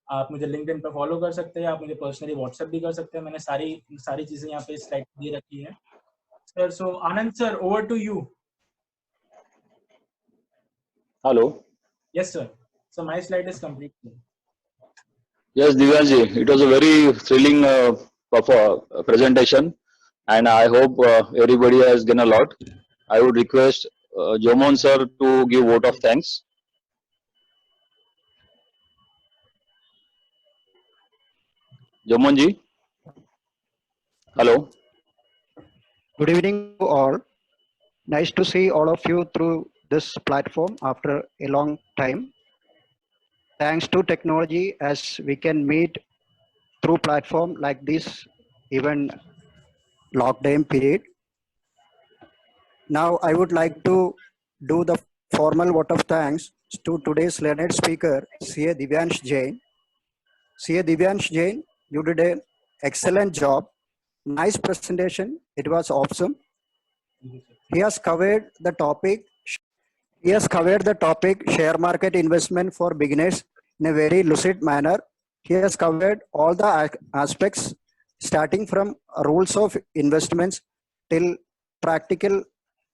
आप मुझे लिंक्डइन पे फॉलो कर सकते हैं, आप मुझे पर्सनली व्हाट्सएप भी कर सकते हैं। मैंने सारी चीजें यहाँ पे स्लाइड दे रखी है। Sir, so Anand sir, over to you. Hello. Yes, sir. So my slide is complete. Yes, Divyanji, it was a very thrilling presentation, and I hope everybody has gained a lot. I would request Jomon sir to give vote of thanks. Jomon ji. Hello. Good evening to all. Nice to see all of you through this platform after a long time. Thanks to technology, as we can meet through platform like this, even lockdown period. Now I would like to do the formal vote of thanks to today's learned speaker, CA Divyansh Jain. CA Divyansh Jain, you did an excellent job. Nice presentation. It was awesome. He has covered the topic share market investment for beginners in a very lucid manner. He has covered all the aspects starting from rules of investments till practical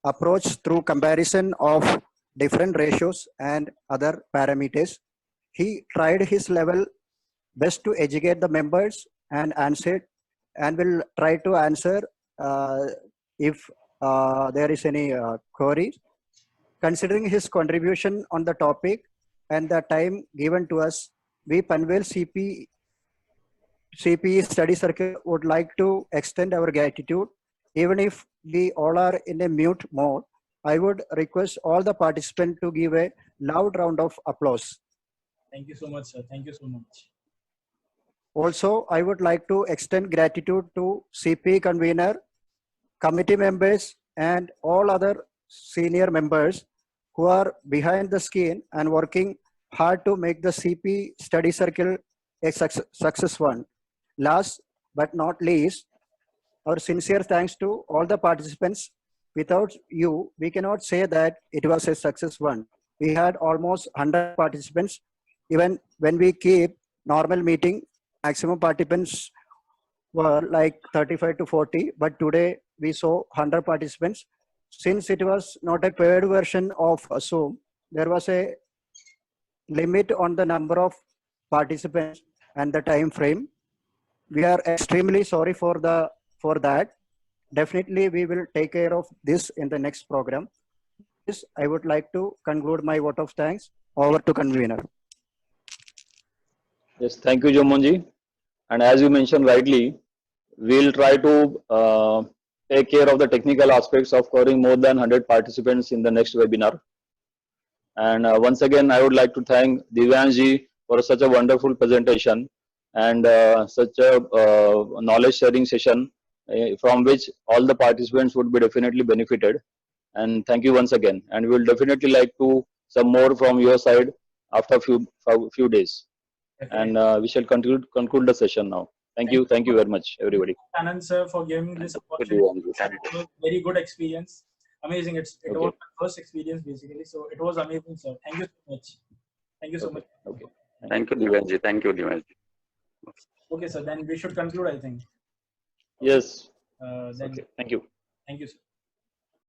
approach through comparison of different ratios and other parameters. He tried his level best to educate the members and answered and will try to answer if there is any query. Considering his contribution on the topic and the time given to us, we Panvel CPE Study Circle would like to extend our gratitude. Even if we all are in a mute mode, I would request all the participants to give a loud round of applause. Thank you so much, sir. Thank you so much. Also, I would like to extend gratitude to CPE convener, committee members, and all other senior members who are behind the scene and working hard to make the CPE Study Circle a success one. Last but not least, our sincere thanks to all the participants. Without you, we cannot say that it was a success one. We had almost 100 participants. Even when we keep normal meeting, maximum participants were like 35 to 40, but today we saw 100 participants. Since it was not a paid version of Zoom, there was a limit on the number of participants and the time frame. We are extremely sorry for that. Definitely, we will take care of this in the next program. This, I would like to conclude my vote of thanks. Over to convener. Yes, thank you, Jomonji. And as you mentioned rightly, we'll try to take care of the technical aspects of covering more than 100 participants in the next webinar. And once again, I would like to thank Divyanji for such a wonderful presentation and such a knowledge sharing session from which all the participants would be definitely benefited. And thank you once again. And we'll definitely like to some more from your side after a few days. And we shall conclude the session now. Thank you very much, everybody. Anand sir, for giving this opportunity. It was very good experience. Amazing. It was my first experience basically. So it was amazing, sir. Thank you so much. Thank you so much. Okay. Thank you, Divyanji. Thank you, Divyanji. Okay, sir. Then we should conclude, I think. Yes. Then Okay. Thank you. thank you, sir.